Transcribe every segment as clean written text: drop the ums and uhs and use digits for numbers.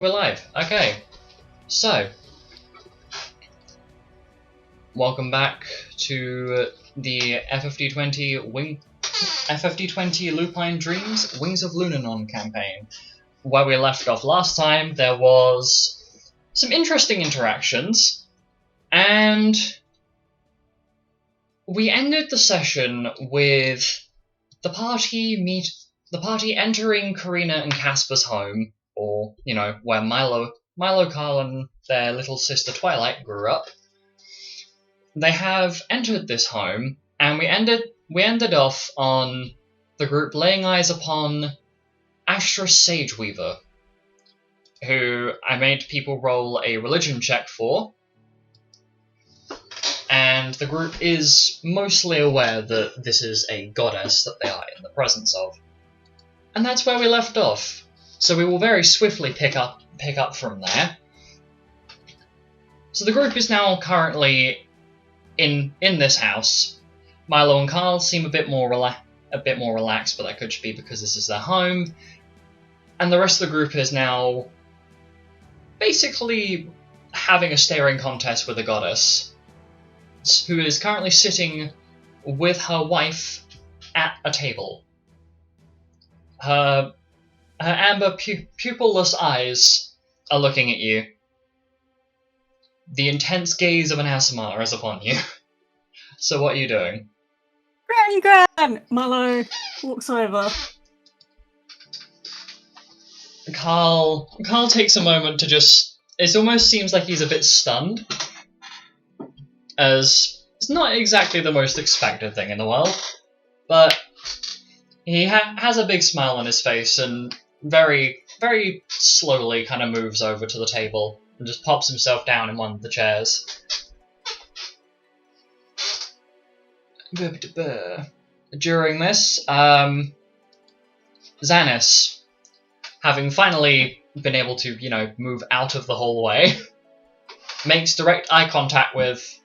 We're live. Okay. So, welcome back to the Ep14 Lupine Dreams Wings of Lunannon campaign. Where we left off last time, there was some interesting interactions, and we ended the session with the party entering Karina and Casper's home, or, you know, where Milo, Carl, and their little sister Twilight grew up. They have entered this home, and we ended off on the group laying eyes upon Astra Sageweaver, who I made people roll a religion check for, and the group is mostly aware that this is a goddess that they are in the presence of. And that's where we left off. So we will very swiftly pick up from there. So the group is now currently in this house. Milo and Carl seem a bit more relaxed, but that could just be because this is their home. And the rest of the group is now basically having a staring contest with a goddess, who is currently sitting with her wife at a table. Her amber pupilless eyes are looking at you. The intense gaze of an Asimar is upon you. So what are you doing? Gran! Milo walks over. Carl takes a moment to just... It almost seems like he's a bit stunned, as it's not exactly the most expected thing in the world, but he has a big smile on his face and very, very slowly kind of moves over to the table and just pops himself down in one of the chairs. During this, Xanis, having finally been able to, move out of the hallway, makes direct eye contact with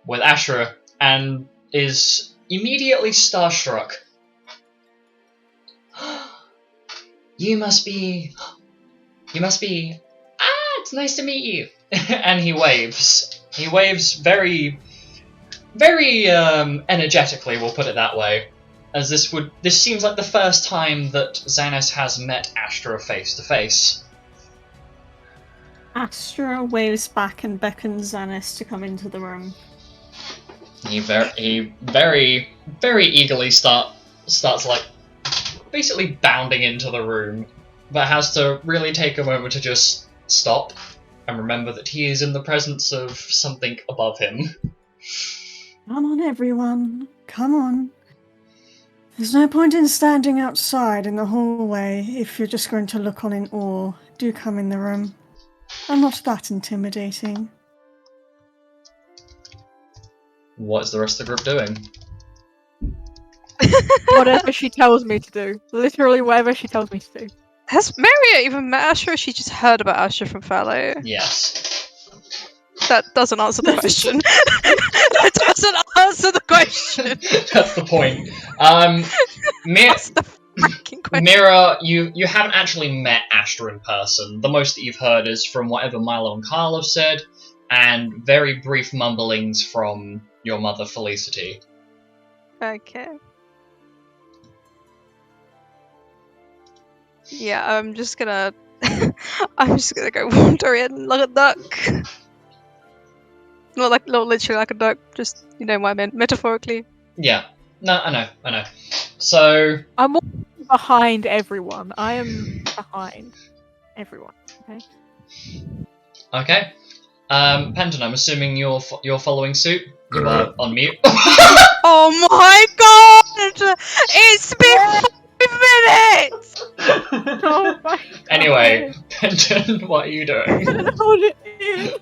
Ashra and is immediately starstruck. You must be... it's nice to meet you. And he waves. He waves very, very energetically, we'll put it that way. As this seems like the first time that Xanis has met Astra face to face. Astra waves back and beckons Xanis to come into the room. He very, very eagerly starts like basically bounding into the room, but has to really take a moment to just stop and remember that he is in the presence of something above him. Come on, everyone. Come on. There's no point in standing outside in the hallway if you're just going to look on in awe. Do come in the room. I'm not that intimidating. What is the rest of the group doing? Whatever she tells me to do. Literally whatever she tells me to do. Has Maria even met Astra, or she just heard about Astra from Fallow? Yes. That doesn't answer the question. That doesn't answer the question. That's the point. That's the freaking question. Mira, you haven't actually met Astra in person. The most that you've heard is from whatever Milo and Carl have said, and very brief mumblings from your mother, Felicity. Okay. Yeah, I'm just gonna go wander in like a duck. Not literally like a duck, just, you know what I meant, metaphorically. Yeah. No, I know. So... I'm walking behind everyone. I am behind everyone, okay? Okay. Penton, I'm assuming you're following suit? You are on mute. Oh my god! It's been 5 minutes! Oh my god. Anyway, Penton, what are you doing? Hold it in.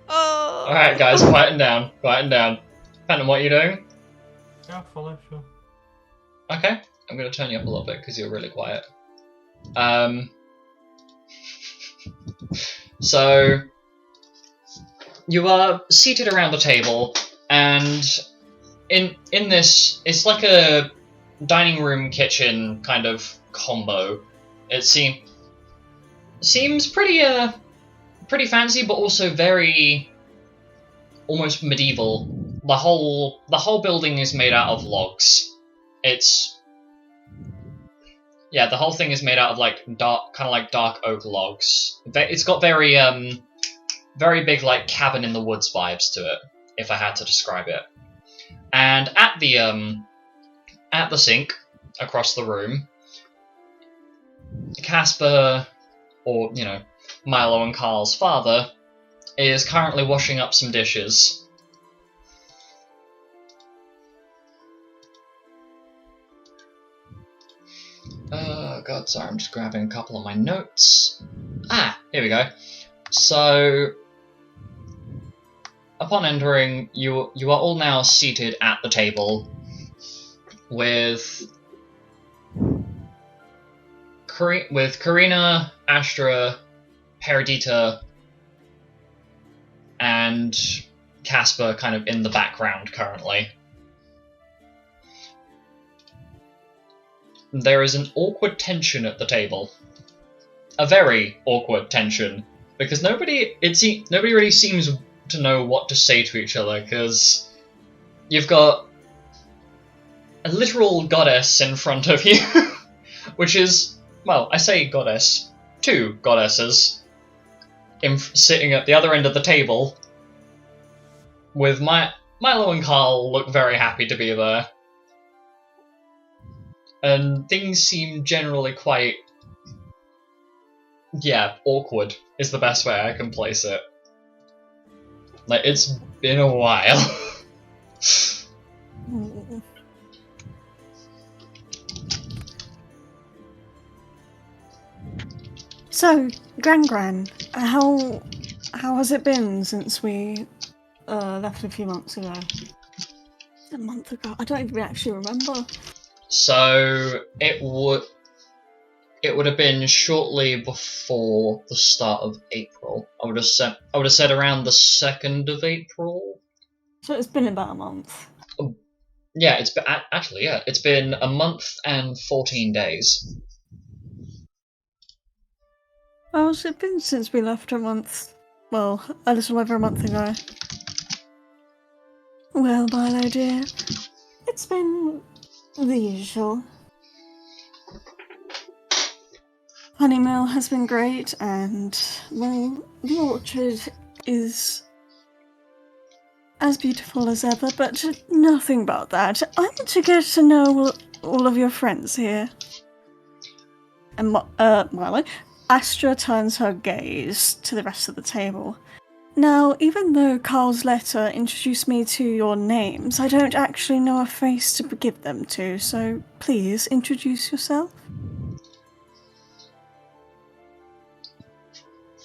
Oh. Alright guys, quieten down. Penton, what are you doing? Yeah, follow, sure. Okay, I'm going to turn you up a little bit because you're really quiet. So, you are seated around the table, and in this, it's like a dining room kitchen kind of combo. It seems pretty fancy, but also very almost medieval. The whole building is made out of logs. The whole thing is made out of like dark oak logs. It's got very big like cabin in the woods vibes to it, if I had to describe it. And at the sink across the room, Casper, or Milo and Carl's father, is currently washing up some dishes. Oh god, sorry, I'm just grabbing a couple of my notes. Here we go. So, upon entering, you are all now seated at the table with Karina, Astra, Peridita, and Casper kind of in the background currently. There is an awkward tension at the table. A very awkward tension. Because nobody really seems to know what to say to each other, because you've got a literal goddess in front of you, which is, well, I say goddess, 2 goddesses sitting at the other end of the table, with Milo and Carl look very happy to be there. And things seem generally quite, awkward is the best way I can place it. Like, it's been a while. So, Gran, how has it been since we left a few months ago? A month ago? I don't even actually remember. So it would have been shortly before the start of April. I would have said around the 2nd of April. So it's been about a month. Yeah, it's been a month and 14 days. How has it been since we left a month? Well, a little over a month ago. Well, Milo dear, it's been the usual. Honeymill has been great, and, well, the orchard is as beautiful as ever, but nothing about that. I want to get to know all of your friends here. And Milo, Astra turns her gaze to the rest of the table. Now, even though Carl's letter introduced me to your names, I don't actually know a face to give them to, so please introduce yourself.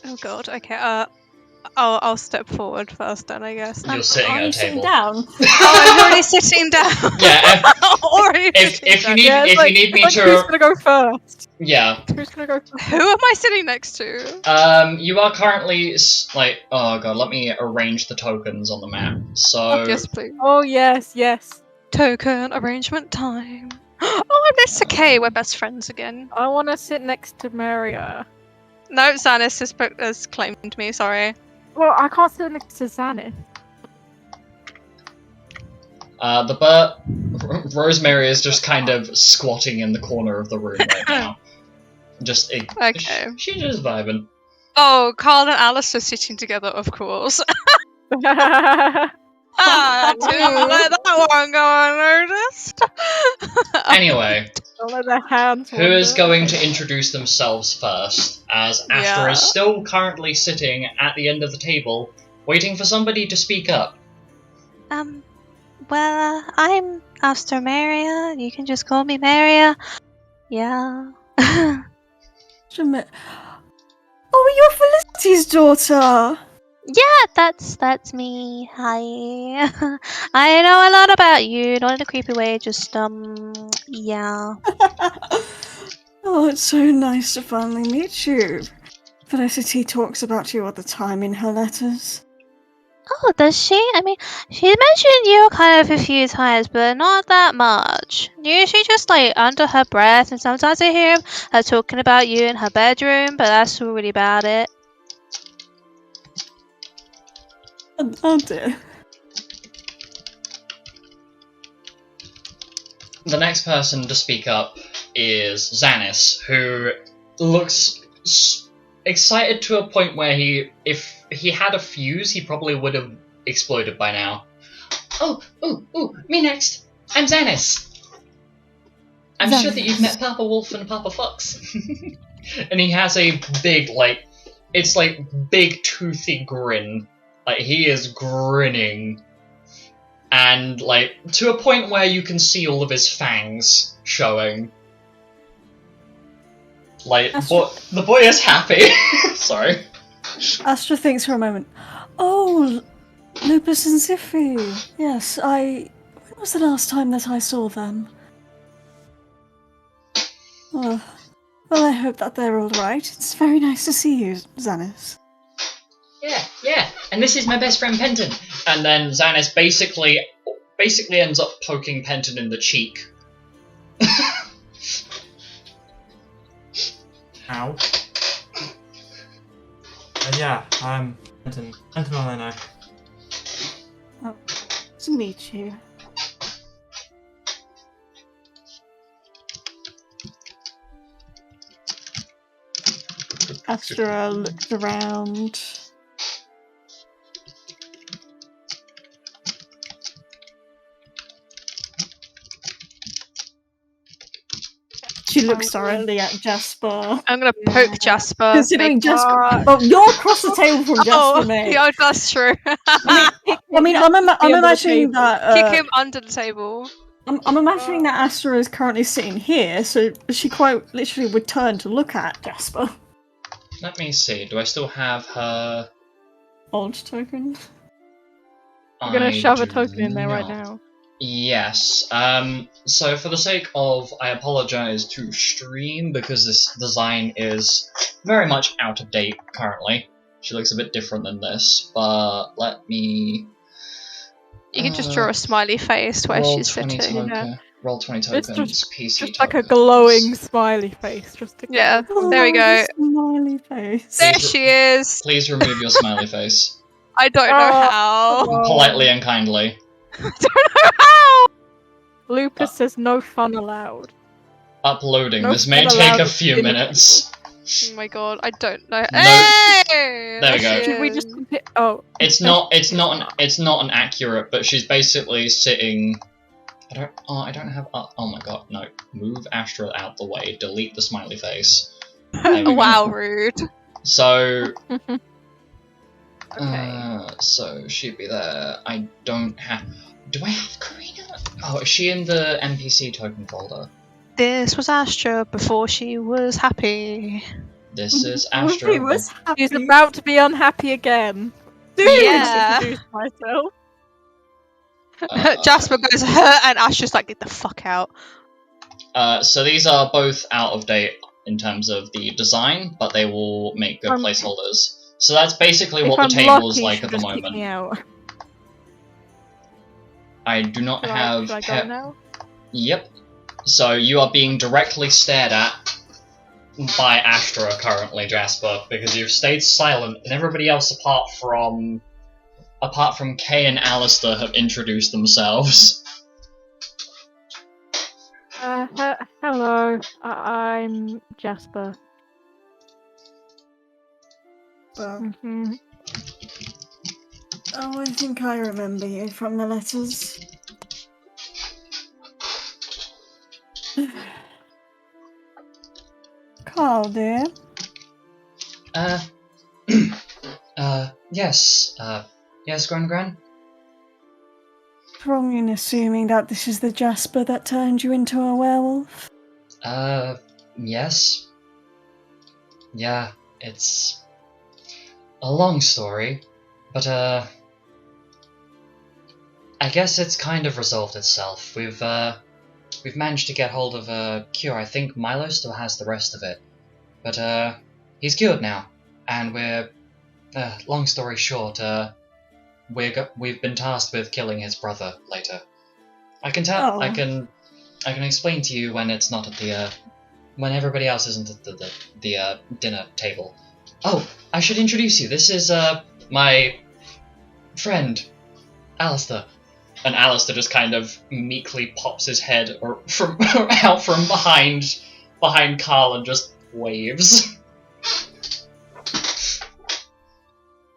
Oh god, okay, I'll step forward first then, I guess. You're sitting at a table. Sitting down? I'm already sitting down! Yeah, if you need me Who's to... gonna go first? Yeah. Who's gonna go first? Who am I sitting next to? You are currently, oh god, let me arrange the tokens on the map. So... Yes, please. Oh, yes. Token arrangement time. Oh, I miss Kay, we're best friends again. I want to sit next to Maria. No, Zanis has claimed me, sorry. Well, I can't sit next to Zanis. Rosemary is just kind of squatting in the corner of the room right now. Okay. She's just vibing. Oh, Carl and Alice are sitting together, of course. Don't let that one go unnoticed. Anyway, Don't let their hands who is wander. going to introduce themselves first, as Astra is still currently sitting at the end of the table, waiting for somebody to speak up. Well, I'm Alstroemeria. You can just call me Maria. Yeah. Oh, you're Felicity's daughter! Yeah, that's me. Hi. I know a lot about you, not in a creepy way, just, yeah. Oh, it's so nice to finally meet you. Felicity talks about you all the time in her letters. Oh, does she? I mean, she mentioned you kind of a few times, but not that much. Usually just like under her breath, and sometimes I hear her talking about you in her bedroom, but that's really about it. Oh dear. The next person to speak up is Xanis, who looks excited to a point where if he had a fuse, he probably would have exploded by now. Oh, me next. I'm Xanis. I'm sure that you've met Papa Wolf and Papa Fox. And he has a big, it's like big toothy grin. Like, he is grinning. And, like, to a point where you can see all of his fangs showing. Like, the boy is happy. Sorry. Astra thinks for a moment. Oh, Lupus and Ziffy. Yes, when was the last time that I saw them? Oh, well, I hope that they're all right. It's very nice to see you, Xanis. Yeah. And this is my best friend Penton. And then Xanis basically ends up poking Penton in the cheek. Ow. Yeah, I'm Penton. Penton all I know. Oh, nice to meet you. Astra looked around. She looks sorrowfully at Jasper. I'm gonna poke Jasper. Considering Jasper, you're across the table from Jasper, mate. Yeah, that's true. I'm imagining that. Kick him under the table. I'm imagining that Astra is currently sitting here, so she quite literally would turn to look at Jasper. Let me see. Do I still have her? Odd token. I'm gonna shove a do token in there right not. now. Yes. So for the sake of, I apologize to stream because this design is very much out of date currently. She looks a bit different than this, but let me. You can just draw a smiley face where roll she's 20 sitting. Roll 20 It's tokens. PC Just like a tokens. glowing smiley face. Just to Yeah, Oh, there we go. Smiley face. There she is. Please remove your smiley face. I don't know how. Politely and kindly. I don't know how. Lupus says no fun allowed. Uploading. No This may fun take allowed a few minutes. Oh my god, I don't know. No. Hey! There we go. Should we just compare? Oh, It's not an accurate, but she's basically sitting. I don't have. Oh my god, no! Move Astra out the way. Delete the smiley face. There we Wow, go. rude. So. okay. So she'd be there. I don't have. Do I have Karina? Oh, is she in the NPC token folder? This was Astra before she was happy. This is Astra. He was happy. She's about to be unhappy again. Yeah. Introduce myself. Jasper goes, her, and Astra's like, get the fuck out. So these are both out of date in terms of the design, but they will make good placeholders. So that's basically what the table is like at the moment. I do not have. Should I go now? Yep. So you are being directly stared at by Astra currently, Jasper, because you've stayed silent, and everybody else apart from Kay and Alistair have introduced themselves. Hello, I'm Jasper. Oh, I think I remember you from the letters. Carl, dear. Yes. Yes, Gran. Wrong in assuming that this is the Jasper that turned you into a werewolf? Yes. Yeah, it's a long story, but, I guess it's kind of resolved itself. We've managed to get hold of a cure. I think Milo still has the rest of it. But, he's cured now. And we're, long story short, we've been tasked with killing his brother later. I can tell. Oh. I can explain to you when it's not at the when everybody else isn't at the dinner table. Oh, I should introduce you. This is my friend, Alistair. And Alistair just kind of meekly pops his head from out from behind Carl and just waves.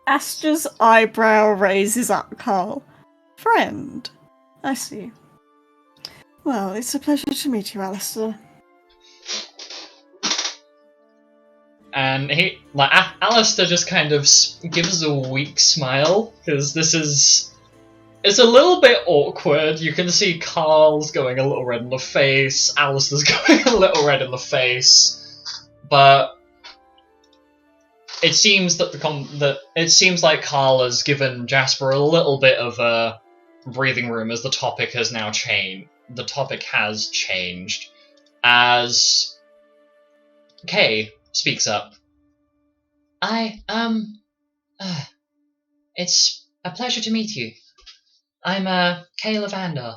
Astra's eyebrow raises up, Carl. Friend. I see. Well, it's a pleasure to meet you, Alistair. And Alistair just kind of gives a weak smile, because it's a little bit awkward. You can see Carl's going a little red in the face, Alistair's going a little red in the face, but it seems that it seems like Carl has given Jasper a little bit of a breathing room as the topic has now changed. The topic has changed as Kay speaks up. It's a pleasure to meet you. I'm Kay Lavander.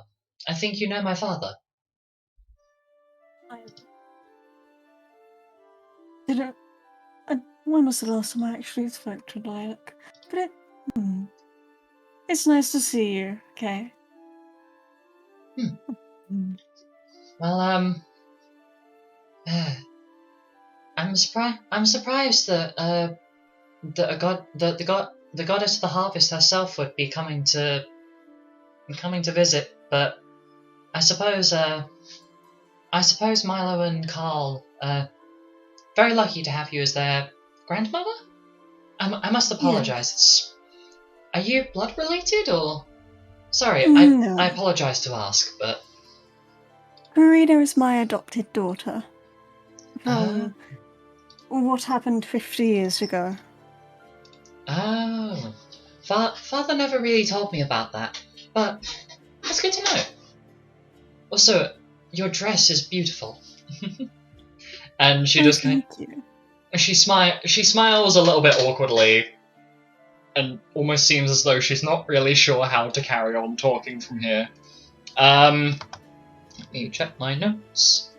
I think you know my father. When was the last time I actually spoke to Lilac? But it's nice to see you, Kay. Well, I'm surprised that the goddess of the harvest herself would be coming to visit, but I suppose Milo and Carl very lucky to have you as their grandmother. I must apologize. Are you blood related or? Sorry, No. I apologize to ask, but Karina is my adopted daughter. From what happened 50 years ago. Oh, Father never really told me about that, but that's good to know. Also, your dress is beautiful. And she just kind Thank you. she smiles a little bit awkwardly, and almost seems as though she's not really sure how to carry on talking from here. Let me check my notes.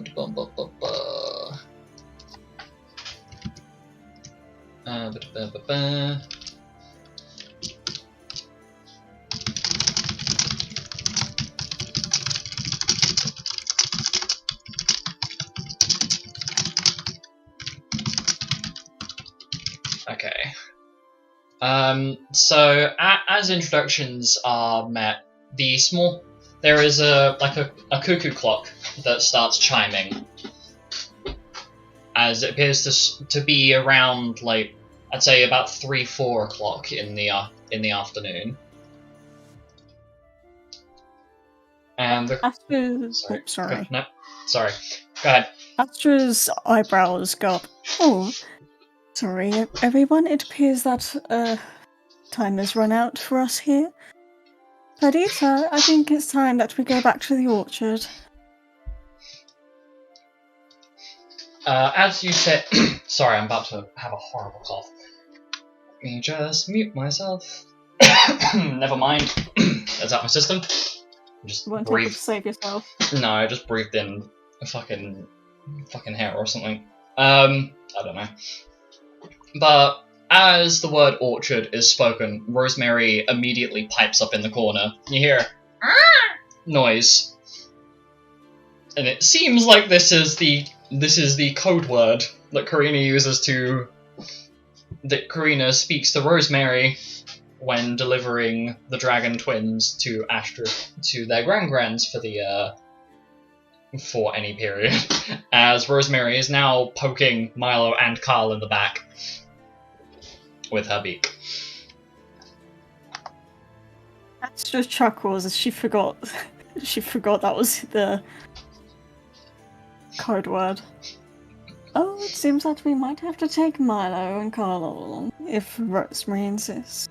Okay. So as introductions are met, there is a cuckoo clock that starts chiming, as it appears to be around, like, I'd say about 3-4 o'clock in the afternoon. And Sorry. No, sorry. Go ahead. Astra's eyebrows go up. Oh, sorry, everyone. It appears that time has run out for us here. Perdita, I think it's time that we go back to the orchard. As you said, sorry, I'm about to have a horrible cough. Let me just mute myself. Never mind. That's out my system. Just Won't breathe. able to save yourself. No, I just breathed in a fucking hair or something. I don't know. But as the word orchard is spoken, Rosemary immediately pipes up in the corner. You hear noise, and it seems like this is the code word that Karina speaks to Rosemary when delivering the dragon twins to their grandgrands for any period, as Rosemary is now poking Milo and Carl in the back with her beak. Astra chuckles as she forgot that was the code word. Oh, it seems that we might have to take Milo and Carl along, if Rosemary insists.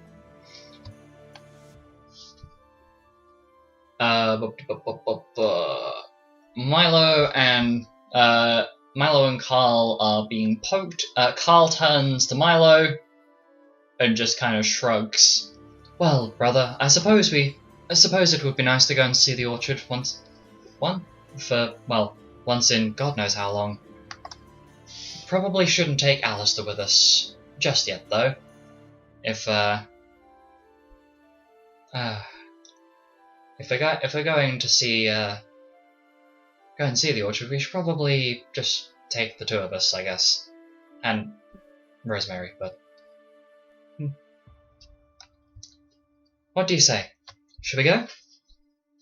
Milo and Carl are being poked. Carl turns to Milo and just kind of shrugs. Well, brother, I suppose it would be nice to go and see the orchard once in God knows how long. Probably shouldn't take Alistair with us just yet, though. If we're going to see go and see the orchard, we should probably just take the two of us, I guess, and Rosemary. But what do you say? Should we go?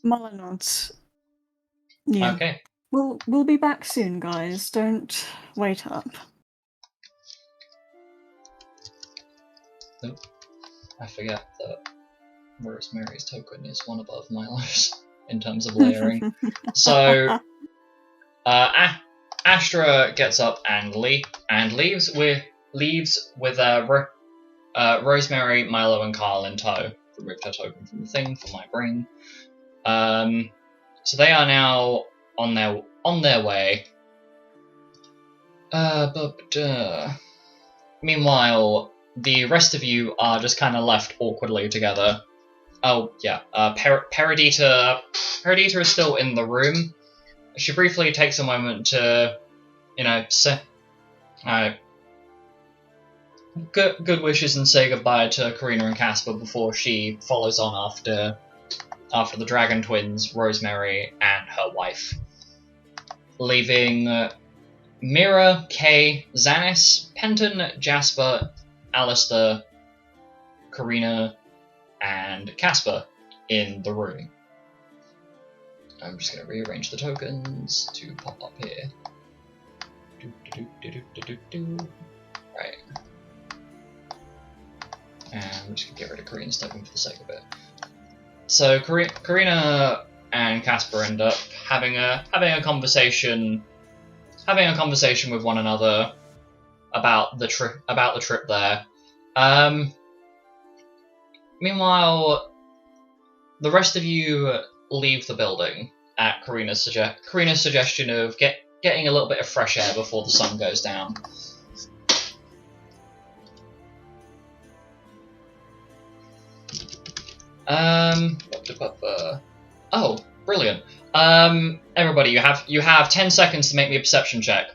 Muller nods. Yeah. Okay. We'll be back soon, guys. Don't wait up. Oop. I forget that Rosemary's token is one above Milo's in terms of layering. So, Astra gets up and leaves with Rosemary, Milo, and Carl in tow. Removed her token from the thing for my brain. So they are now on their way. Meanwhile, the rest of you are just kind of left awkwardly together. Oh yeah, Paradita is still in the room. She briefly takes a moment to, say, good wishes and say goodbye to Karina and Casper before she follows on after the Dragon Twins, Rosemary, and her wife, leaving Mira, Kay, Xanis, Penton, Jasper, Alistair, Karina, and Casper in the room. I'm just going to rearrange the tokens to pop up here. Right. And I'm just going to get rid of Karina's token for the sake of it. So Karina and Casper end up having a conversation with one another about the trip there. Meanwhile, the rest of you leave the building at Karina's suggestion of getting a little bit of fresh air before the sun goes down. Oh, brilliant. Everybody, you have 10 seconds to make me a perception check.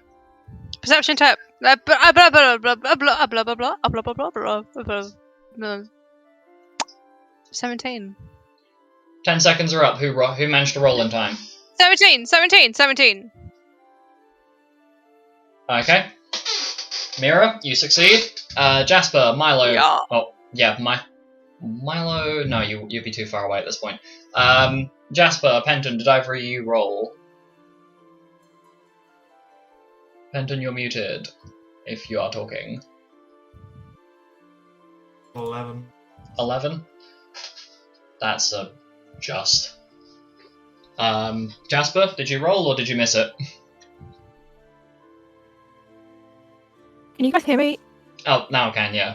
Perception check. Blah blah blah blah blah blah blah blah blah blah blah blah blah. 17. 10 seconds are up. Who managed to roll in time? 17. Okay. Mira, you succeed. Jasper, Milo. Yeah. Oh, yeah, Milo. No, you'd be too far away at this point. Jasper, Penton, did either of you roll? Penton, you're muted. If you are talking. 11. 11. That's just. Jasper, did you roll or did you miss it? Can you guys hear me? Oh, now I can, yeah.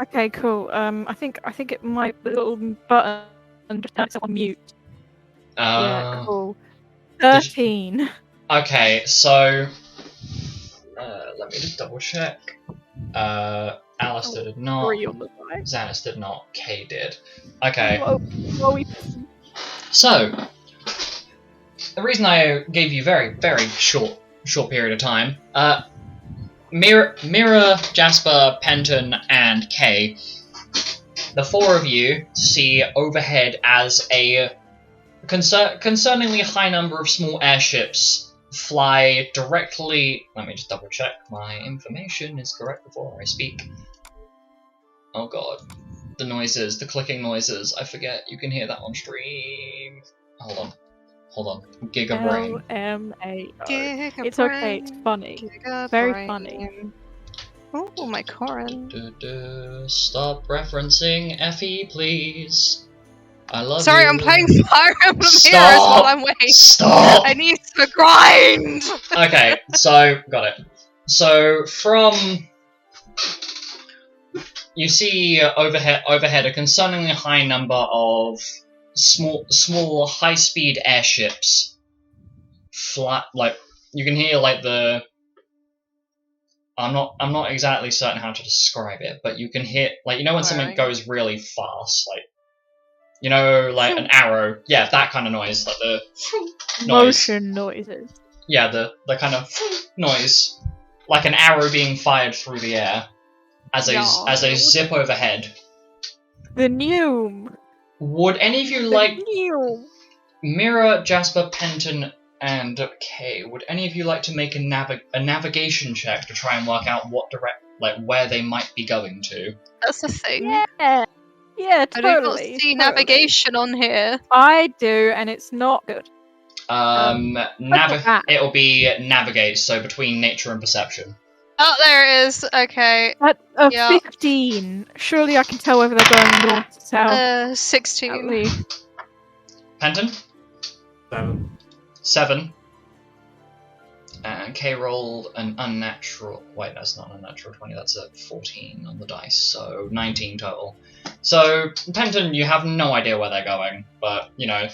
Okay, cool. I think it might the little button just turn itself on mute. Yeah, cool. 13. Okay, so let me just double check. Alistair did not. 3 on the side. Xanis did not. Kay did. Okay. Whoa, So the reason I gave you very, very short period of time. Mira, Jasper, Penton, and Kay. The four of you see overhead as a concerningly high number of small airships fly directly. Let me just double check my information is correct before I speak. Oh god. The noises, the clicking noises, I forget you can hear that on stream. Hold on. Giga brain. LMAO. It's okay, it's funny. Very funny. Oh, my Corin. Stop referencing Effie, please. I love Sorry, you. I'm playing Fire Emblem Stop! Heroes while I'm waiting. Stop! I need to grind! Okay, so, got it. So, from... You see overhead a concerningly high number of small high-speed airships flat, like, you can hear, like, the I'm not exactly certain how to describe it, but you can hear, like, you know when something goes really fast, like, you know, like an arrow. Yeah, that kind of noise, like the noise. Motion noises. Yeah, the kind of noise, like an arrow being fired through the air as they zip overhead. The Noom. Would any of you like Mira, Jasper, Penton, and Kay? Would any of you like to make a navigation check to try and work out where they might be going to? That's the thing. Yeah. Yeah, I do not totally. see navigation on here. I do, and it's not good. It'll be navigate, so between nature and perception. Oh, there it is. Okay. At 15. Surely I can tell whether they're going north, south. 16. Penton? 7. 7. And Kay rolled an unnatural... Wait, that's not an unnatural 20, that's a 14 on the dice, so 19 total. So, Penton, you have no idea where they're going, but, you know,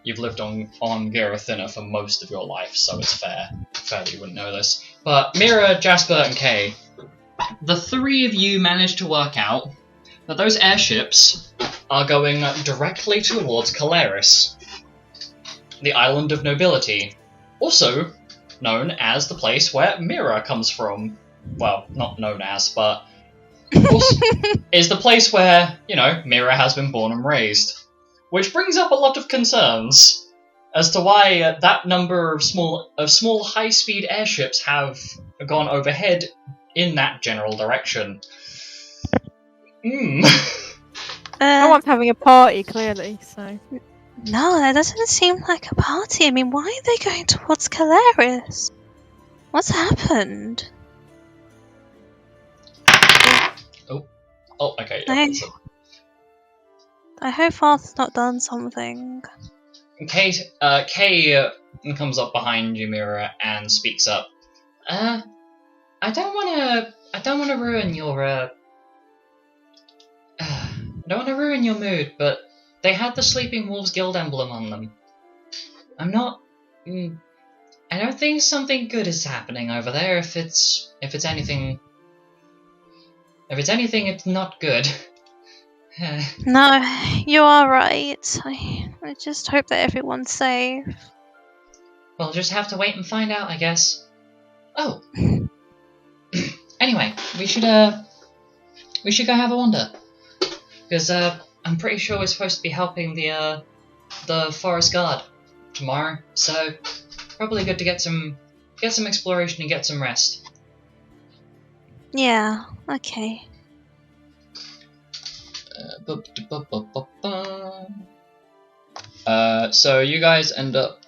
you've lived on Girathina for most of your life, so it's fair that you wouldn't know this. But Mira, Jasper, and Kay, the three of you managed to work out that those airships are going directly towards Caleris, the island of nobility, also known as the place where Mira comes from. Well, not known as, but is the place where, you know, Mira has been born and raised. Which brings up a lot of concerns as to why that number of small high-speed airships have gone overhead in that general direction. No one's having a party, clearly, so... No, that doesn't seem like a party. I mean, why are they going towards Caleris? What's happened? Oh, okay. Yeah, I hope Arthur's not done something. Kay comes up behind you, Mira, and speaks up. I don't want to ruin your I don't want to ruin your mood, but they had the Sleeping Wolves Guild emblem on them. I don't think something good is happening over there. If it's anything, it's not good. No, you are right. I just hope that everyone's safe. We'll just have to wait and find out, I guess. Oh. Anyway, we should go have a wander. Because I'm pretty sure we're supposed to be helping the forest guard tomorrow, so probably good to get some exploration and get some rest. Yeah, okay. So you guys end up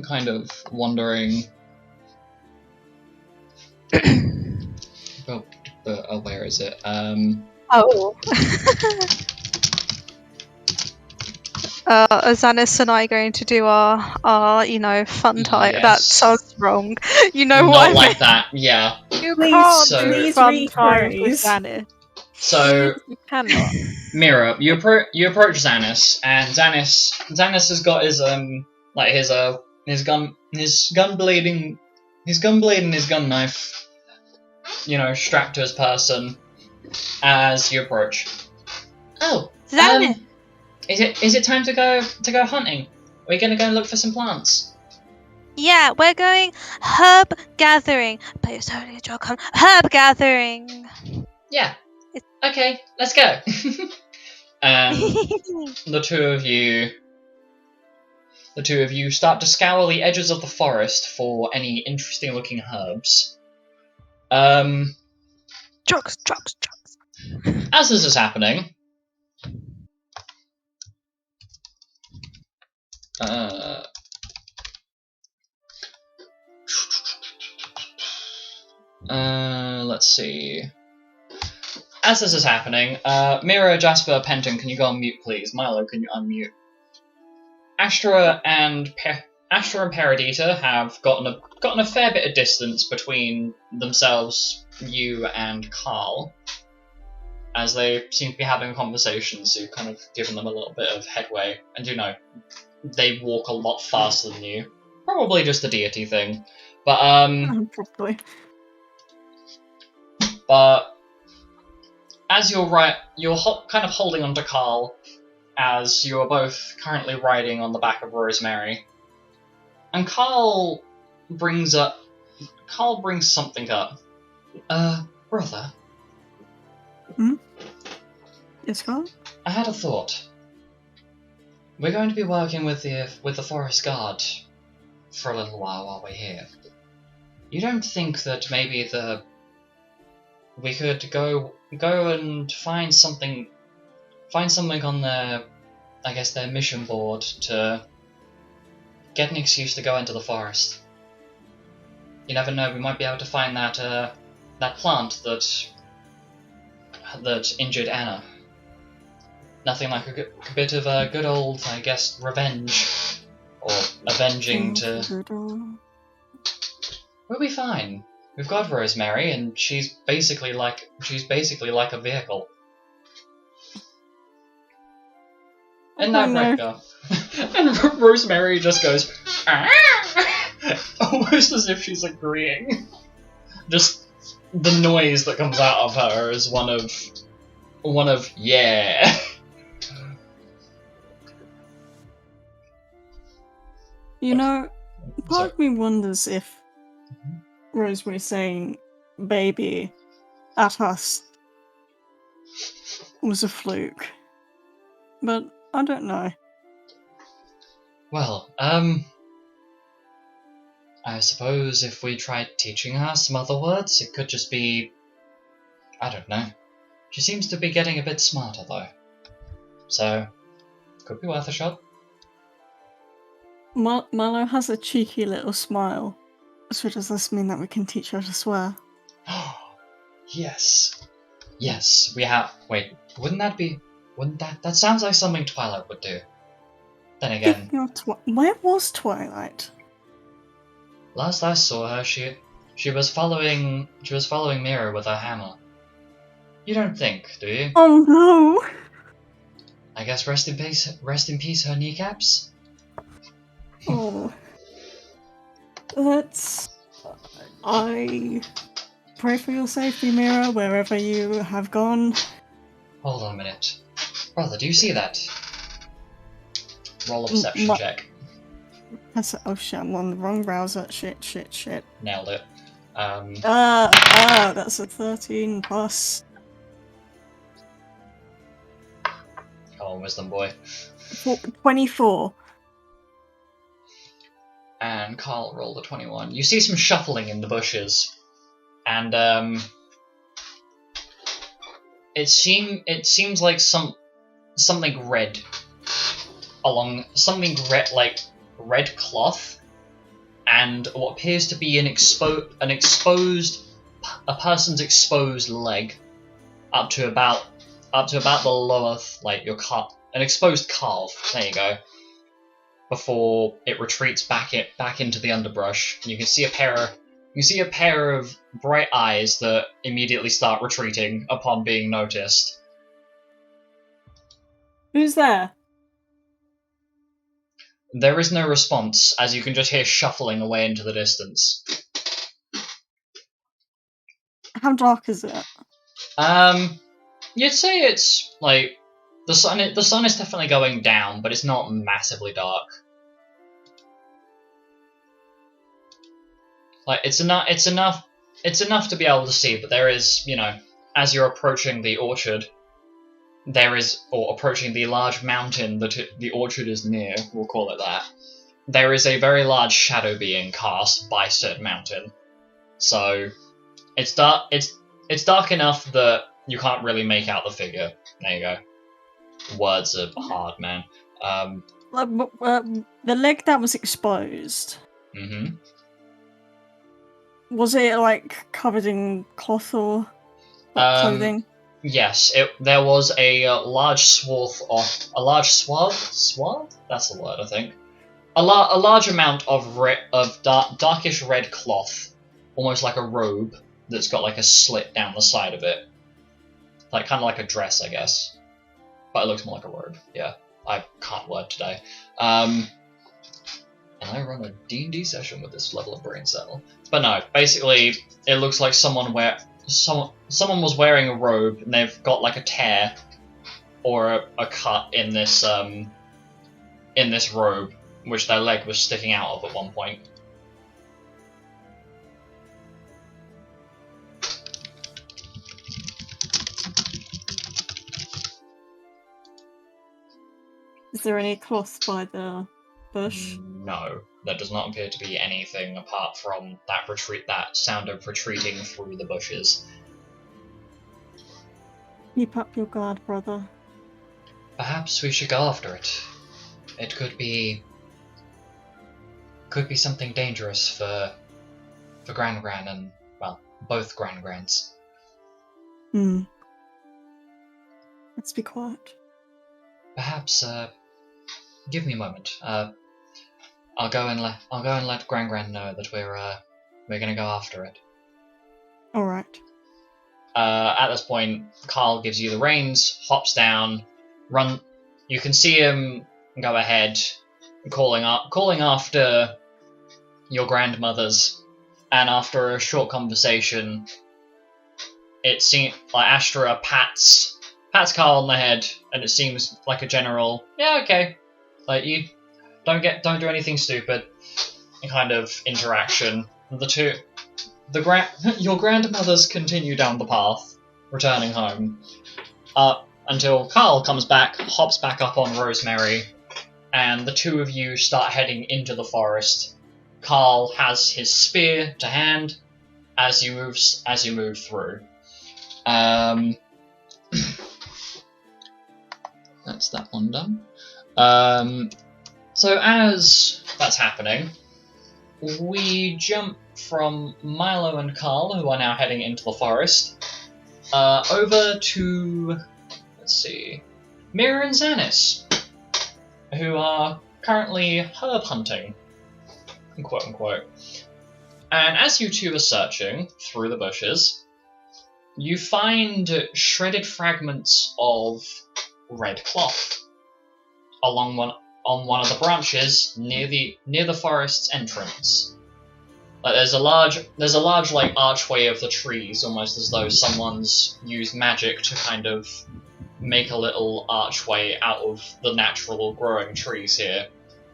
kind of wandering. Where is it? Azanis and I going to do our fun time. Yes. That sounds wrong. You know Not what I mean? like that, yeah. You Please, can't please fun times with rephrase. Xanis. So, You cannot. Mira, you approach Xanis, and Xanis has got his gun blade and his gun knife, strapped to his person as you approach. Oh, Xanis! Is it time to go hunting? Are we gonna go and look for some plants? Yeah, we're going herb gathering. But it's totally a joke. Herb gathering. Yeah. Okay, let's go. The two of you start to scour the edges of the forest for any interesting looking herbs. Drugs. As this is happening, let's see. As this is happening, Mira, Jasper, Penton, can you go on mute, please? Milo, can you unmute? Astra and Paradita have gotten a fair bit of distance between themselves, you and Carl, as they seem to be having conversations, so you've kind of given them a little bit of headway. And they walk a lot faster than you. Probably just a deity thing. But, Probably. But as you're kind of holding onto Carl, as you are both currently riding on the back of Rosemary, and Carl brings something up. Brother. Yes, Carl? I had a thought. We're going to be working with the Forest Guard for a little while we're here. You don't think that maybe we could go and find something on their mission board to get an excuse to go into the forest? You never know, we might be able to find that plant that injured Anna. Nothing like a bit of a good old, I guess, revenge or avenging to. We'll be fine. We've got Rosemary, and she's basically like a vehicle. And that Rebecca. And Rosemary just goes, almost as if she's agreeing. Just the noise that comes out of her is one of yeah. You know, part of me wonders if Rosemary saying baby at us was a fluke. But I don't know. Well, I suppose if we tried teaching her some other words, it could just be... I don't know. She seems to be getting a bit smarter, though. So, could be worth a shot. Marlowe has a cheeky little smile. So does this mean that we can teach her to swear? Yes. Yes, we have... Wait, wouldn't that... That sounds like something Twilight would do. Then again... Where was Twilight? Last I saw her, she was following Mira with her hammer. You don't think, do you? Oh no! I guess rest in peace her kneecaps? Oh. I pray for your safety, Mira, wherever you have gone. Hold on a minute. Brother, do you see that? Roll a perception check. Oh shit, I'm on the wrong browser. Shit. Nailed it. That's a 13 plus. Come on, wisdom boy. 24. And Carl rolled a 21. You see some shuffling in the bushes, and it seems like something red like red cloth, and what appears to be a person's exposed leg up to about the lower, like an exposed calf. There you go. Before it retreats back into the underbrush, you can see a pair of bright eyes that immediately start retreating upon being noticed. Who's there? There is no response, as you can just hear shuffling away into the distance. How dark is it? You'd say it's like the sun is definitely going down, but it's not massively dark. Like it's enough to be able to see, but there is, as you're approaching the orchard, or approaching the large mountain that the orchard is near, we'll call it that, there is a very large shadow being cast by said mountain. So it's dark enough that you can't really make out the figure. There you go. Words are hard, man. The leg that was exposed. Mm-hmm. Was it like covered in cloth or clothing? Yes, there was a large swath. That's the word, I think. A large amount of darkish red cloth, almost like a robe that's got like a slit down the side of it, like kind of like a dress, I guess. But it looks more like a robe. Yeah, I can't word today. And I run a D&D session with this level of brain cell. But no, basically, it looks like someone someone was wearing a robe and they've got like a tear or a cut in this robe, which their leg was sticking out of at one point. Is there any cloth by the bush? No, there does not appear to be anything apart from that sound of retreating through the bushes. Keep up your guard, brother. Perhaps we should go after it. It could be something dangerous for Gran and, well, both Grans. Let's be quiet. Perhaps, give me a moment. I'll go and let Gran know that we're gonna go after it. All right. At this point, Carl gives you the reins, hops down, run. You can see him go ahead, calling after your grandmothers, and after a short conversation, it seems like Astra pats Carl on the head, and it seems like a general, yeah, okay, like you don't do anything stupid, kind of interaction. Your grandmothers continue down the path, returning home, until Carl comes back, hops back up on Rosemary, and the two of you start heading into the forest. Carl has his spear to hand as you move through. That's that one done. So as that's happening, we jump from Milo and Carl, who are now heading into the forest, over to, let's see, Mira and Xanis, who are currently herb hunting, quote unquote. And as you two are searching through the bushes, you find shredded fragments of red cloth on one of the branches near the forest's entrance. Like there's a large like archway of the trees, almost as though someone's used magic to kind of make a little archway out of the natural growing trees here.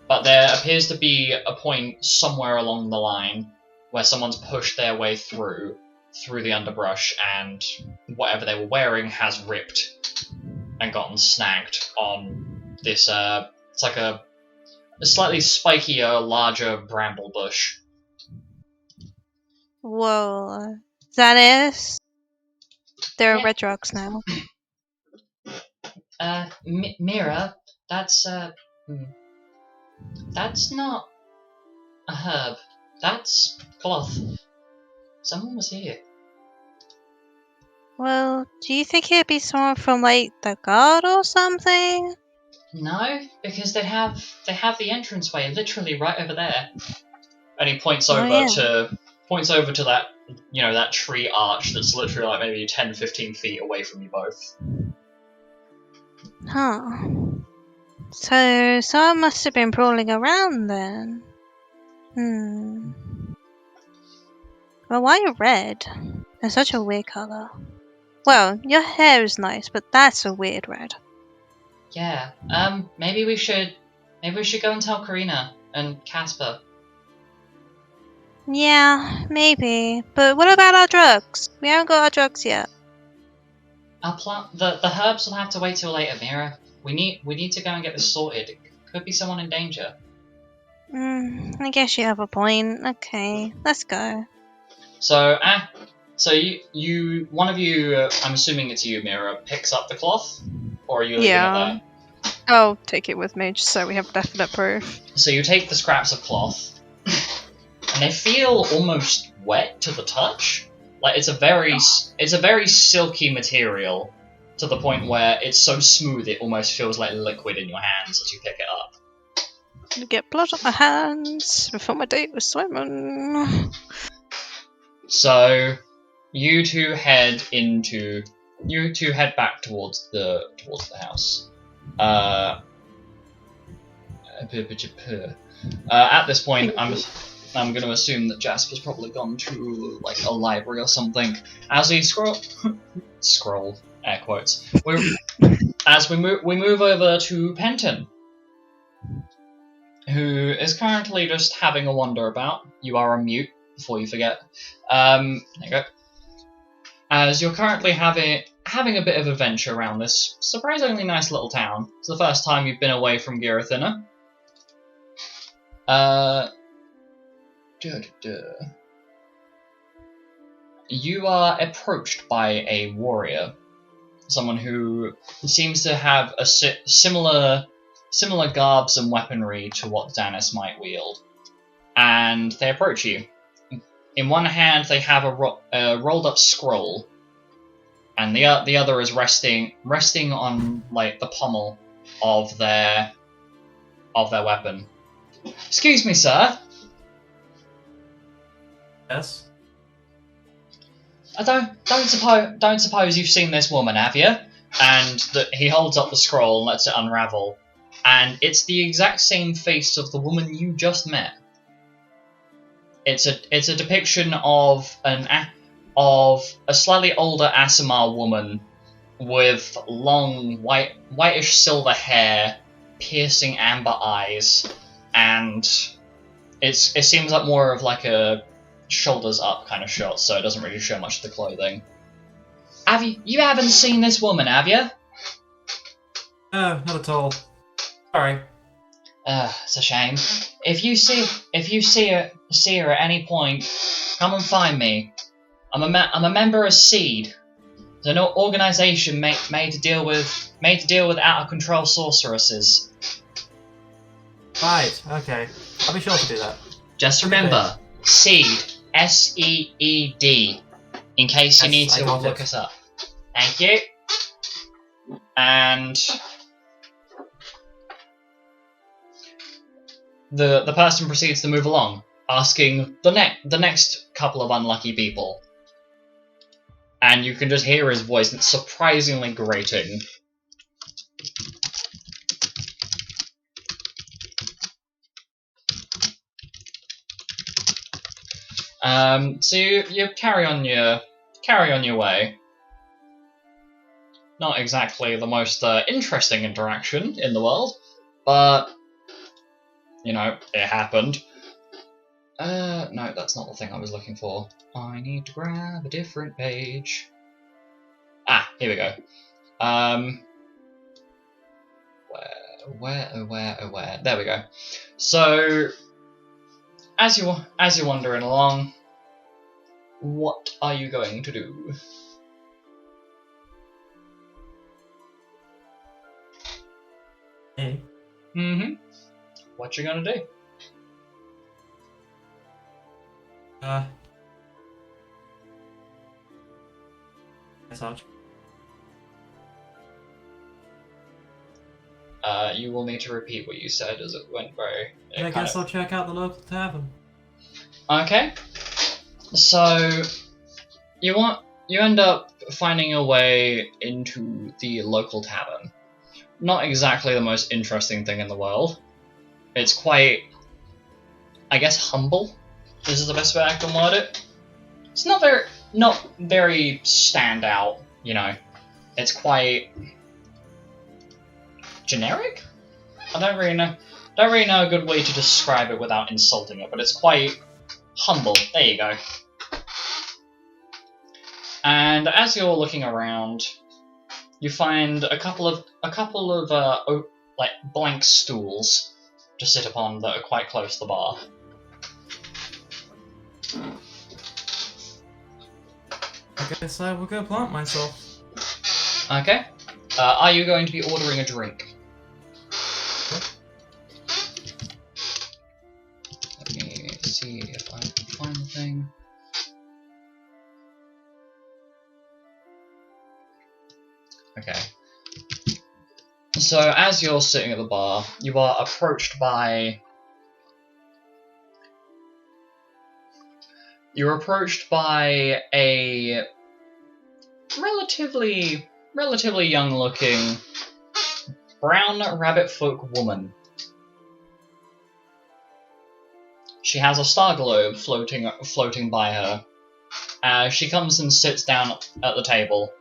But there appears to be a point somewhere along the line where someone's pushed their way through the underbrush, and whatever they were wearing has ripped and gotten snagged on this, it's like a slightly spikier, larger bramble bush. Whoa. Xanis? There are Yeah. red drugs now. Mira, that's not a herb. That's cloth. Someone was here. Well, do you think it'd be someone from, like, the guard or something? No, because they have the entranceway literally right over there. And he points over to that, that tree arch that's literally like maybe 10-15 feet away from you both. Huh. So, someone must have been prowling around then. Well, why are you red? It's such a weird colour. Well, your hair is nice, but that's a weird red. Yeah. Maybe we should go and tell Karina and Casper. Yeah, maybe. But what about our drugs? We haven't got our drugs yet. The herbs will have to wait till later, Mira. We need to go and get this sorted. It could be someone in danger. I guess you have a point. Okay, let's go. So you one of you, I'm assuming it's you, Mira, picks up the cloth, or are you leaving it there? I'll take it with me just so we have definite proof. So you take the scraps of cloth, and they feel almost wet to the touch. Like it's a very silky material to the point where it's so smooth it almost feels like liquid in your hands as you pick it up. I'm gonna get blood on my hands before my date with Simon. So you two head back towards the house. At this point, I'm going to assume that Jasper's probably gone to like a library or something. As he scroll air quotes. We move over to Penton, who is currently just having a wander about. You are on mute before you forget. There you go. As you're currently having a bit of adventure around this surprisingly nice little town. It's the first time you've been away from Girathina. You are approached by a warrior, someone who seems to have a similar garbs and weaponry to what Danis might wield, and they approach you. In one hand, they have a rolled up scroll, and the other is resting on like the pommel of their weapon. Excuse me, sir. Yes? I don't suppose you've seen this woman, have you? And he holds up the scroll and lets it unravel, and it's the exact same face of the woman you just met. It's a depiction of a slightly older Aasimar woman with long whitish silver hair, piercing amber eyes, and it seems like more of like a shoulders up kind of shot, so it doesn't really show much of the clothing. You haven't seen this woman, have you? No, not at all. Sorry. It's a shame. If you see her at any point, come and find me. I'm a member of Seed. It's an organization made to deal with out of control sorceresses. Right, okay. I'll be sure to do that. Just remember, Seed, SEED, in case you need to look us up. Thank you. And the person proceeds to move along, asking the next couple of unlucky people. And you can just hear his voice, it's surprisingly grating. So you carry on your way. Not exactly the most interesting interaction in the world, but you know, it happened. No, that's not the thing I was looking for. I need to grab a different page. Ah, here we go. Where? There we go. So, as you're wandering along, what are you going to do? Hey. What you gonna do? Guess I'll... You will need to repeat what you said as it went very... I guess I'll check out the local tavern. Okay. So, you end up finding your way into the local tavern. Not exactly the most interesting thing in the world. It's quite, I guess, humble. This is the best way I can word it. It's not very standout, you know. It's quite generic? I don't really know a good way to describe it without insulting it, but it's quite humble. There you go. And as you're looking around, you find a couple of like blank stools to sit upon that are quite close to the bar. I guess I will go plant myself. Okay. Are you going to be ordering a drink? Let me see if I can find the thing. Okay. So as you're sitting at the bar, you are approached by... You're approached by a relatively young-looking brown rabbit folk woman. she has a star globe floating by her. She comes and sits down at the table.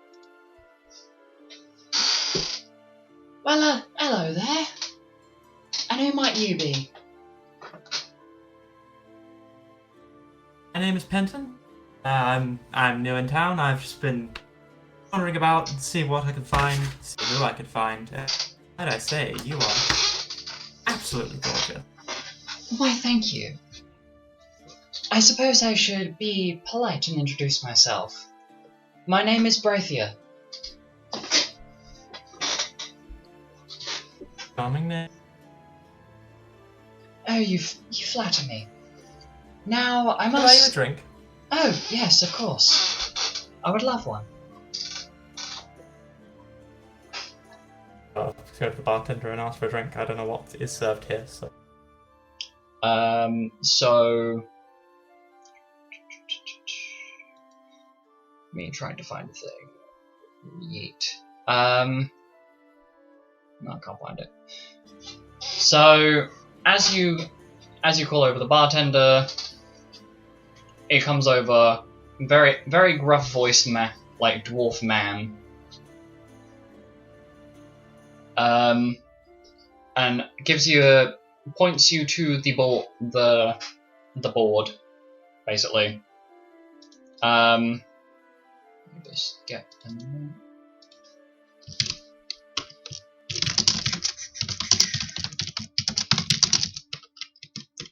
Well, hello there. And who might you be? My name is Penton. I'm new in town. I've just been wandering about and see what I can find, see who I can find. Might I say, you are absolutely gorgeous. Why, thank you. I suppose I should be polite and introduce myself. My name is Braithia. Charming name. Oh, you flatter me. Now, I Can I buy you a must... drink? Oh, yes, of course. I would love one. Just go to the bartender and ask for a drink. I don't know what is served here, so... So... Me trying to find a thing. Yeet. No, I can't find it. So, as you call over the bartender, it comes over, very, very gruff voiced like dwarf man. And points you to the board, basically. Let me just get a minute.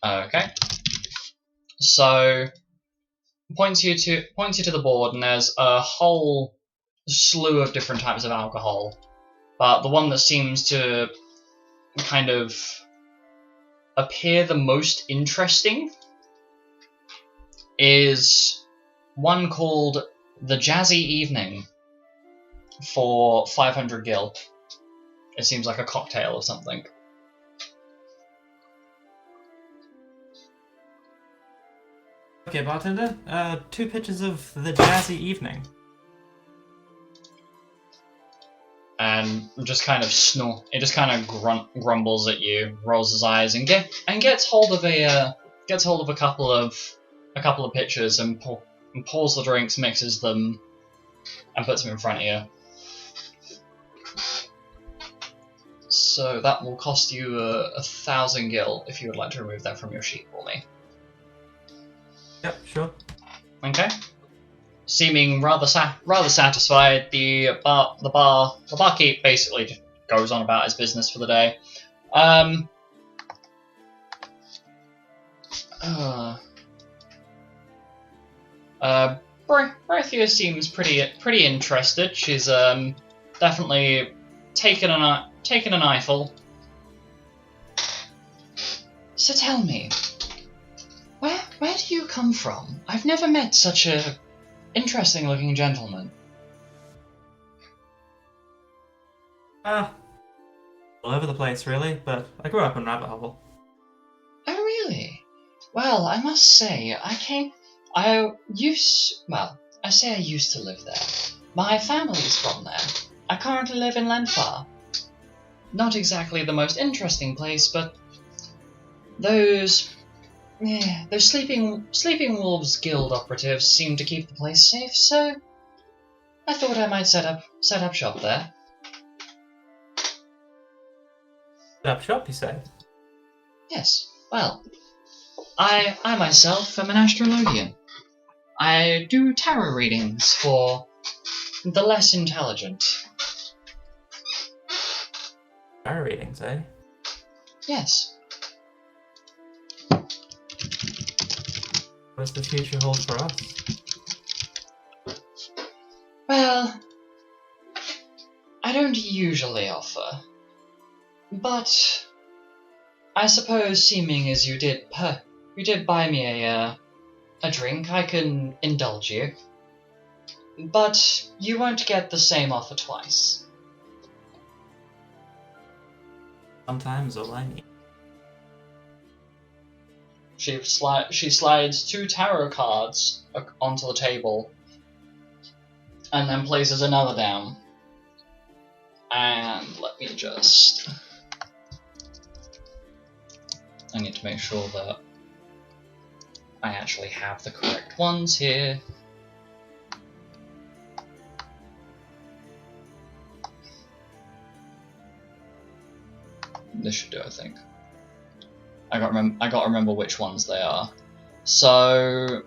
Okay. So points you to the board, and there's a whole slew of different types of alcohol. But the one that seems to kind of appear the most interesting is one called the Jazzy Evening for 500 gil. It seems like a cocktail or something. Okay, bartender. 2 pitchers of the Jazzy Evening. And just kind of it just kind of grumbles at you, rolls his eyes, and gets hold of a couple of pitchers and pours the drinks, mixes them, and puts them in front of you. So that will cost you 1,000 gil if you would like to remove that from your sheet for me. Yep, sure. Okay. Seeming rather satisfied, the barkeep basically just goes on about his business for the day. Braithia seems pretty interested. She's definitely taken an eyeful. So tell me, where do you come from? I've never met such a interesting looking gentleman. All over the place, really, but I grew up in Rabbit Hole. Oh, really? Well, I must say, I used to live there. My family's from there. I currently live in Lenfar. Not exactly the most interesting place, but those Sleeping Wolves Guild operatives seem to keep the place safe, so I thought I might set up shop there. Set up shop, you say? Yes. Well, I myself am an astrologian. I do tarot readings for the less intelligent. Tarot readings, eh? Yes. What does the future hold for us? Well, I don't usually offer, but I suppose, seeming as you did buy me a drink, I can indulge you. But you won't get the same offer twice. Sometimes all I need. She slides 2 tarot cards onto the table, and then places another down. And let me just... I need to make sure that I actually have the correct ones here. This should do, I think. I gotta remember which ones they are. So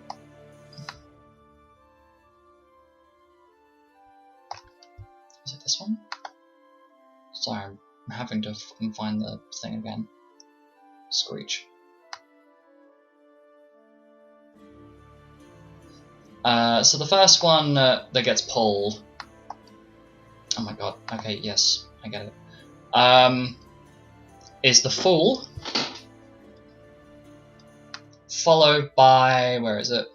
is it this one? Sorry, I'm having to fucking find the thing again. Screech. So the first one that gets pulled. Oh my god. Okay, yes, I get it. Is the Fool, followed by, where is it?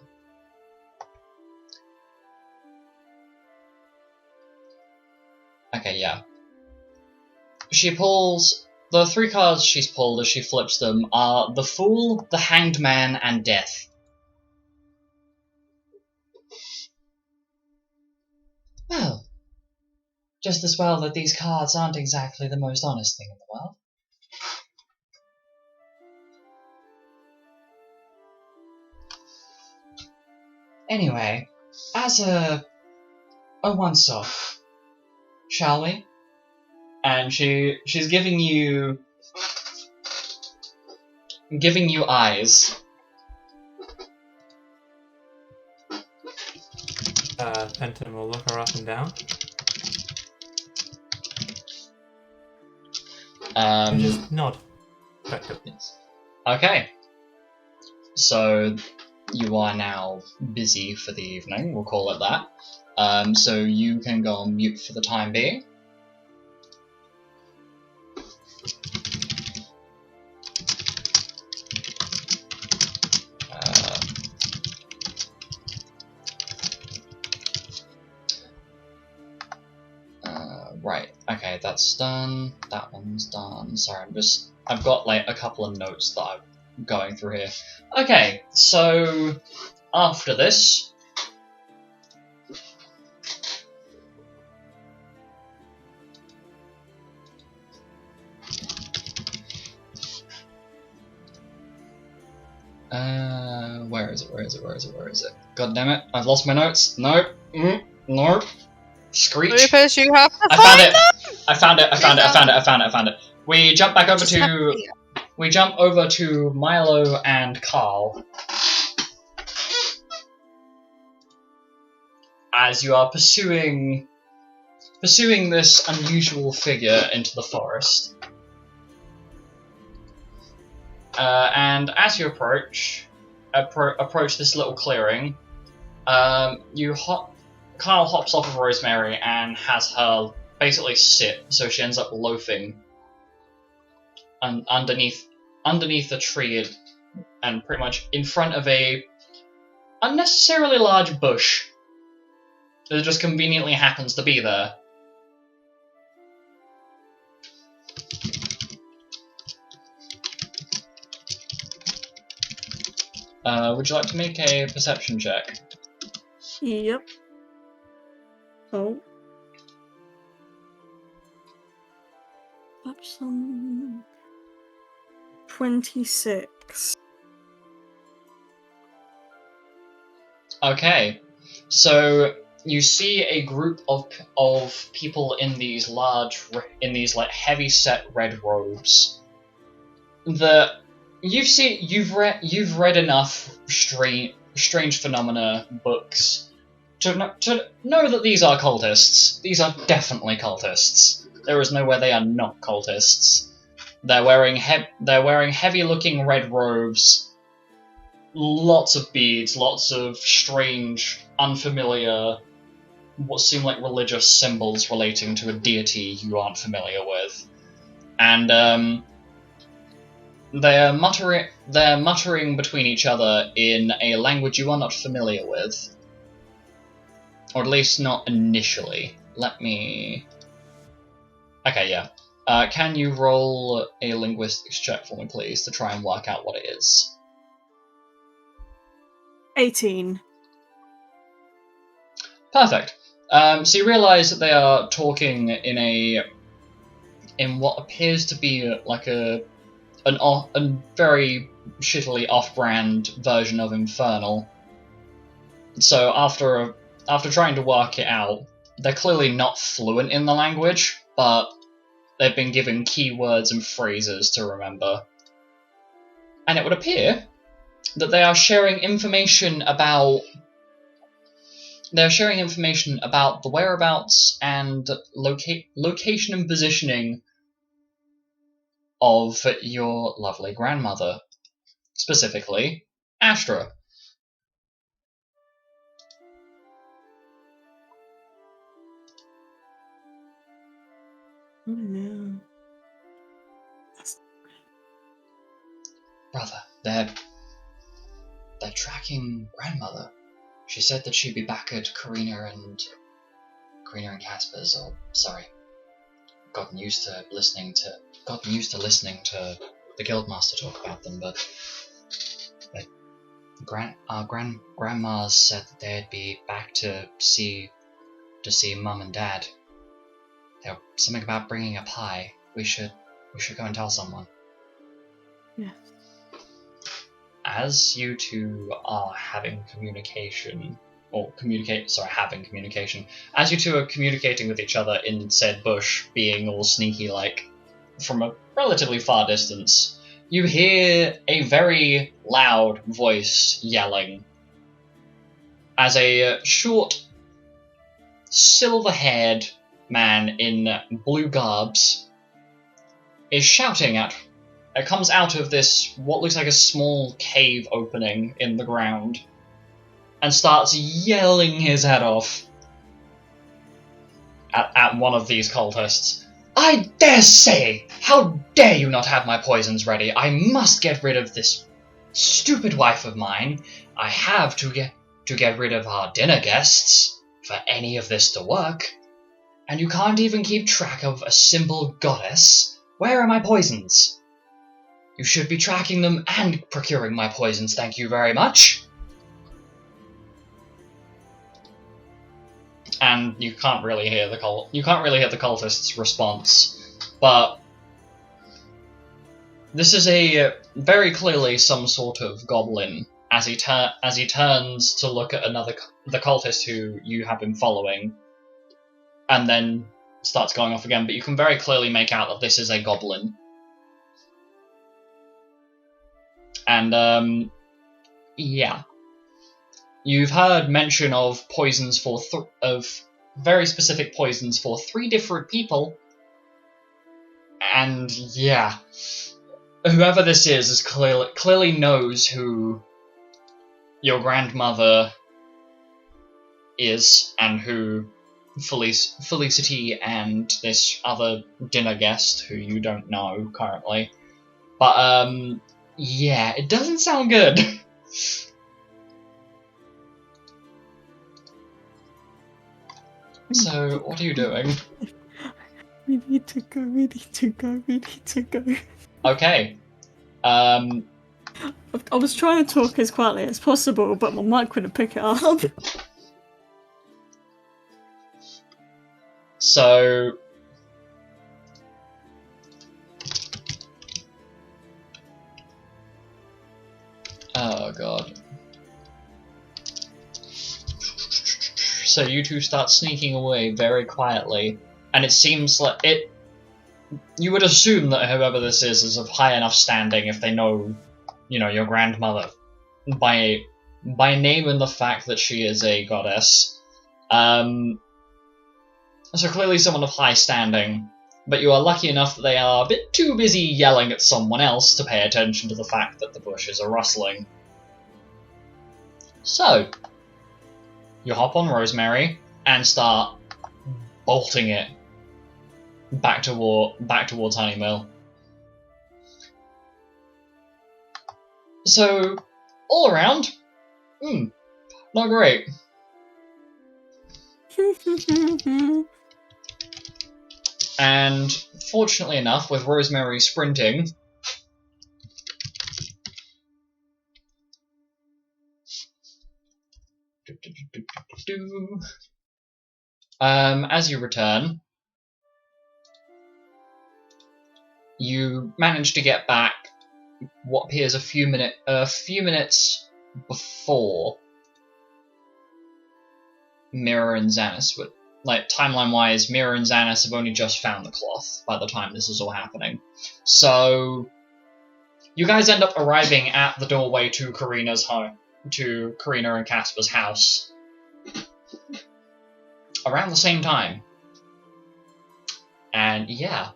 Okay, yeah. She pulls, the 3 cards she's pulled as she flips them are the Fool, the Hanged Man, and Death. Well, just as well that these cards aren't exactly the most honest thing in the world. Anyway, as a once-off, shall we? And she's giving you eyes. Penton will look her up and down. And just nod. Yes. Okay. So you are now busy for the evening, we'll call it that. So you can go on mute for the time being. Right, okay, that's done. That one's done. Sorry, I've got like a couple of notes that I'm going through here. Okay, so after this, where is it? God damn it, I've lost my notes. Nope. Nope. Screech. Rufus, you have to I found it. We jump back over we jump over to Milo and Carl. As you are pursuing this unusual figure into the forest. And as you approach this little clearing, Carl hops off of Rosemary and has her basically sit, so she ends up loafing underneath a tree and pretty much in front of a unnecessarily large bush that just conveniently happens to be there. Would you like to make a perception check? Yep. Oh. That's 26. Okay, so you see a group of people in these like heavy set red robes. You've read enough strange phenomena books to know that these are cultists. These are definitely cultists. There is no way they are not cultists. They're wearing heavy-looking red robes, lots of beads, lots of strange, unfamiliar, what seem like religious symbols relating to a deity you aren't familiar with, and they're muttering between each other in a language you are not familiar with. Or at least not initially. Okay, yeah. Can you roll a linguistics check for me, please, to try and work out what it is? 18. Perfect. So you realise that they are talking in what appears to be like a a very shittily off-brand version of Infernal. So after trying to work it out, they're clearly not fluent in the language, but they've been given keywords and phrases to remember. And it would appear that they are sharing information about the whereabouts and location and positioning of your lovely grandmother, specifically Astra. Oh no. Brother, they're tracking grandmother. She said that she'd be back at Karina and Casper's, or sorry. Gotten used to listening to the Guildmaster talk about them, but grandmas said that they'd be back to see Mum and Dad. There was something about bringing a pie. We should go and tell someone. Yes. As you two are having communication, as you two are communicating with each other in said bush, being all sneaky-like, from a relatively far distance, you hear a very loud voice yelling as a short, silver-haired man in blue garbs is shouting at. It comes out of this, what looks like a small cave opening in the ground, and starts yelling his head off at one of these cultists. I dare say! How dare you not have my poisons ready? I must get rid of this stupid wife of mine. I have to get rid of our dinner guests for any of this to work. And you can't even keep track of a simple goddess. Where are my poisons? You should be tracking them and procuring my poisons, thank you very much. And you can't really hear the cultist's response, but this is a very clearly some sort of goblin as he turns to look at the cultist who you have been following, and then starts going off again. But you can very clearly make out that this is a goblin. And, yeah. You've heard mention of poisons of very specific poisons for 3 different people. And, yeah. Whoever this is clearly knows who your grandmother is, and who Felicity and this other dinner guest, who you don't know currently. But, yeah, it doesn't sound good. So, what are you doing? We need to go. Okay. I was trying to talk as quietly as possible, but my mic wouldn't pick it up. So... Oh, God. So you two start sneaking away very quietly, and it seems like it... You would assume that whoever this is of high enough standing if they know, your grandmother by name and the fact that she is a goddess. So clearly someone of high standing, but you are lucky enough that they are a bit too busy yelling at someone else to pay attention to the fact that the bushes are rustling. So, you hop on Rosemary and start bolting it back towards Honeymill. So, all around, not great. And fortunately enough, with Rosemary sprinting, as you return, you manage to get back what appears a few minutes before Mira and Xanis would. Like, timeline-wise, Mira and Xanis have only just found the cloth by the time this is all happening. So, you guys end up arriving at the doorway to Karina's home, to Karina and Casper's house, around the same time. And yeah.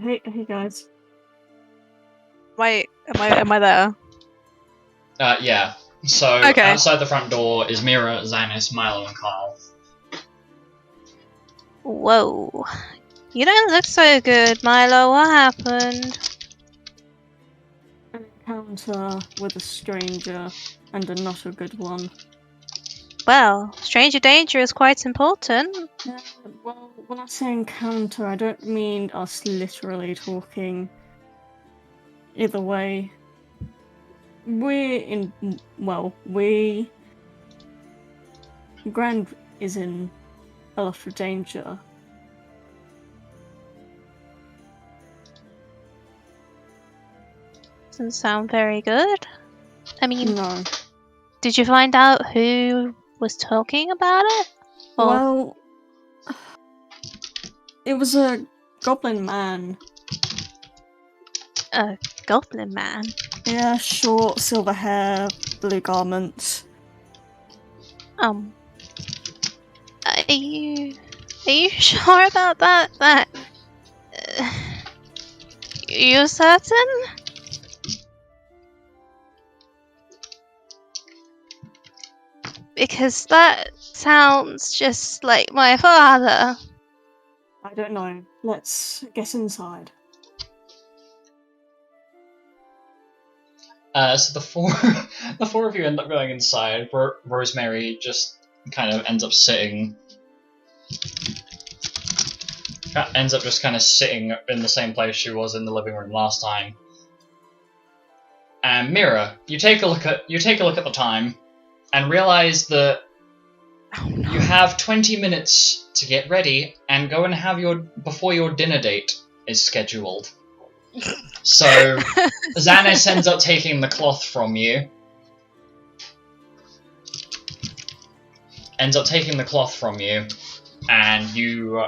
Hey guys. Wait, am I there? Yeah. So, Okay. outside the front door is Mira, Xanis, Milo, and Carl. Whoa. You don't look so good, Milo. What happened? An encounter with a stranger, and a not a good one. Well, stranger danger is quite important. Yeah, well, when I say encounter, I don't mean us literally talking. Either way, Grand is in a lot of danger. Doesn't sound very good. I mean, No. did you find out who was talking about it? Or... Well, it was a goblin man. A goblin man? Yeah, short, silver hair, blue garments. Are you sure about that? You certain? Because that sounds just like my father. I don't know. Let's get inside. So the four of you end up going inside. Rosemary just kind of ends up sitting in the same place she was in the living room last time. And Mira, you take a look at the time and realize that you have 20 minutes to get ready and go and have before your dinner date is scheduled. So Xanis ends up taking the cloth from you. And you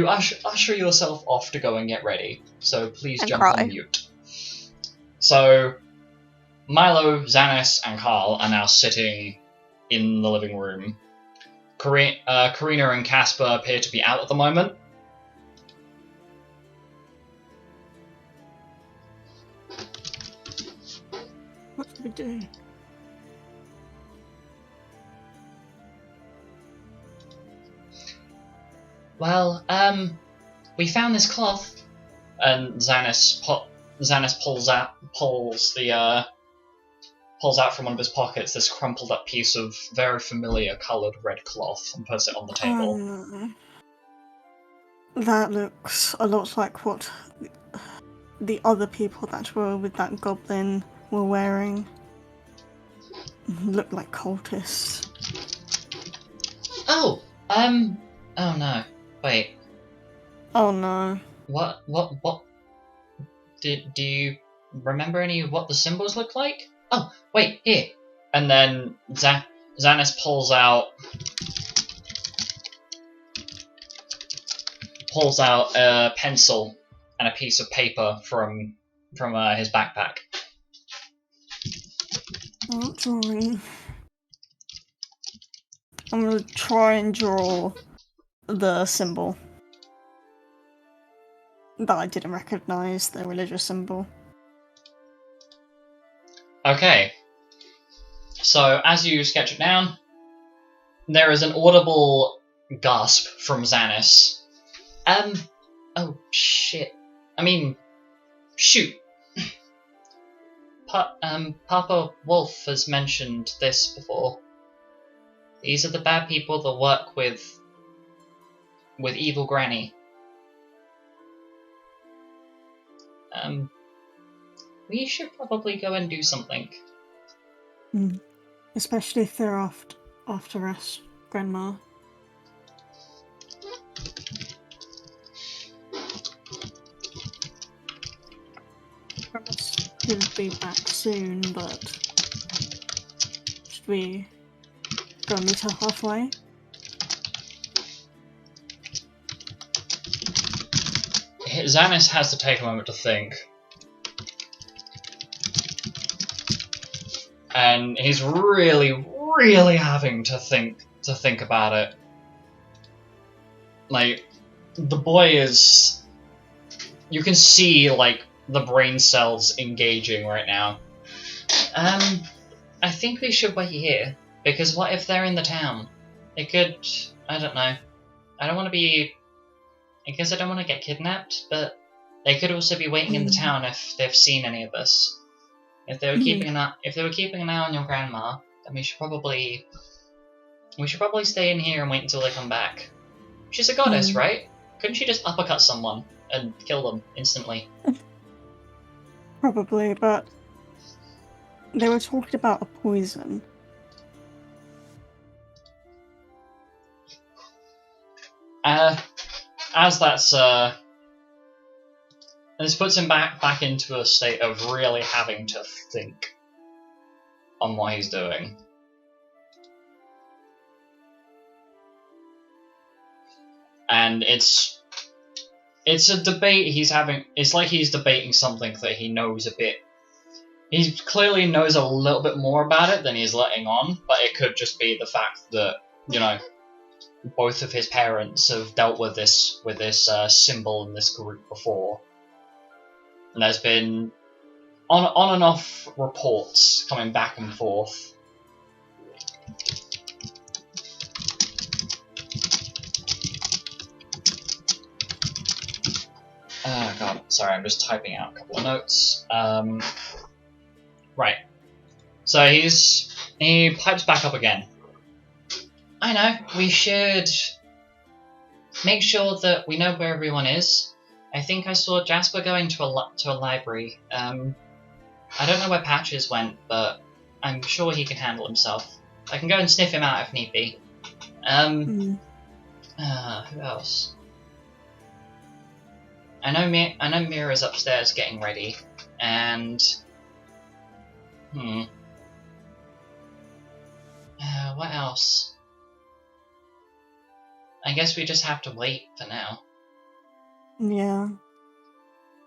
usher yourself off to go and get ready. So please And jump cry. on mute. So Milo, Xanis, and Carl are now sitting in the living room. Karina and Casper appear to be out at the moment. What do we do? Well, we found this cloth, and Xanis pulls out from one of his pockets this crumpled up piece of very familiar coloured red cloth and puts it on the table. No. That looks a lot like what the other people that were with that goblin were wearing. Look like cultists. Oh no. Wait. Oh no. What? Do you remember any of what the symbols look like? Oh, wait, here. And then Xanis pulls out a pencil and a piece of paper from his backpack. Not drawing. I'm gonna try and draw the symbol that I didn't recognise, the religious symbol. Okay. So, as you sketch it down, there is an audible gasp from Xanis. Oh shit. I mean, shoot. Papa Wolf has mentioned this before. These are the bad people that work with Evil Granny. We should probably go and do something. Especially if they're after us, Grandma. He'll be back soon, but should we go meet her halfway? Xanis has to take a moment to think. And he's really, really having to think about it. Like, the boy is... You can see, like, the brain cells engaging right now. I think we should wait here, because what if they're in the town? It could... I don't know. I don't want to be... I guess I don't want to get kidnapped, but they could also be waiting in the town if they've seen any of us. If they were keeping an eye on your grandma, then we should probably stay in here and wait until they come back. She's a goddess, right? Couldn't she just uppercut someone and kill them instantly? Probably, but they were talking about a poison. As that's this puts him back into a state of really having to think on what he's doing. And it's a debate he's having. It's like he's debating something that he knows a bit. He clearly knows a little bit more about it than he's letting on, but it could just be the fact that, you know, both of his parents have dealt with this symbol in this group before. And there's been on and off reports coming back and forth. Oh god, sorry, I'm just typing out a couple of notes. Right. So he pipes back up again. I know, we should make sure that we know where everyone is. I think I saw Jasper going to a library. I don't know where Patches went, but I'm sure he can handle himself. I can go and sniff him out if need be. Who else? I know Mira's upstairs getting ready, and what else? I guess we just have to wait for now. Yeah.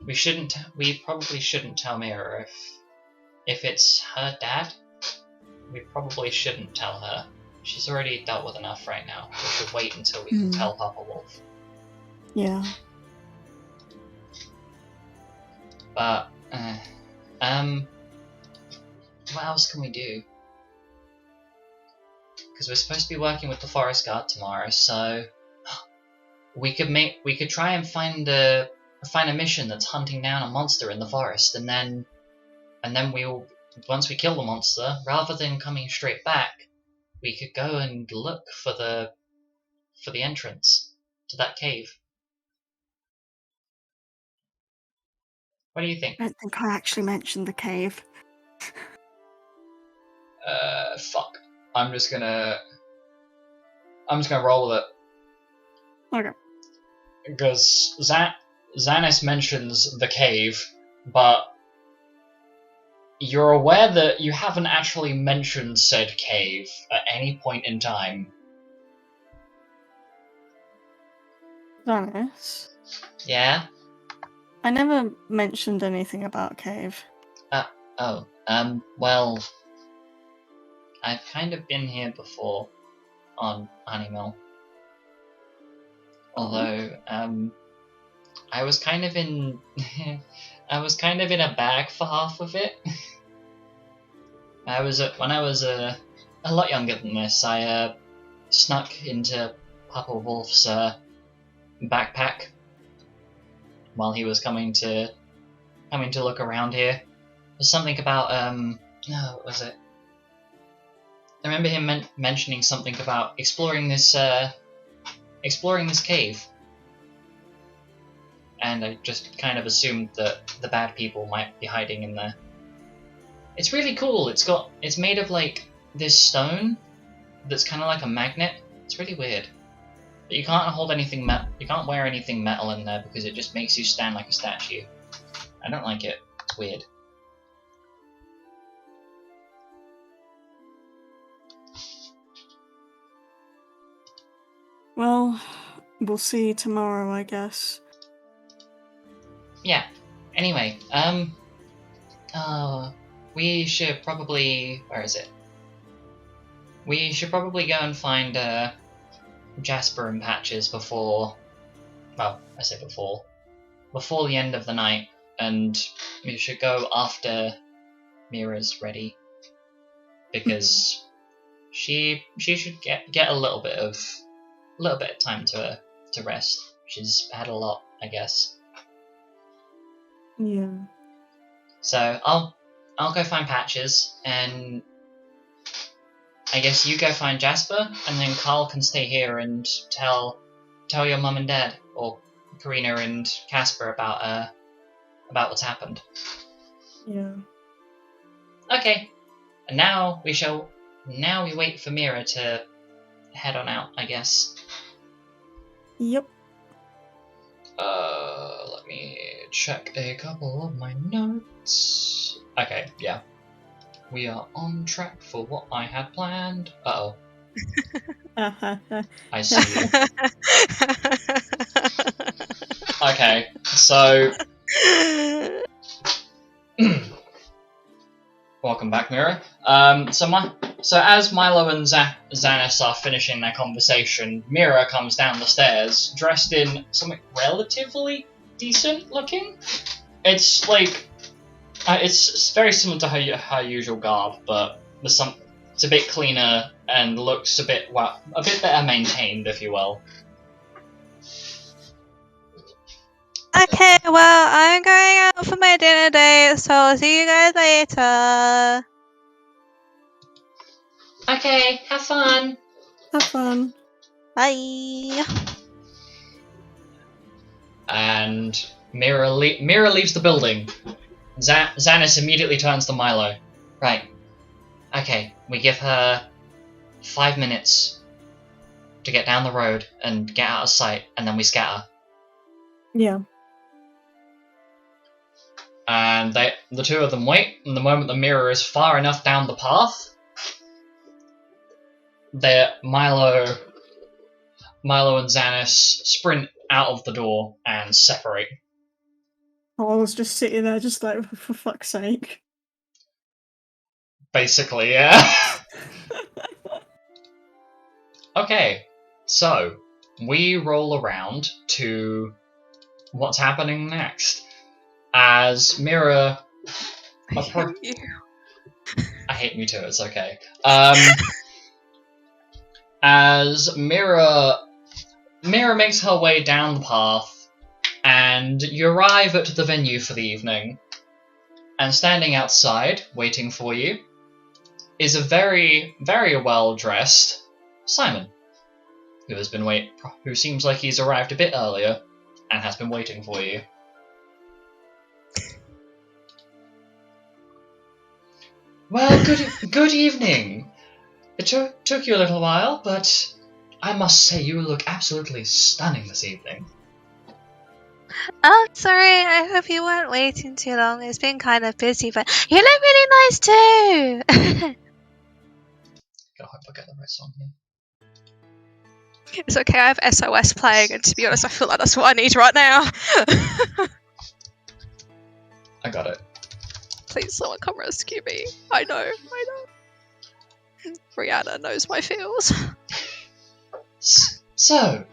We probably shouldn't tell Mira if it's her dad. We probably shouldn't tell her. She's already dealt with enough right now. We should wait until we can tell Papa Wolf. Yeah. But what else can we do? Because we're supposed to be working with the forest guard tomorrow, so we could try and find a mission that's hunting down a monster in the forest, and then we'll, once we kill the monster, rather than coming straight back, we could go and look for the entrance to that cave. What do you think? I don't think I actually mentioned the cave. Fuck. I'm just gonna roll with it. Okay. Because Xanis mentions the cave, but you're aware that you haven't actually mentioned said cave at any point in time. Xanis? Yeah? I never mentioned anything about cave. Well, I've kind of been here before on Honeymill. Although, I was kind of in a bag for half of it. When I was a lot younger than this, I snuck into Papa Wolf's backpack while he was coming to look around here. There's something about what was it? I remember him mentioning something about exploring this cave, and I just kind of assumed that the bad people might be hiding in there. It's really cool. It's made of like this stone that's kind of like a magnet. It's really weird. But you can't hold anything you can't wear anything metal in there because it just makes you stand like a statue. I don't like it. It's weird. Well, we'll see you tomorrow, I guess. Yeah. Anyway, we should probably... Where is it? We should probably go and find, Jasper and Patches before... Well, I say before the end of the night, and we should go after Mira's ready, because she should get a little bit of time to rest. She's had a lot, I guess. Yeah. So I'll go find Patches, and I guess you go find Jasper, and then Carl can stay here and tell your mum and dad, or Karina and Casper about what's happened. Yeah. Okay. And now we wait for Mira to head on out, I guess. Yep. Let me check a couple of my notes. Okay, yeah. We are on track for what I had planned. Uh-oh. I see. Okay, so... Welcome back, Mira. So as Milo and Xanis are finishing their conversation, Mira comes down the stairs, dressed in something relatively decent looking. It's like... it's very similar to her usual garb, but it's a bit cleaner and looks a bit better maintained, if you will. Okay, well, I'm going out for my dinner date, so I'll see you guys later. Okay, have fun. Have fun. Bye. And Mira leaves the building. Xanis immediately turns to Milo. Right. Okay, we give her 5 minutes to get down the road and get out of sight, and then we scatter. Yeah. And the two of them wait, and the moment the mirror is far enough down the path, Milo and Xanis sprint out of the door and separate. I was just sitting there, just like, for fuck's sake. Basically, yeah. Okay, so we roll around to what's happening next. As Mira... I hate you. I hate me too, it's okay. As Mira makes her way down the path, and you arrive at the venue for the evening, and standing outside, waiting for you, is a very, very well-dressed Simon, who seems like he's arrived a bit earlier, and has been waiting for you. Well, good evening. It took you a little while, but I must say you look absolutely stunning this evening. Oh, sorry, I hope you weren't waiting too long. It's been kind of busy, but you look really nice too. I hope I get the right song here. It's okay, I have SOS playing, and to be honest, I feel like that's what I need right now. I got it. Please, someone come rescue me. I know. Rihanna knows my feels. So,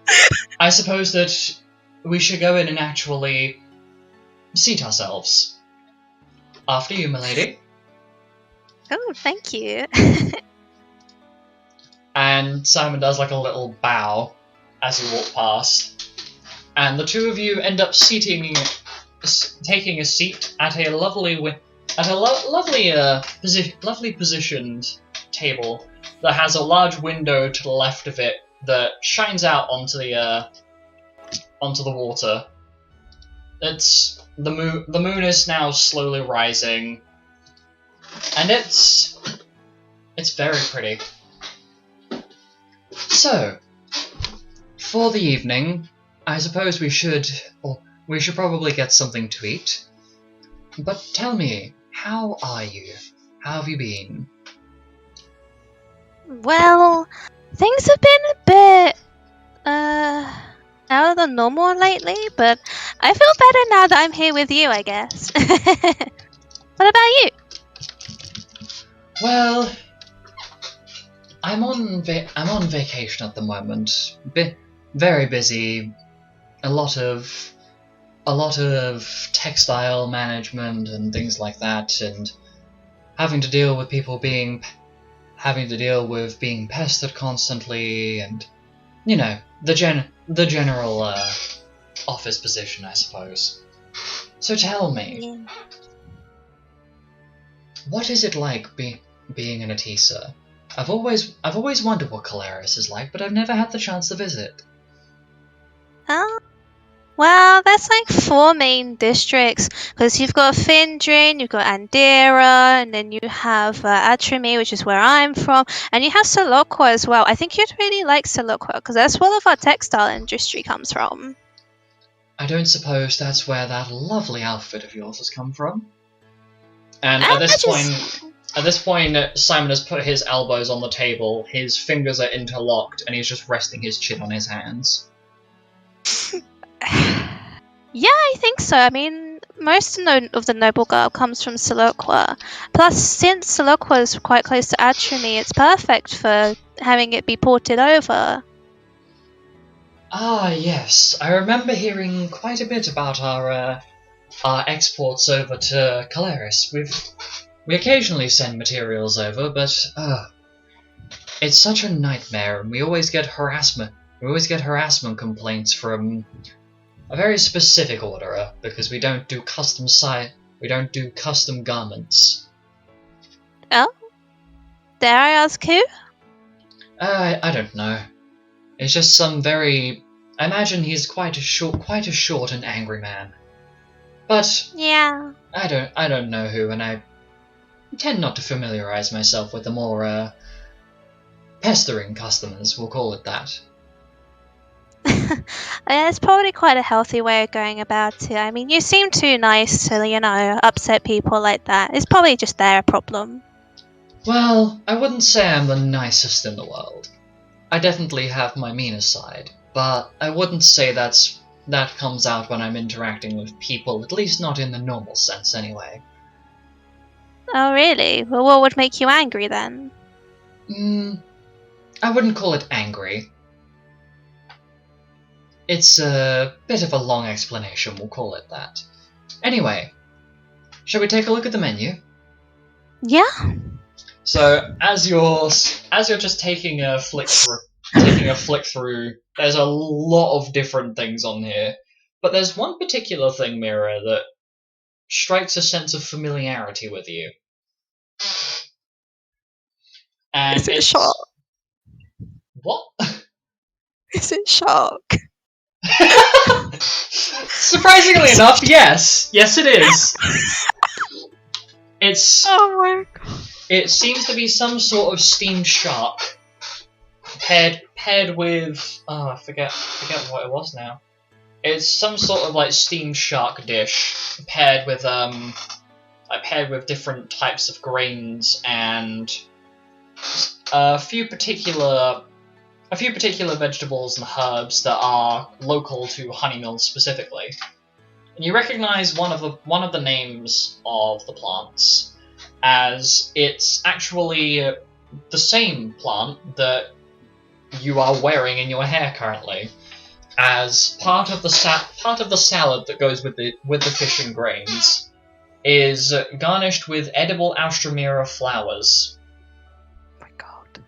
I suppose that we should go in and actually seat ourselves. After you, milady. Oh, thank you. And Simon does like a little bow as you walk past. And the two of you end up taking a seat at a lovely positioned table that has a large window to the left of it that shines out onto the water. The moon is now slowly rising, and it's very pretty. So, for the evening, I suppose we should probably get something to eat. But tell me, how are you? How have you been? Well, things have been a bit Out of the normal lately, but I feel better now that I'm here with you, I guess. What about you? Well, I'm on vacation at the moment. Very busy. A lot of textile management and things like that, and having to deal with being pestered constantly, and the general office position, I suppose. So tell me, what is it like being an Atisa? I've always wondered what Calaris is like, but I've never had the chance to visit. Oh, well, that's like 4 main districts, because you've got Findrin, you've got Andera, and then you have Alstroemeria, which is where I'm from, and you have Solokwa as well. I think you'd really like Solokwa, because that's where all of our textile industry comes from. I don't suppose that's where that lovely outfit of yours has come from? And at this point, Simon has put his elbows on the table, his fingers are interlocked, and he's just resting his chin on his hands. Yeah, I think so. I mean, most of the noble guard comes from Solokwa. Plus, since Solokwa is quite close to Alstroemeria, it's perfect for having it be ported over. Ah, yes. I remember hearing quite a bit about our exports over to Calaris. We occasionally send materials over, but it's such a nightmare, and we always get harassment. We always get harassment complaints from a very specific orderer because we don't do custom garments. Oh? Dare I ask who? I don't know. It's just some very. I imagine he's quite a short and angry man. But Yeah. I don't know who, and I tend not to familiarize myself with the more pestering customers. We'll call it that. It's probably quite a healthy way of going about it. I mean, you seem too nice to, upset people like that. It's probably just their problem. Well, I wouldn't say I'm the nicest in the world. I definitely have my meaner side, but I wouldn't say that comes out when I'm interacting with people, at least not in the normal sense anyway. Oh, really? Well, what would make you angry then? I wouldn't call it angry. It's a bit of a long explanation, we'll call it that. Anyway, shall we take a look at the menu? Yeah. So, as you're just taking a flick through, there's a lot of different things on here. But there's one particular thing, Mira, that strikes a sense of familiarity with you. And Is it shark? What? Is it shark? Surprisingly enough, yes. Yes, it is. It's. Oh my god. It seems to be some sort of steamed shark, paired with. Oh, I forget what it was now. It's some sort of like steamed shark dish paired with different types of grains and a few particular vegetables and herbs that are local to Honeymill specifically. And you recognize one of the names of the plants as it's actually the same plant that you are wearing in your hair currently, as part of the salad that goes with the fish and grains is garnished with edible Alstroemeria flowers. Oh my god.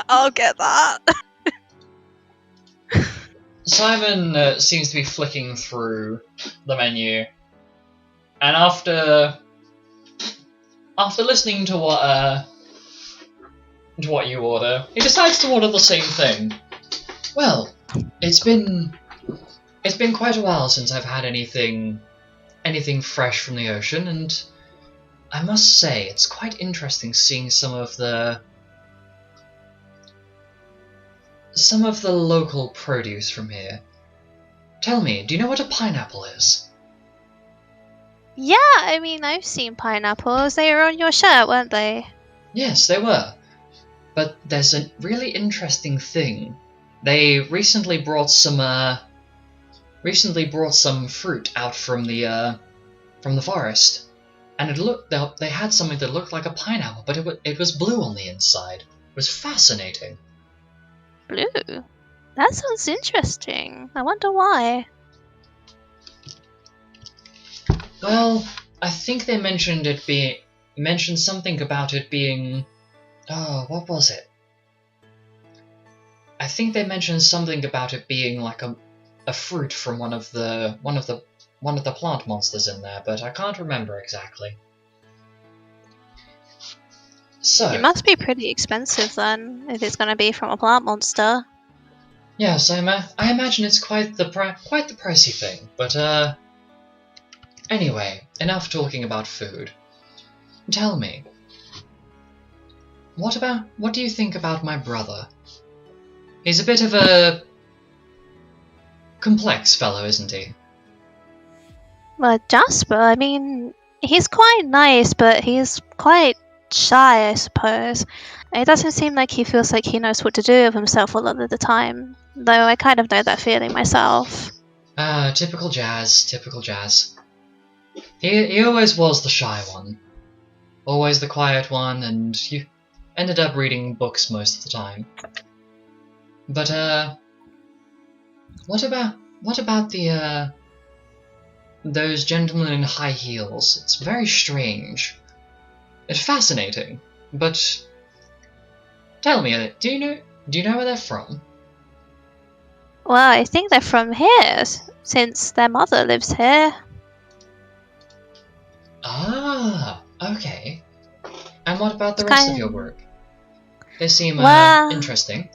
I'll get that. Simon seems to be flicking through the menu, and after listening to what you order, he decides to order the same thing. Well, it's been quite a while since I've had anything fresh from the ocean, and I must say it's quite interesting seeing some of the local produce from here. Tell me, do you know what a pineapple is? Yeah, I mean, I've seen pineapples. They were on your shirt, weren't they? Yes, they were. But there's a really interesting thing. They recently brought some fruit out from the forest, and they had something that looked like a pineapple, but it was blue on the inside. It was fascinating. Blue? That sounds interesting. I wonder why. Well, I think they mentioned something about it being. Oh, what was it? I think they mentioned something about it being like a fruit from one of the plant monsters in there, but I can't remember exactly. So It must be pretty expensive then, if it's going to be from a plant monster. yes, I imagine it's quite the pricey thing. But anyway, enough talking about food. Tell me, what do you think about my brother? He's a bit of a complex fellow, isn't he? Well, Jasper, I mean, he's quite nice, but he's quite shy, I suppose. It doesn't seem like he feels like he knows what to do with himself a lot of the time, though I kind of know that feeling myself. Typical Jazz. He always was the shy one. Always the quiet one, and you ended up reading books most of the time. But, what about those gentlemen in high heels? It's very strange. It's fascinating, but tell me, do you know where they're from? Well, I think they're from here, since their mother lives here. Ah, okay. And what about the It's rest kind of your group? They seem Well, interesting.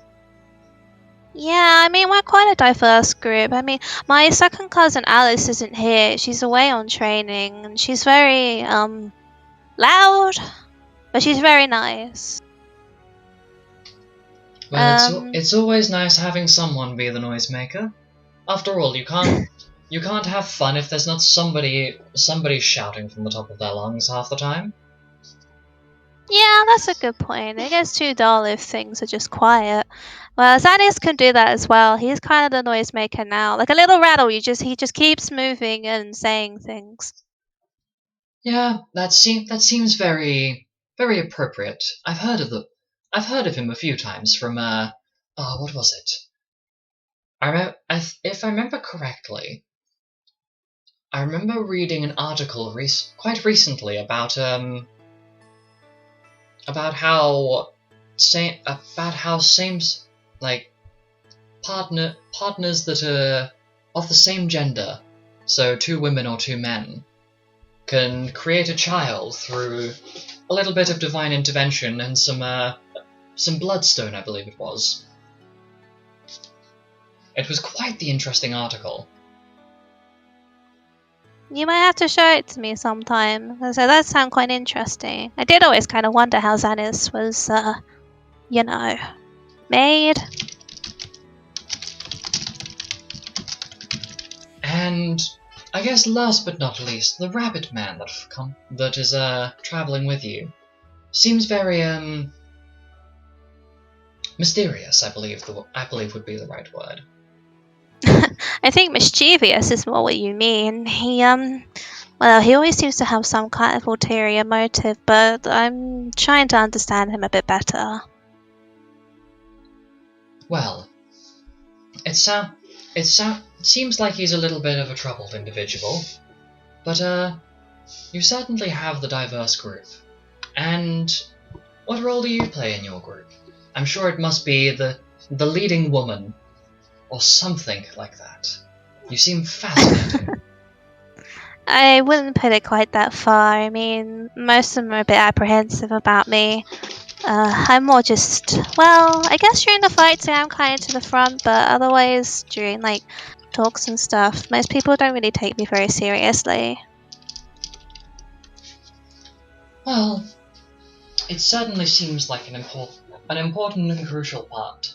yeah, I mean, we're quite a diverse group. I mean, my second cousin Alice isn't here. She's away on training, and she's very, loud, but she's very nice. Well, it's always nice having someone be the noisemaker. After all, you can't have fun if there's not somebody shouting from the top of their lungs half the time. Yeah, that's a good point. It gets too dull if things are just quiet. Well, Xanis can do that as well. He's kind of the noisemaker now. Like a little rattle, he just keeps moving and saying things. Yeah, that seems very very appropriate. I've heard of him a few times from what was it? If I remember correctly, I remember reading an article quite recently about how like partners that are of the same gender, so two women or two men, can create a child through a little bit of divine intervention and some bloodstone, I believe it was. It was quite the interesting article. You might have to show it to me sometime, because that does sound quite interesting. I did always kind of wonder how Xanis was, made. And I guess last but not least, the rabbit man that is traveling with you seems very mysterious. I believe would be the right word. I think mischievous is more what you mean. He always seems to have some kind of ulterior motive, but I'm trying to understand him a bit better. Well, it seems like he's a little bit of a troubled individual, but you certainly have the diverse group. And what role do you play in your group? I'm sure it must be the leading woman, or something like that. You seem fascinating. I wouldn't put it quite that far. I mean, most of them are a bit apprehensive about me. I'm more just, I guess during the fights I am kind of to the front, but otherwise during like talks and stuff, most people don't really take me very seriously. Well, it certainly seems like an important and crucial part.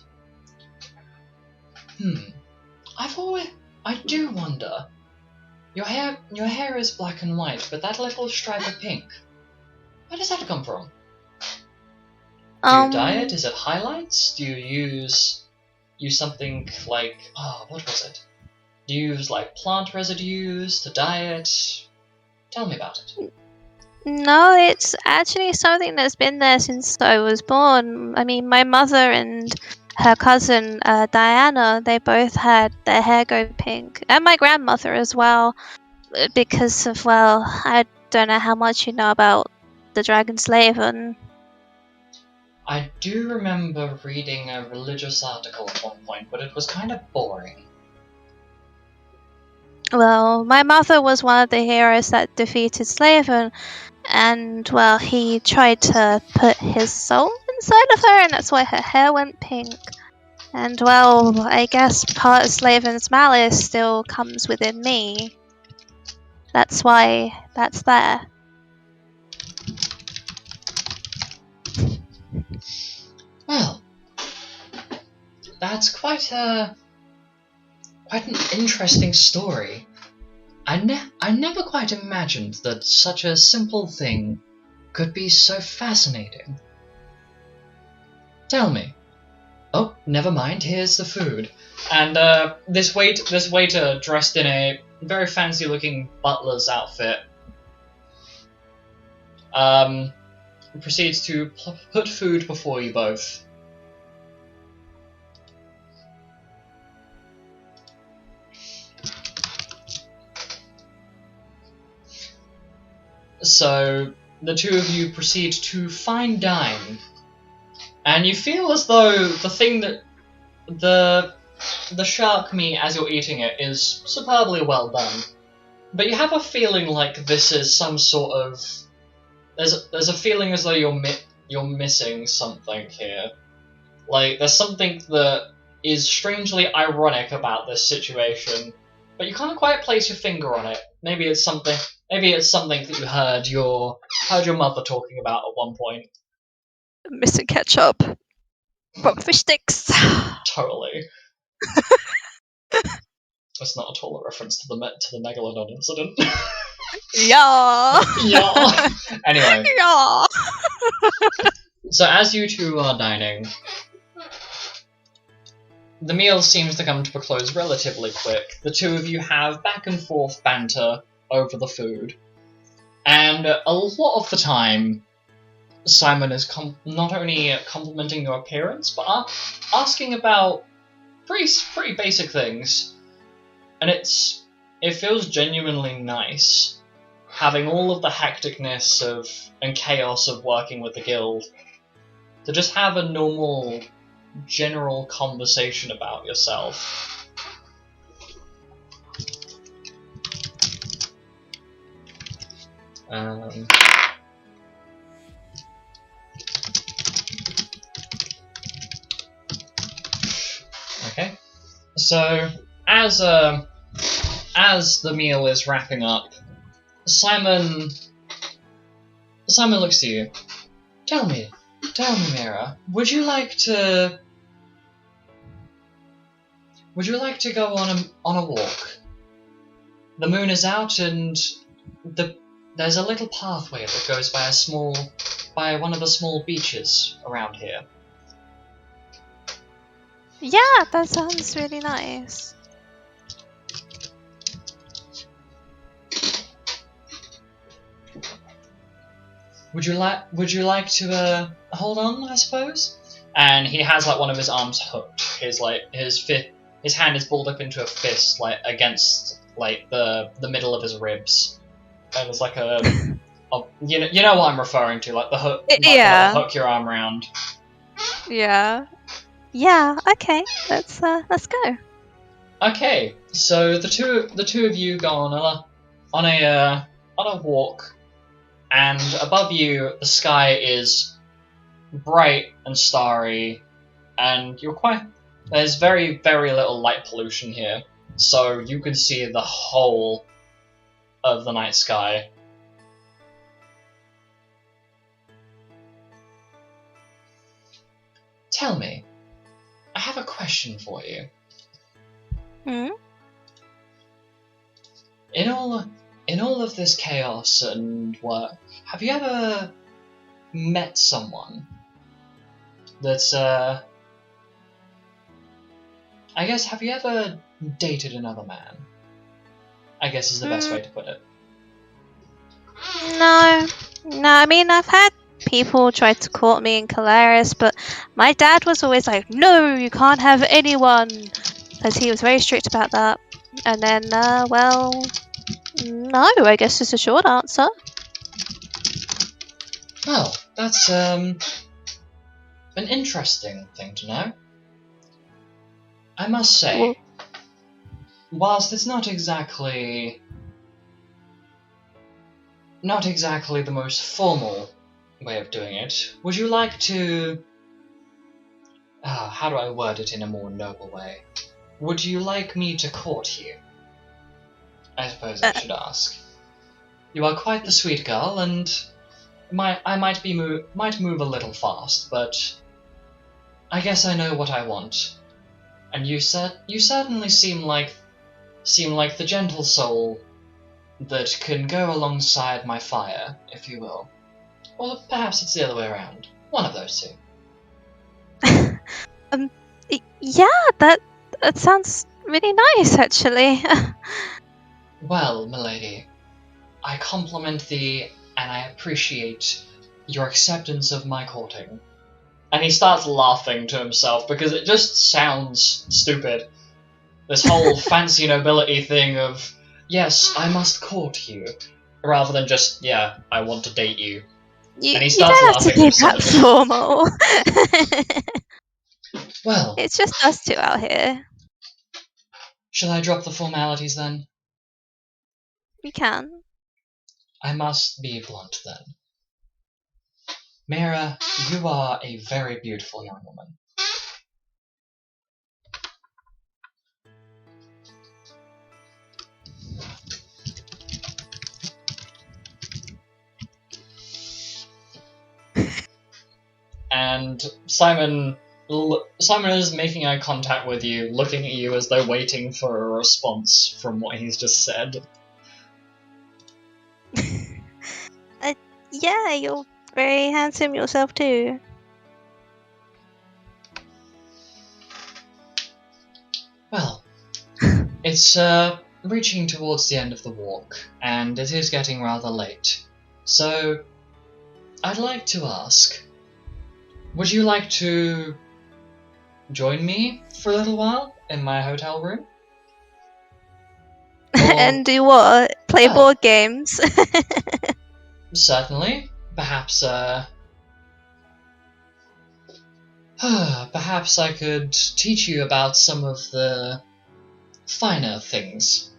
I do wonder. Your hair is black and white, but that little stripe of pink, where does that come from? Do you diet? Is it highlights? Do you use something like, what was it? Do you use like plant residues to diet? Tell me about it. No, it's actually something that's been there since I was born. I mean, my mother and her cousin Diana, they both had their hair go pink, and my grandmother as well, because of, well, I don't know how much you know about the Dragon Slave. And I do remember reading a religious article at one point, but it was kind of boring. well, my mother was one of the heroes that defeated Slaven, and well, he tried to put his soul inside of her, and that's why her hair went pink. And well, I guess part of Slaven's malice still comes within me. That's why that's there. Well, that's quite an interesting story. I never quite imagined that such a simple thing could be so fascinating. Tell me. Oh, never mind, here's the food. And this waiter dressed in a very fancy-looking butler's outfit proceeds to put food before you both. So the two of you proceed to fine dine, and you feel as though the thing that the shark meat as you're eating it is superbly well done, but you have a feeling like this is some sort of there's a feeling as though you're missing something here. Like there's something that is strangely ironic about this situation, but you can't quite place your finger on it. Maybe it's something that you heard your mother talking about at one point. Missing ketchup. Rockfish sticks. Totally. That's not at all a reference to the Megalodon incident. Yeah. Yeah. Anyway. Yeah. So as you two are dining, the meal seems to come to a close relatively quick. The two of you have back and forth banter over the food, and a lot of the time, Simon is not only complimenting your appearance, but asking about pretty basic things, and it feels genuinely nice having all of the hecticness and chaos of working with the guild to just have a normal general conversation about yourself. Okay, so as the meal is wrapping up, Simon looks to you. Tell me, Mira, would you like to go on a walk? The moon is out, and there's a little pathway that goes by one of the small beaches around here. Yeah, that sounds really nice. Would you like to hold on, I suppose? And he has like one of his arms hooked. His hand is balled up into a fist, like against like the middle of his ribs. And it's like you know what I'm referring to, like the hook. Yeah. The hook your arm around. Yeah. Yeah. Okay. Let's go. Okay, so the two of you go on a walk. And above you, the sky is bright and starry, and there's very, very little light pollution here, so you can see the whole of the night sky. Tell me, I have a question for you. In all of this chaos and work, have you ever met someone That's I guess, have you ever dated another man? I guess is the best way to put it. No. No, I mean, I've had people try to court me in Calaris, but my dad was always like, no, you can't have anyone, because he was very strict about that. And then, well, no, I guess is a short answer. Well, that's an interesting thing to know. I must say, whilst it's not exactly the most formal way of doing it, would you like to... how do I word it in a more noble way? Would you like me to court you? I suppose I should ask. You are quite the sweet girl, and I might move a little fast, but I guess I know what I want. And you certainly seem like the gentle soul that can go alongside my fire, if you will. Or perhaps it's the other way around. One of those two. Yeah, that sounds really nice, actually. Well, milady, I compliment thee, and I appreciate your acceptance of my courting. And he starts laughing to himself because it just sounds stupid. This whole fancy nobility thing of, yes, I must court you, rather than just, yeah, I want to date you. And he starts you don't have to be that formal. Well, it's just us two out here. Shall I drop the formalities then? You can. I must be blunt then. Mira, you are a very beautiful young woman. And Simon is making eye contact with you, looking at you as though waiting for a response from what he's just said. Yeah, you're very handsome yourself too. Well, it's reaching towards the end of the walk, and it is getting rather late. So, I'd like to ask, would you like to join me for a little while in my hotel room? And do what? Play board games? Certainly. Perhaps perhaps I could teach you about some of the finer things.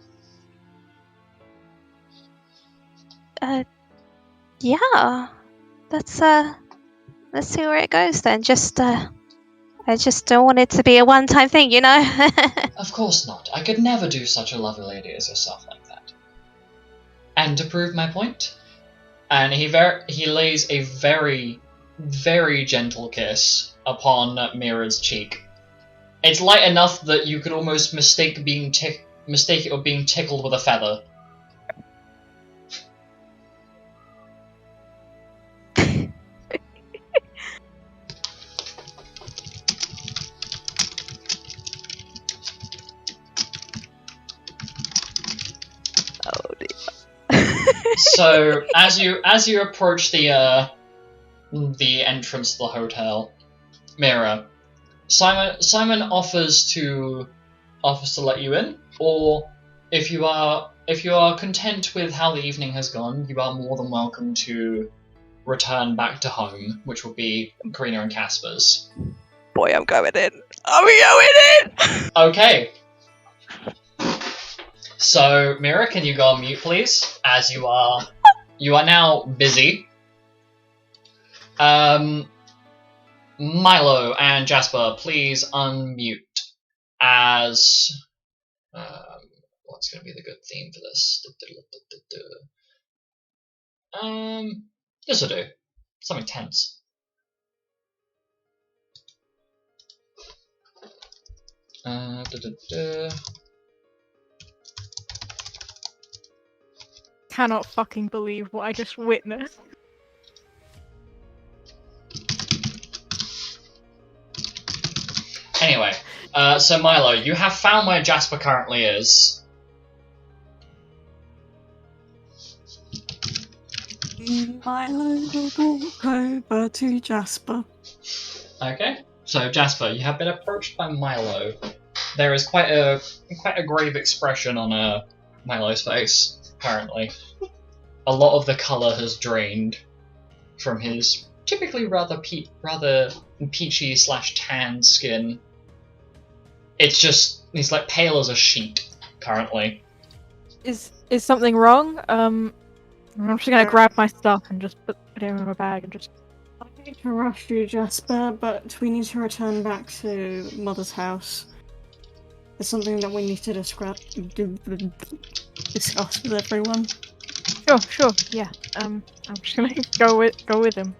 Yeah. Let's see where it goes then. I just don't want it to be a one-time thing, you know? Of course not. I could never do such a lovely lady as yourself like that. And to prove my point, and he lays a very, very gentle kiss upon Mira's cheek. It's light enough that you could almost mistake it with being tickled with a feather. So as you approach the entrance to the hotel, Mira, Simon offers to let you in, or if you are content with how the evening has gone, you are more than welcome to return back to home, which will be Karina and Casper's. Boy, I'm going in. I'm going in! Okay. So, Mira, can you go on mute, please? As you are now busy. Milo and Jasper, please unmute. As what's going to be the good theme for this? This will do. Something tense. Cannot fucking believe what I just witnessed. Anyway, so Milo, you have found where Jasper currently is. Milo will walk over to Jasper. Okay, so Jasper, you have been approached by Milo. There is quite a grave expression on Milo's face currently. A lot of the colour has drained from his typically rather peachy / tan skin. It's just he's like pale as a sheet currently. Is something wrong? I'm just gonna grab my stuff and just put it in my bag and just. I hate to rush you, Jasper, but we need to return back to Mother's house. There's something that we need to discuss with everyone. Sure, yeah. I'm just gonna go with him.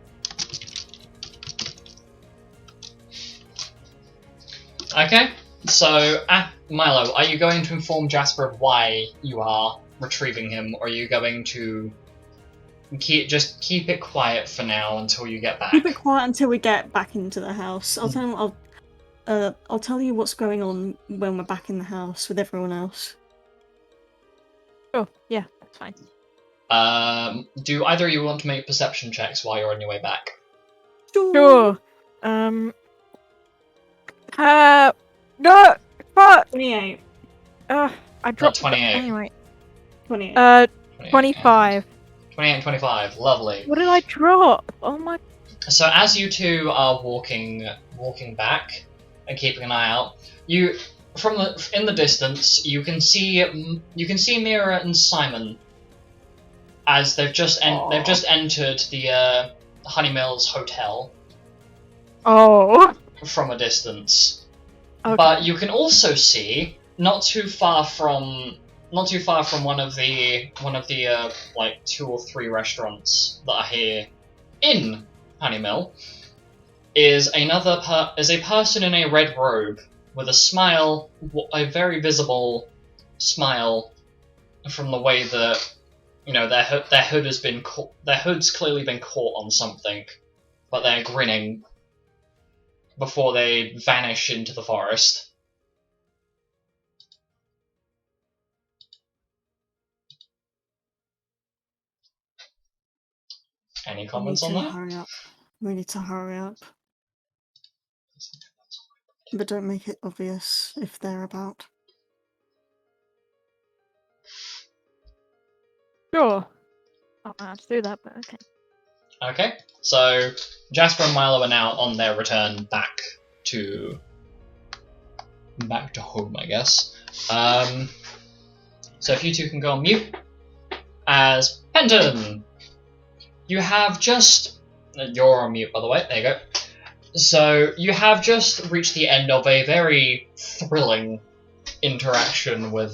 Okay, so Milo, are you going to inform Jasper of why you are retrieving him, or are you going to keep it quiet for now until you get back? Keep it quiet until we get back into the house. I'll tell him. I'll tell you what's going on when we're back in the house with everyone else. Oh, yeah, that's fine. Do either of you want to make perception checks while you're on your way back? Sure. No, fuck. 28. I dropped 28. Anyway. 28. 25. 28 and 25, lovely. What did I drop? Oh my. So as you two are walking back and keeping an eye out, in the distance you can see Mira and Simon as they've just entered the Honeymill's hotel. Oh. From a distance. Okay. But you can also see not too far from one of the like 2 or 3 restaurants that are here in Honeymill is a person in a red robe with a smile, a very visible smile, from the way that their hood's clearly been caught on something, but they're grinning before they vanish into the forest. Any comments on that? Hurry up. We need to hurry up. But don't make it obvious if they're about. Sure. I don't know how to do that, but okay. Okay, so Jasper and Milo are now on their return back to home, I guess. So if you two can go on mute as Penton. You have just... You're on mute, by the way. There you go. So you have just reached the end of a very thrilling interaction with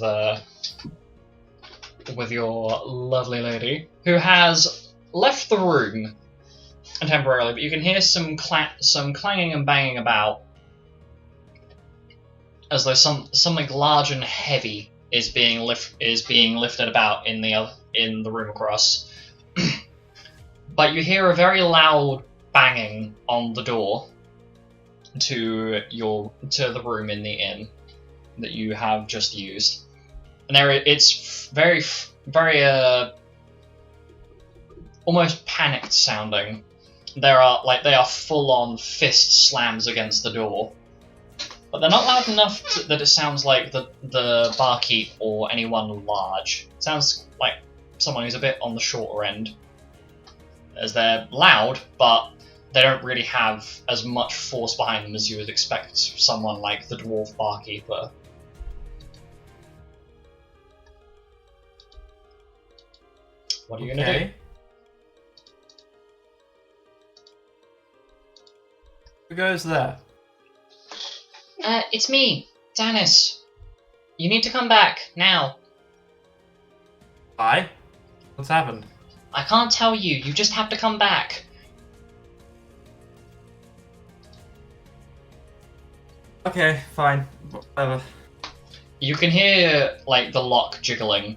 your lovely lady, who has left the room temporarily, but you can hear some clanging and banging about, as though something large and heavy is being lifted about in the room across. But you hear a very loud banging on the door to the room in the inn that you have just used, and it's very almost panicked sounding. They are full on fist slams against the door, but they're not loud enough that it sounds like the barkeep or anyone large. It sounds like someone who's a bit on the shorter end, as they're loud, but they don't really have as much force behind them as you would expect someone like the dwarf barkeeper. What are you gonna do? Who goes there? It's me, Dennis. You need to come back, now. Hi? What's happened? I can't tell you, you just have to come back. Okay, fine. Whatever. You can hear, the lock jiggling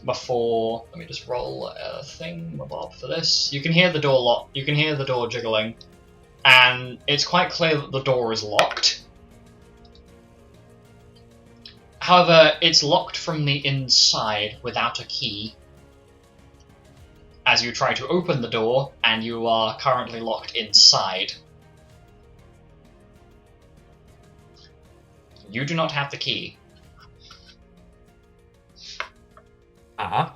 before... Let me just roll a thing for this. You can hear the door jiggling, and it's quite clear that the door is locked. However, it's locked from the inside without a key. As you try to open the door, and you are currently locked inside. You do not have the key. Ah.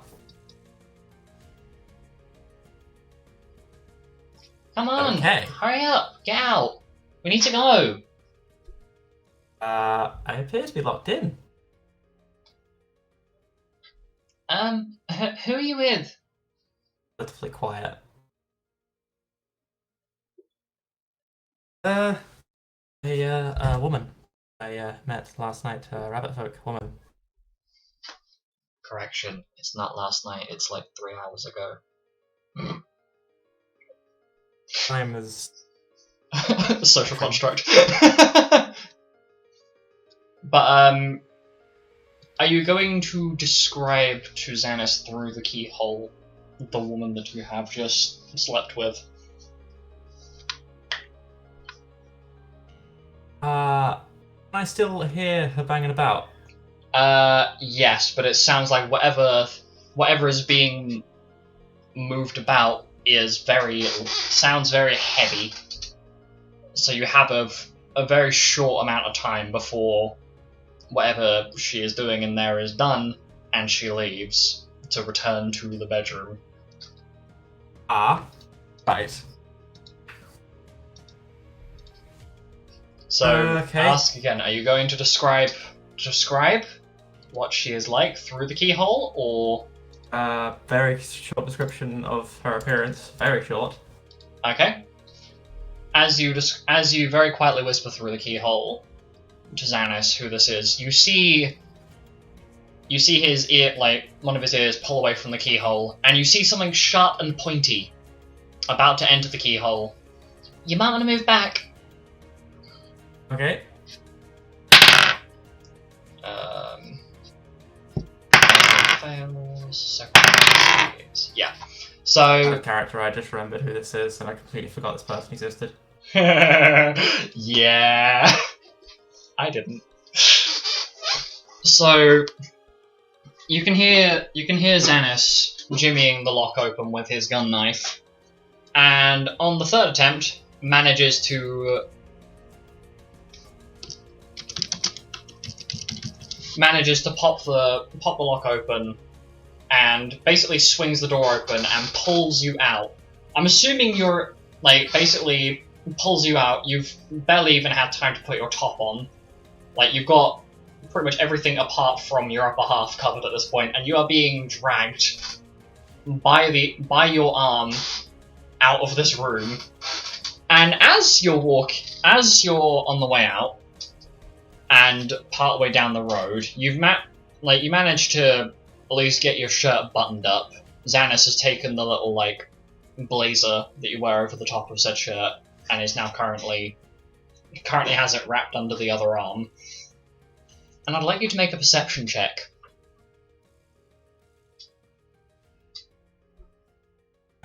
Come on! Okay. Hurry up! Get out! We need to go! I appear to be locked in. Who are you with? Relatively quiet. A woman I met last night, a rabbit folk woman. Correction, it's not last night, it's like 3 hours ago. Time is... Social construct. But, are you going to describe to Xanis through the keyhole the woman that you have just slept with? Can I still hear her banging about? Yes, but it sounds like whatever is being moved about sounds very heavy. So you have a very short amount of time before whatever she is doing in there is done, and she leaves to return to the bedroom. Ah. Right. So, Okay. ask again, are you going to describe what she is like through the keyhole, or... Very short description of her appearance. Very short. Okay. As you very quietly whisper through the keyhole to Xanis who this is, you see his ear, like, one of his ears pull away from the keyhole, and you see something sharp and pointy about to enter the keyhole. You might want to move back. Okay. Fails. Yeah. So. Out of character, I just remembered who this is, and I completely forgot this person existed. Yeah. I didn't. So you can hear Xanis jimmying the lock open with his gun knife, and on the third attempt manages to pop the lock open and basically swings the door open and pulls you out. I'm assuming you're, like, basically pulls you out. You've barely even had time to put your top on. Like, you've got pretty much everything apart from your upper half covered at this point, and you are being dragged by your arm out of this room. And as you're on the way out, and part way down the road, you manage to at least get your shirt buttoned up. Xanis has taken the little, like, blazer that you wear over the top of said shirt, and is now currently has it wrapped under the other arm. And I'd like you to make a perception check.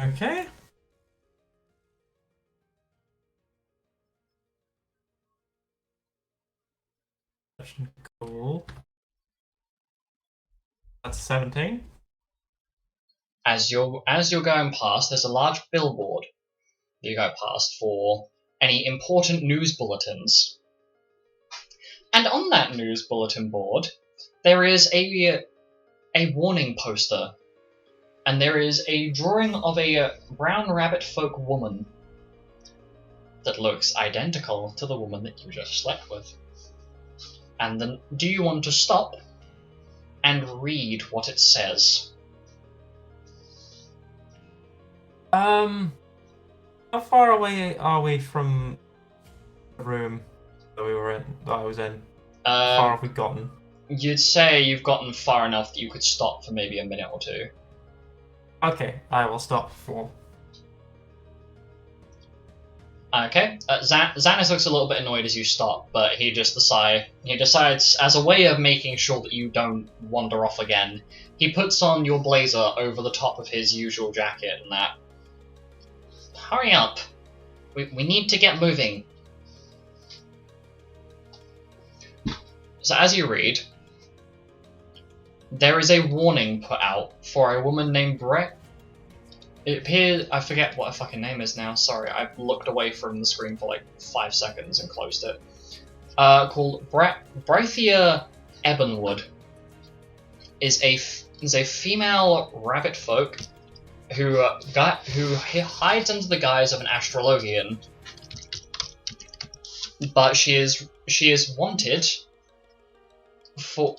Okay. Cool. That's 17. As you're going past, there's a large billboard that you go past for any important news bulletins. And on that news bulletin board, there is a warning poster, and there is a drawing of a brown rabbit folk woman that looks identical to the woman that you just slept with. And then, do you want to stop and read what it says? How far away are we from the room that I was in? How far have we gotten? You'd say you've gotten far enough that you could stop for maybe a minute or two. Okay, I will stop for... Okay, Xanis looks a little bit annoyed as you stop, but he decides, as a way of making sure that you don't wander off again, he puts on your blazer over the top of his usual jacket and that. Hurry up! We need to get moving. So as you read, there is a warning put out for a woman named Brett. It appears, I forget what her fucking name is now, sorry, I looked away from the screen for like 5 seconds and closed it. Called Brythia Ebonwood. Is a female rabbit folk who hides under the guise of an Astrologian, but she is wanted for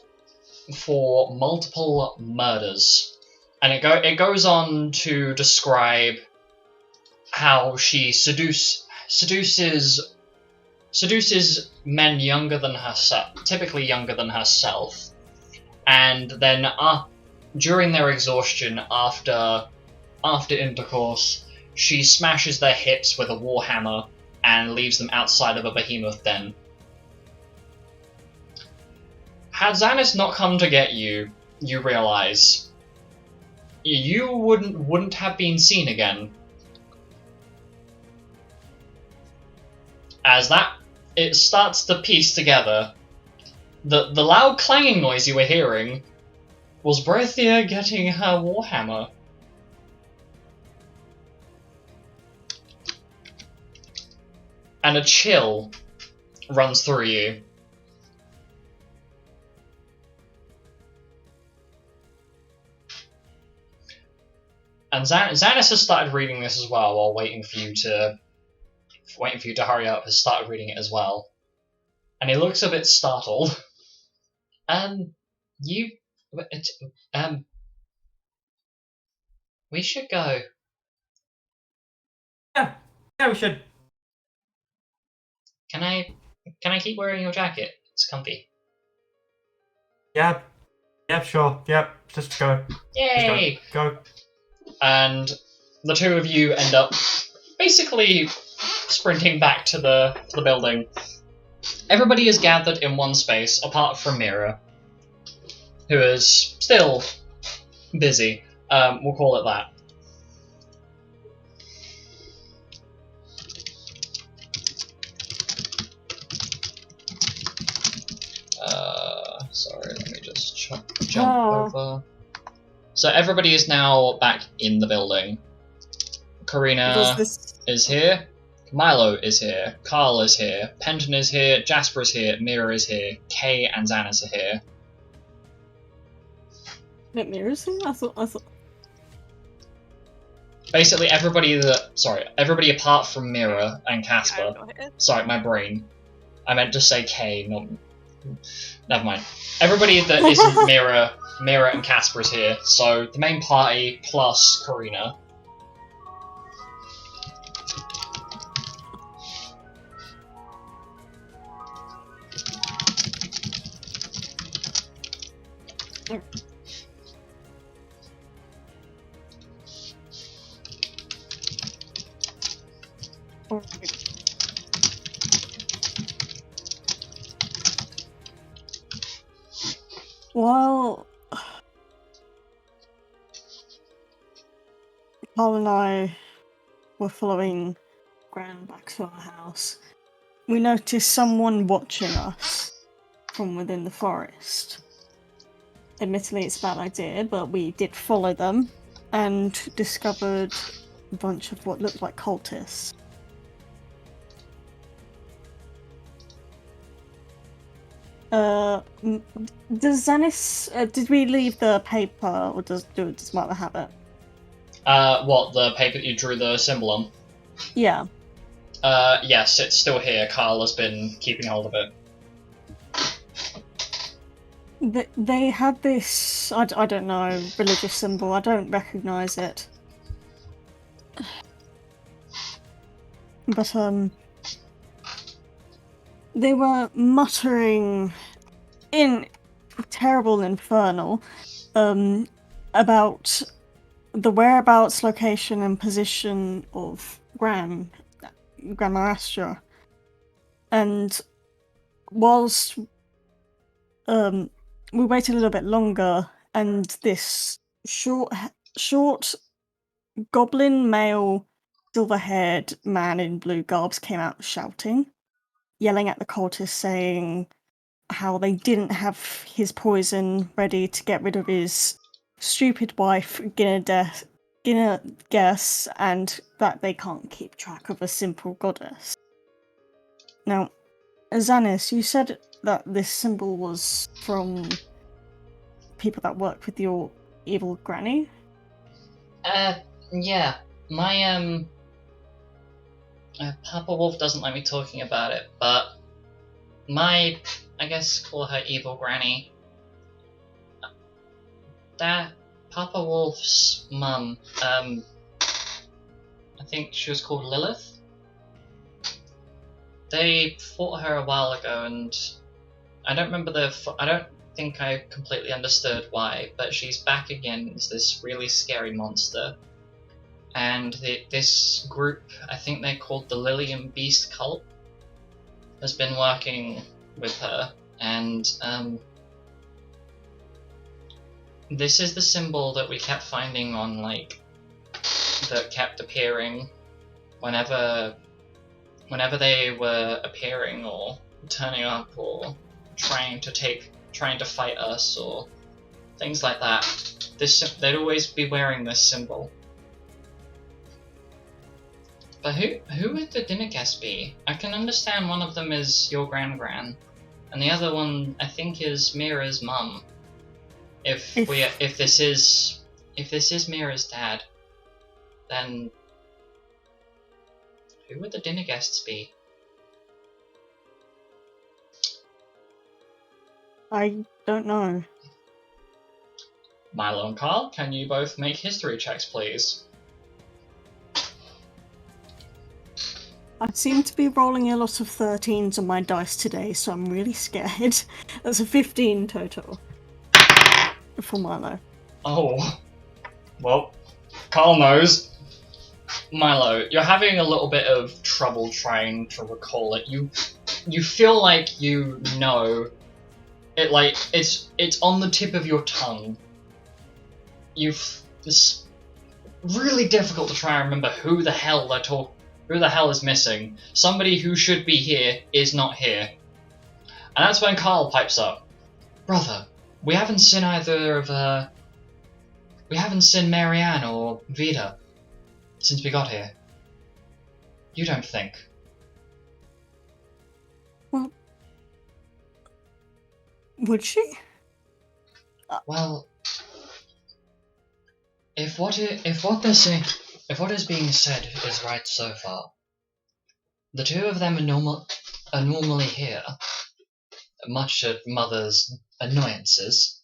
multiple murders, and it goes on to describe how she seduces men younger than herself, typically younger than herself, and then during their exhaustion after intercourse, she smashes their hips with a warhammer and leaves them outside of a behemoth den. Had Xanis not come to get you, you realise you wouldn't have been seen again. As it starts to piece together. The loud clanging noise you were hearing was Brythia getting her warhammer. And a chill runs through you. And Xanis has started reading this as well, while waiting for you to hurry up. Has started reading it as well, and he looks a bit startled. We should go. Yeah, we should. Can I keep wearing your jacket? It's comfy. Yeah, sure. Yep, just go. Yay! Just go. And the two of you end up basically sprinting back to the building. Everybody is gathered in one space, apart from Mira, who is still busy. We'll call it that. Sorry, let me just jump over. So everybody is now back in the building. Karina is here. Milo is here. Carl is here. Penton is here. Jasper is here. Mira is here. Kay and Xanis are here. Wait, Mira's here? I thought. Basically, everybody apart from Mira and Casper. Sorry, my brain. I meant to say Kay, not. Never mind. Everybody that isn't Mira and Casper is here. So the main party plus Karina. While Paul and I were following Gran back to our house, we noticed someone watching us from within the forest. Admittedly, it's a bad idea, but we did follow them and discovered a bunch of what looked like cultists. Does Xanis, did we leave the paper, or does Mother have it? What, the paper that you drew the symbol on? Yeah. Yes, it's still here. Carl has been keeping hold of it. They had this, I don't know, religious symbol. I don't recognise it. But, they were muttering in terrible infernal about the whereabouts, location, and position of Grandma Astra. And whilst we waited a little bit longer, and this short goblin male silver-haired man in blue garbs came out shouting, yelling at the cultists, saying, how they didn't have his poison ready to get rid of his stupid wife, Guess, and that they can't keep track of a simple goddess. Now, Xanis, you said that this symbol was from people that work with your evil granny? Yeah. My, Papa Wolf doesn't like me talking about it, but I guess call her evil granny. That Papa Wolf's mum, I think she was called Lilith. They fought her a while ago, and I don't remember I don't think I completely understood why, but she's back again as this really scary monster. And this group, I think they're called the Lilian Beast Cult, has been working with her, and this is the symbol that we kept finding on, that kept appearing whenever they were appearing or turning up or trying to fight us or things like that. They'd always be wearing this symbol. But who would the dinner guests be? I can understand one of them is your gran, and the other one I think is Mira's mum. If this is Mira's dad, then who would the dinner guests be? I don't know. Milo and Carl, can you both make history checks, please? I seem to be rolling a lot of 13s on my dice today, so I'm really scared. That's a 15 total. For Milo. Oh. Well, Carl knows. Milo, you're having a little bit of trouble trying to recall it. You feel like you know it, like it's on the tip of your tongue. It's really difficult to try and remember who the hell is missing. Somebody who should be here is not here. And that's when Carl pipes up. Brother, we haven't seen Marianne or Vida since we got here. You don't think? Well, would she? Well, if what is being said is right so far, the two of them are normally here, much to Mother's annoyances.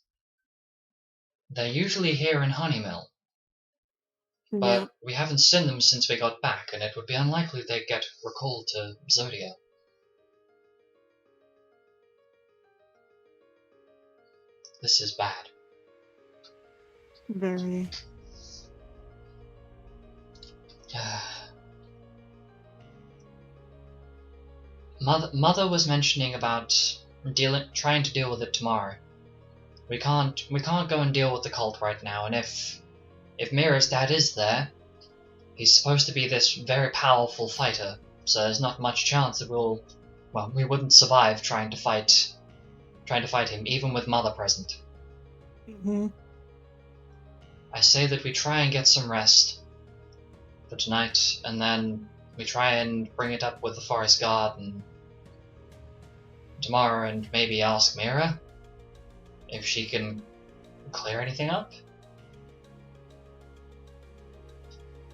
They're usually here in Honeymill, but we haven't seen them since we got back, and it would be unlikely they'd get recalled to Zodia. This is bad. Very. Mother was mentioning about trying to deal with it tomorrow. We can't go and deal with the cult right now, and if Mira's dad is there, he's supposed to be this very powerful fighter, so there's not much chance that we wouldn't survive trying to fight him, even with Mother present. Mm-hmm. I say that we try and get some rest for tonight, and then we try and bring it up with the forest guard and tomorrow, and maybe ask Mira if she can clear anything up.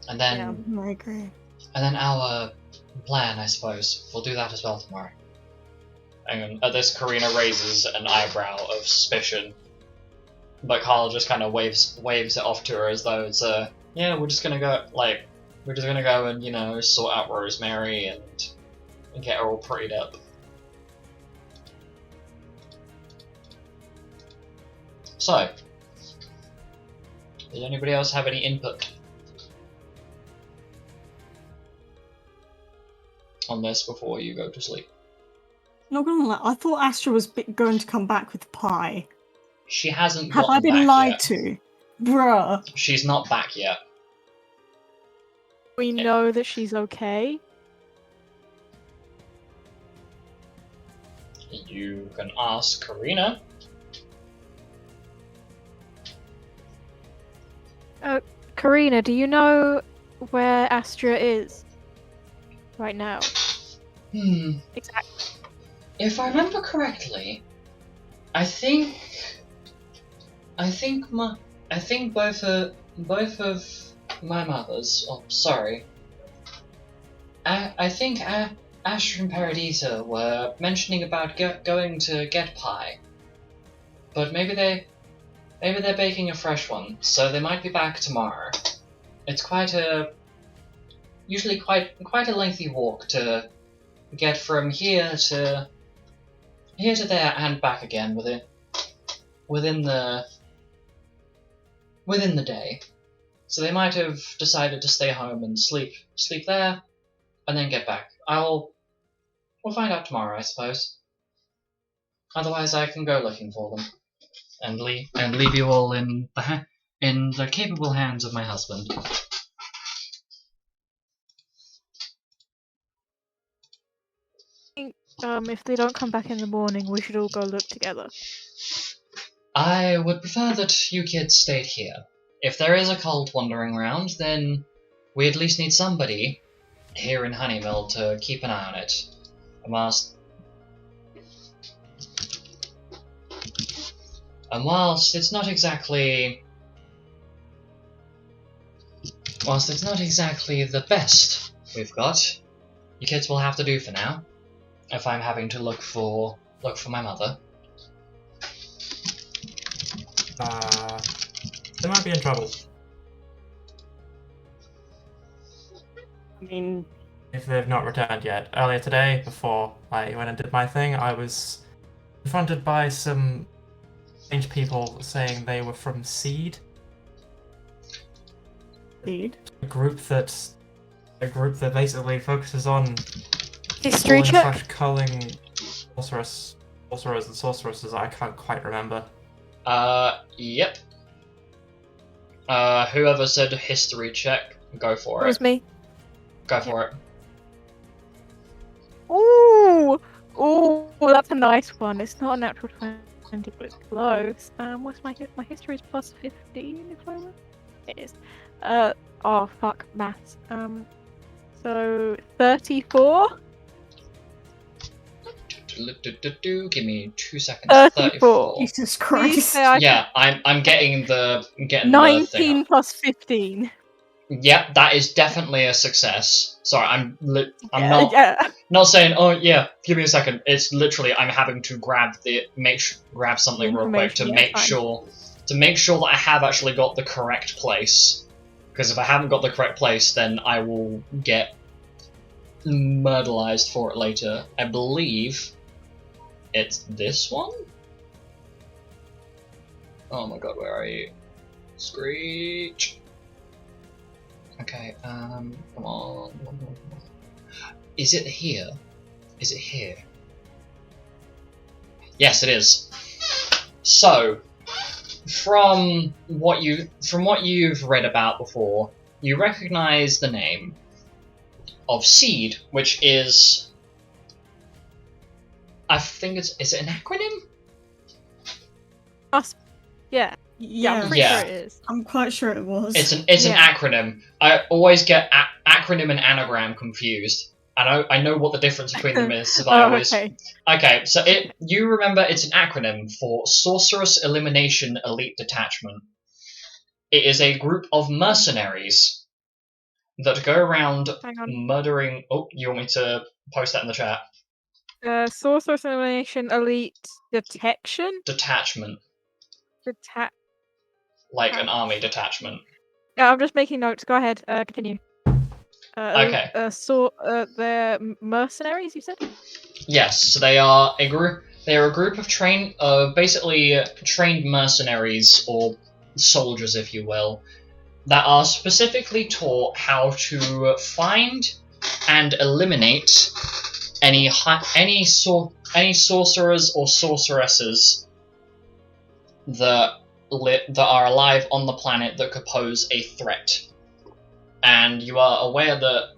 And then Yeah, I agree. And then our plan, I suppose, we'll do that as well tomorrow. And at this, Karina raises an eyebrow of suspicion, but Carl just kind of waves it off to her as though it's we're just gonna go and sort out Rosemary and get her all prettied up. So, does anybody else have any input on this before you go to sleep? Not gonna lie, I thought Astra was going to come back with pie. She hasn't Have I gotten been back lied yet. to? Bruh. She's not back yet. We know that she's okay. You can ask Karina. Karina, do you know where Astra is right now? Exactly. If I remember correctly, I think both of my mothers. Oh, sorry. I think Astra and Paradisa were mentioning about going to get pie, but maybe they're baking a fresh one, so they might be back tomorrow. It's usually quite a lengthy walk to get from here to there and back again within the day. So they might have decided to stay home and sleep there, and then get back. We'll find out tomorrow, I suppose. Otherwise, I can go looking for them, and leave you all in the capable hands of my husband. If they don't come back in the morning, we should all go look together. I would prefer that you kids stayed here. If there is a cult wandering around, then we at least need somebody here in Honeymill to keep an eye on it. And whilst it's not exactly the best we've got, you kids will have to do for now. If I'm having to look for my mother. They might be in trouble. I mean, If they've not returned yet. Earlier today, before I went and did my thing, I was confronted by some strange people saying they were from Seed. Seed? A group that basically focuses on History check? culling sorcerers and sorceresses. I can't quite remember. Yep. Whoever said history check, go for it. It was me. Go for it. Ooh, that's a nice one. It's not a natural 20, but it's close. What's my history is plus 15 if I remember. It is. Oh fuck, maths. So 34. Give me 2 seconds. 34. Jesus Christ. Yeah, I'm getting the 19 the thing up. plus 15. Yep, that is definitely a success. Sorry, I'm Yeah. not saying. Oh yeah, give me a second. It's literally I'm having to grab something real quick to make sure that I have actually got the correct place. Because if I haven't got the correct place, then I will get murderized for it later. I believe it's this one. Oh my god, where are you? Screech. Okay, come on. Is it here? Is it here? Yes, it is. So, from what you've read about before, you recognize the name of Seed, which is, I think is it an acronym? Yeah. I'm pretty sure it is. I'm quite sure it was. It's an acronym. I always get acronym and anagram confused. I know what the difference between them is. So okay. So you remember it's an acronym for Sorceress Elimination Elite Detachment. It is a group of mercenaries that go around murdering. Oh, you want me to post that in the chat? Sorceress Elimination Elite Detection? Detachment. Like an army detachment. Yeah, I'm just making notes. Go ahead. Continue. Okay. They're mercenaries, you said? Yes. So they are a group. They are a group of basically trained mercenaries or soldiers, if you will, that are specifically taught how to find and eliminate any sorcerers or sorceresses that are alive on the planet that could pose a threat. And you are aware that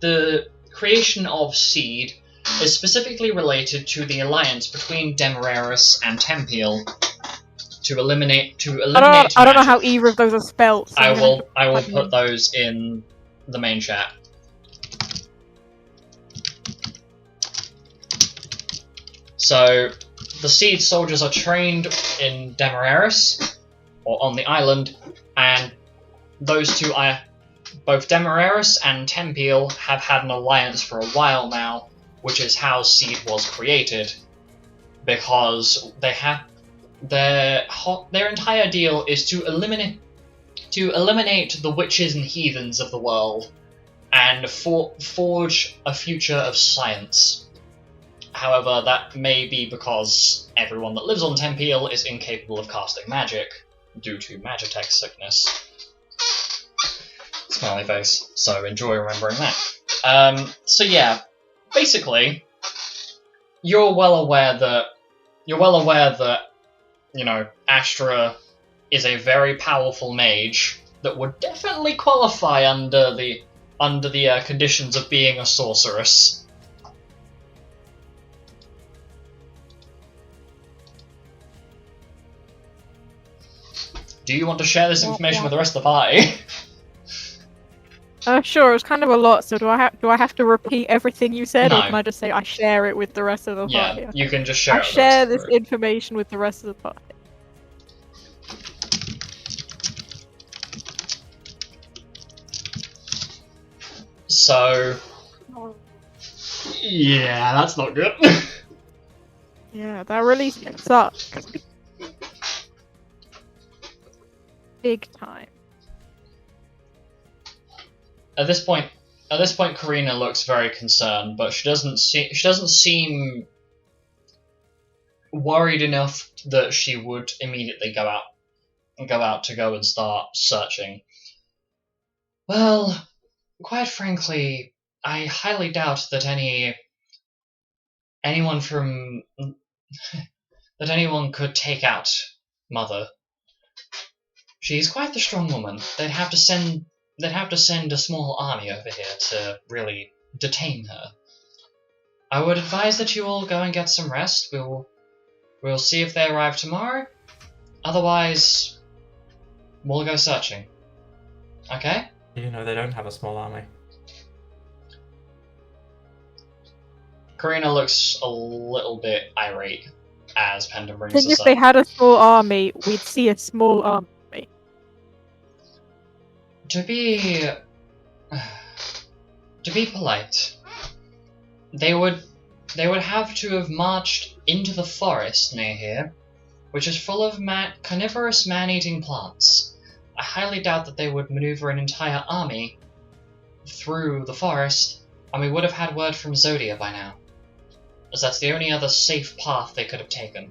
the creation of Seed is specifically related to the alliance between Demerara and Tempeal to eliminate I don't know magic. how either of those are spelt. So I I'm gonna will type them put in. those in the main chat. So the Seed soldiers are trained in Demerara, or on the island, and those two both Demerara and Tempeal have had an alliance for a while now, which is how Seed was created, because they have their entire deal is to eliminate the witches and heathens of the world and forge a future of science. However, that may be because everyone that lives on Tempeal is incapable of casting magic due to Magitech sickness. Smiley face. So enjoy remembering that. So yeah, basically, you're well aware that Astra is a very powerful mage that would definitely qualify under the conditions of being a sorceress. Do you want to share this information with the rest of the party? Sure. It was kind of a lot. So do I have to repeat everything you said, No. or can I just say I share it with the rest of the party? Yeah, you can just share I it with the share rest of the this group. information with the rest of the party. So, yeah, that's not good. Yeah, that really sucks. Big time. At this point, Karina looks very concerned, but she doesn't seem worried enough that she would immediately go out to go and start searching. Well, quite frankly, I highly doubt that anyone could take out Mother. She's quite the strong woman. They'd have to send a small army over here to really detain her. I would advise that you all go and get some rest. We'll see if they arrive tomorrow. Otherwise, we'll go searching. Okay? You know they don't have a small army. Karina looks a little bit irate as Penton I brings think this if up. they had a small army, we'd see a small army. To be polite, they would have to have marched into the forest near here, which is full of carnivorous man-eating plants. I highly doubt that they would maneuver an entire army through the forest, and we would have had word from Zodia by now, as that's the only other safe path they could have taken.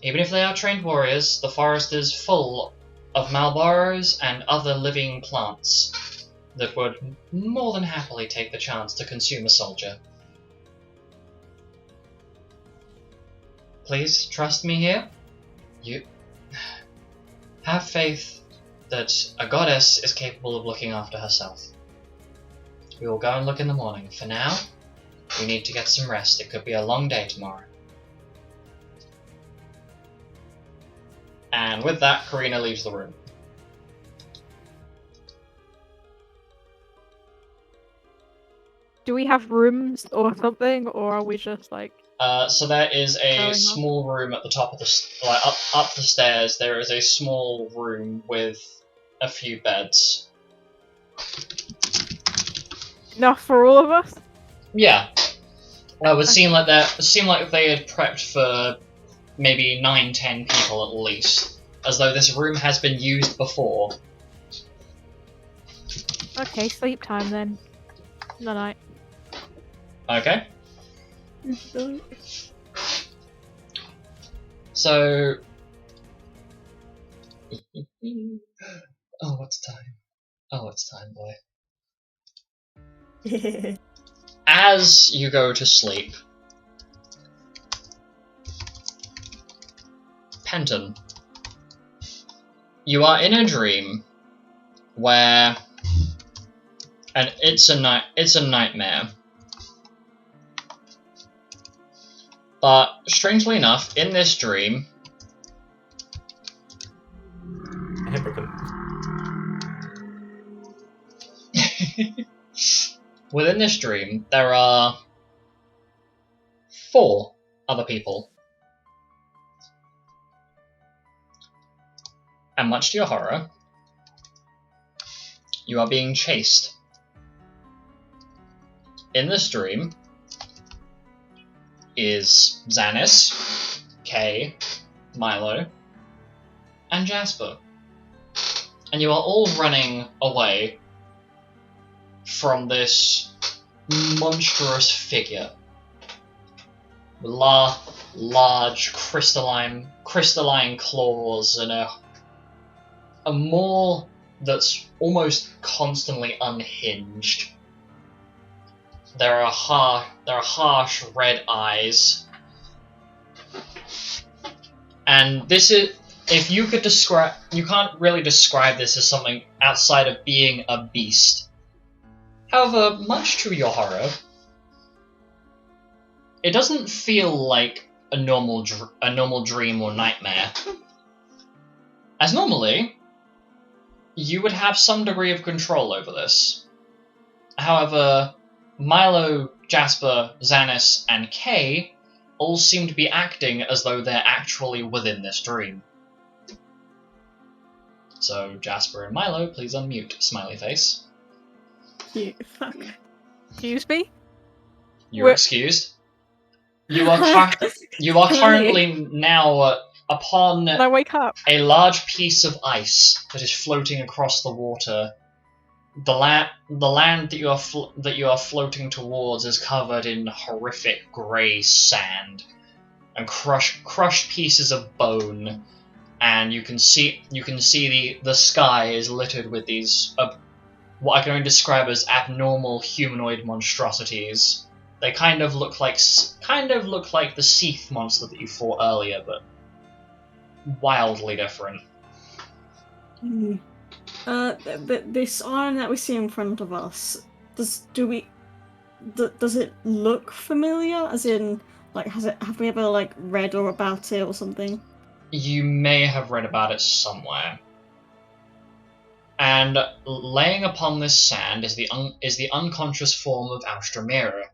Even if they are trained warriors, the forest is full of Malboros and other living plants that would more than happily take the chance to consume a soldier. Please trust me here. You have faith that a goddess is capable of looking after herself. We will go and look in the morning. For now, we need to get some rest. It could be a long day tomorrow. And with that, Karina leaves the room. Do we have rooms or something, or are we just like... So there is a Going up. small room at the top of up the stairs. There is a small room with a few beds. enough for all of us? Yeah, it would seem like they had prepped for maybe 9-10 people at least, as though this room has been used before. Okay, sleep time then. No night. Okay. So. Oh, what's time? Oh, it's time, boy. As you go to sleep, Penton, you are in a dream where, and it's a nightmare, But strangely enough, in this dream, Hypocrite. within this dream, there are 4 other people. And much to your horror, you are being chased. In this dream is Xanis, Kay, Milo, and Jasper. And you are all running away from this monstrous figure. Large crystalline claws and a maw that's almost constantly unhinged. There are harsh red eyes. And this is, if you could describe, you can't really describe this as something outside of being a beast. However, much to your horror, it doesn't feel like a normal dream or nightmare. As normally, you would have some degree of control over this. However, Milo, Jasper, Xanis, and Kay all seem to be acting as though they're actually within this dream. So, Jasper and Milo, please unmute. Smiley face. You fuck. Excuse me? You're excused. You are currently now upon Can I wake up? a large piece of ice that is floating across the water. The land that you are floating towards is covered in horrific grey sand and crushed pieces of bone, and you can see the sky is littered with these what I can only describe as abnormal humanoid monstrosities. They kind of look like the Seath monster that you fought earlier, but wildly different. This island that we see in front of us, does it look familiar? As in, like, have we ever like read or about it or something? You may have read about it somewhere. And laying upon this sand is the unconscious form of Alstroemeria.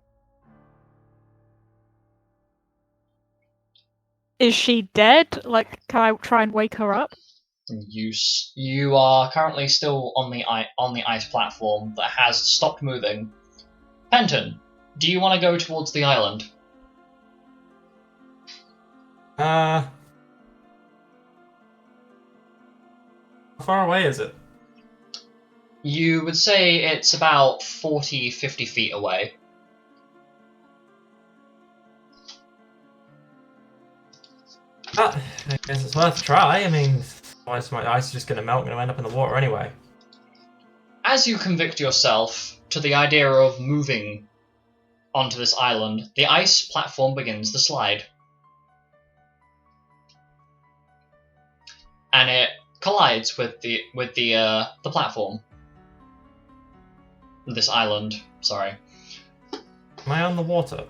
Is she dead? Like, can I try and wake her up? You are currently still on the ice platform that has stopped moving. Penton, do you want to go towards the island? How far away is it? You would say it's about 40, 50 feet away. I guess it's worth a try. I mean, otherwise my ice is just going to melt and end up in the water anyway. As you convict yourself to the idea of moving onto this island, the ice platform begins to slide. And it collides with the platform. This island, sorry. Am I on the water?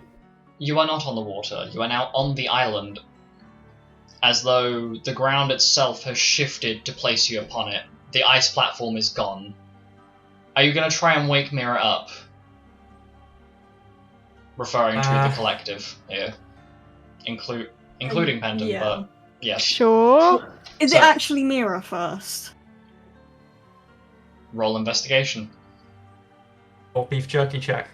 You are not on the water, you are now on the island. As though the ground itself has shifted to place you upon it. The ice platform is gone. Are you going to try and wake Mira up? Referring to the collective here. Including Penton, yeah. but yes. Sure. Is it actually Mira first? Roll investigation. Or beef jerky check?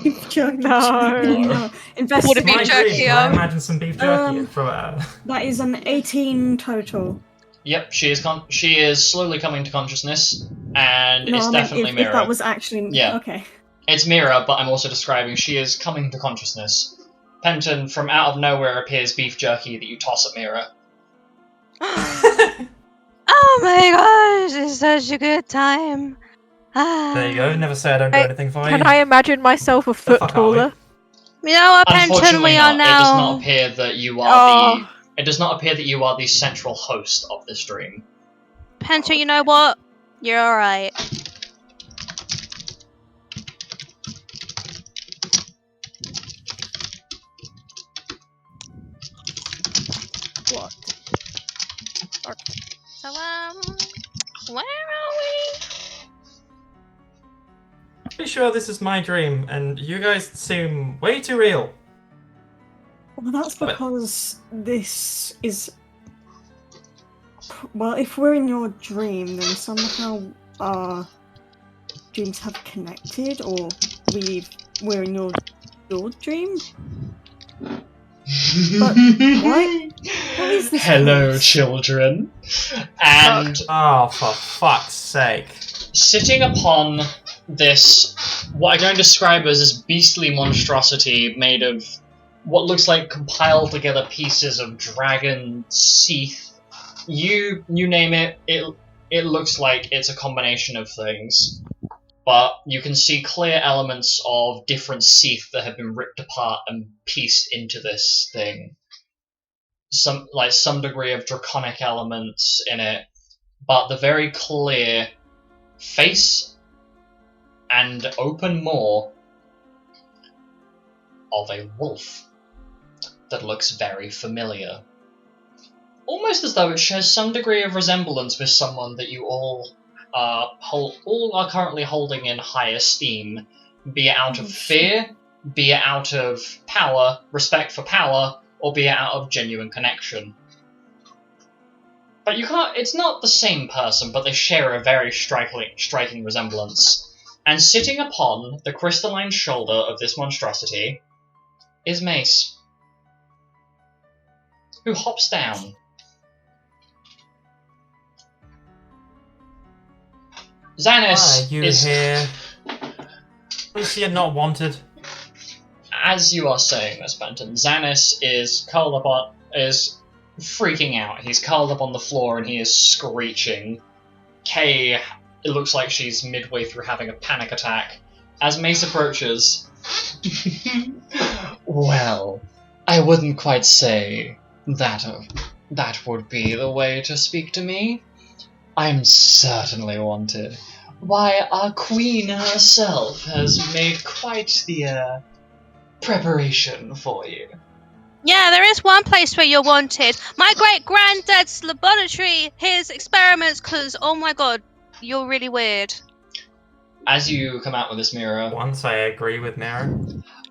Beef jerky. No. Would it be I agree. jerky? Can I imagine some beef jerky from That is an 18 total. Yep, she is slowly coming to consciousness, and No, it's I meant definitely if Mira. that was actually Yeah. Okay. It's Mira, but I'm also describing she is coming to consciousness. Penton, from out of nowhere, appears beef jerky that you toss at Mira. Oh my gosh, it's such a good time. There you go. Never say I don't do anything for you. Can I imagine myself a foot fuck are we? taller? You know what, Penton, Unfortunately we are not. It does now. not appear that you are Oh. It does not appear that you are the central host of this dream. Penton, you know what? You're alright. Where are we? Pretty sure this is my dream, and you guys seem way too real. Well, that's But- because this is. Well, if we're in your dream, then somehow our dreams have connected, or we're in your dream. But what is this Hello, place? children. And Oh, for fuck's sake. sitting upon this, what I'm going to describe as this beastly monstrosity made of what looks like compiled together pieces of dragon, seath, you name it, it looks like it's a combination of things. But you can see clear elements of different seath that have been ripped apart and pieced into this thing. Some degree of draconic elements in it, but the very clear face and open maw of a wolf that looks very familiar. Almost as though it shares some degree of resemblance with someone that you all are currently holding in high esteem, be it out of fear, be it out of power, respect for power, or be it out of genuine connection. But you can't. It's not the same person, but they share a very striking resemblance. And sitting upon the crystalline shoulder of this monstrosity is Mace, who hops down. Xanis Why are you is, here? Is she not wanted? as you are saying this, Penton, Xanis is freaking out. He's curled up on the floor and he is screeching. Kay, it looks like she's midway through having a panic attack. As Mace approaches, well, I wouldn't quite say that would be the way to speak to me. I'm certainly wanted. Why, our queen herself has made quite the preparation for you. Yeah, there is one place where you're wanted. My great granddad's laboratory, his experiments, because, oh my god, you're really weird. As you come out with this mirror, Once I agree with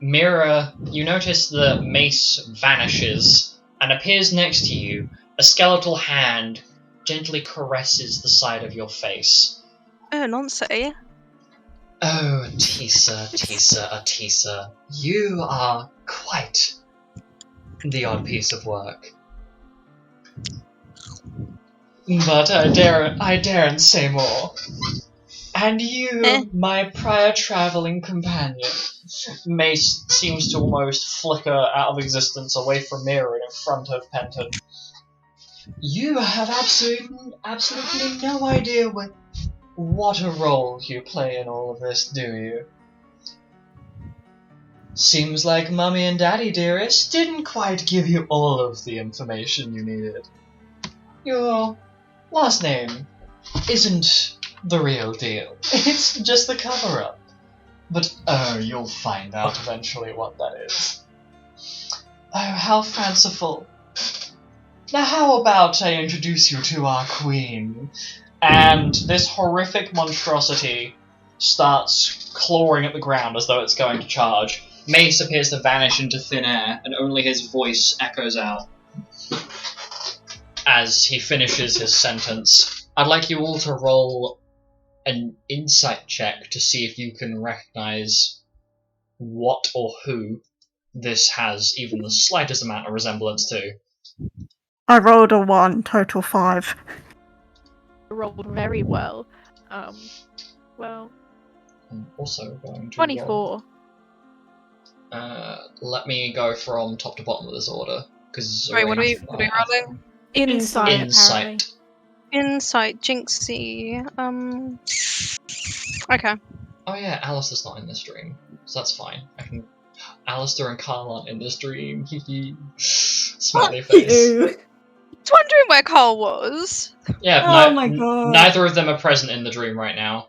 Mira. you notice that Mace vanishes and appears next to you. A skeletal hand gently caresses the side of your face. Oh, nonsense. Oh, Tisa, you are quite the odd piece of work. But I daren't say more. And you, my prior travelling companion, Mace seems to almost flicker out of existence away from Mira and in front of Penton. You have absolutely no idea what a role you play in all of this, do you? Seems like Mummy and Daddy, dearest, didn't quite give you all of the information you needed. Your last name isn't the real deal. It's just the cover-up. But oh, you'll find out eventually what that is. Oh, how fanciful. Now how about I introduce you to our queen? And this horrific monstrosity starts clawing at the ground as though it's going to charge. Mace appears to vanish into thin air, and only his voice echoes out as he finishes his sentence. I'd like you all to roll an insight check to see if you can recognize what or who this has even the slightest amount of resemblance to. I rolled a 1, total 5. Rolled very well. Well, I'm also going to 24. let me go from top to bottom of this order. Wait, what are we rolling? Insight. Insight. Insight, Jinxie. Okay. Oh yeah, Alistair's not in this dream, so that's fine. Alistair and Carl aren't in this dream. Smiley face. Ew. I was wondering where Carl was. Yeah, Oh my god. neither of them are present in the dream right now.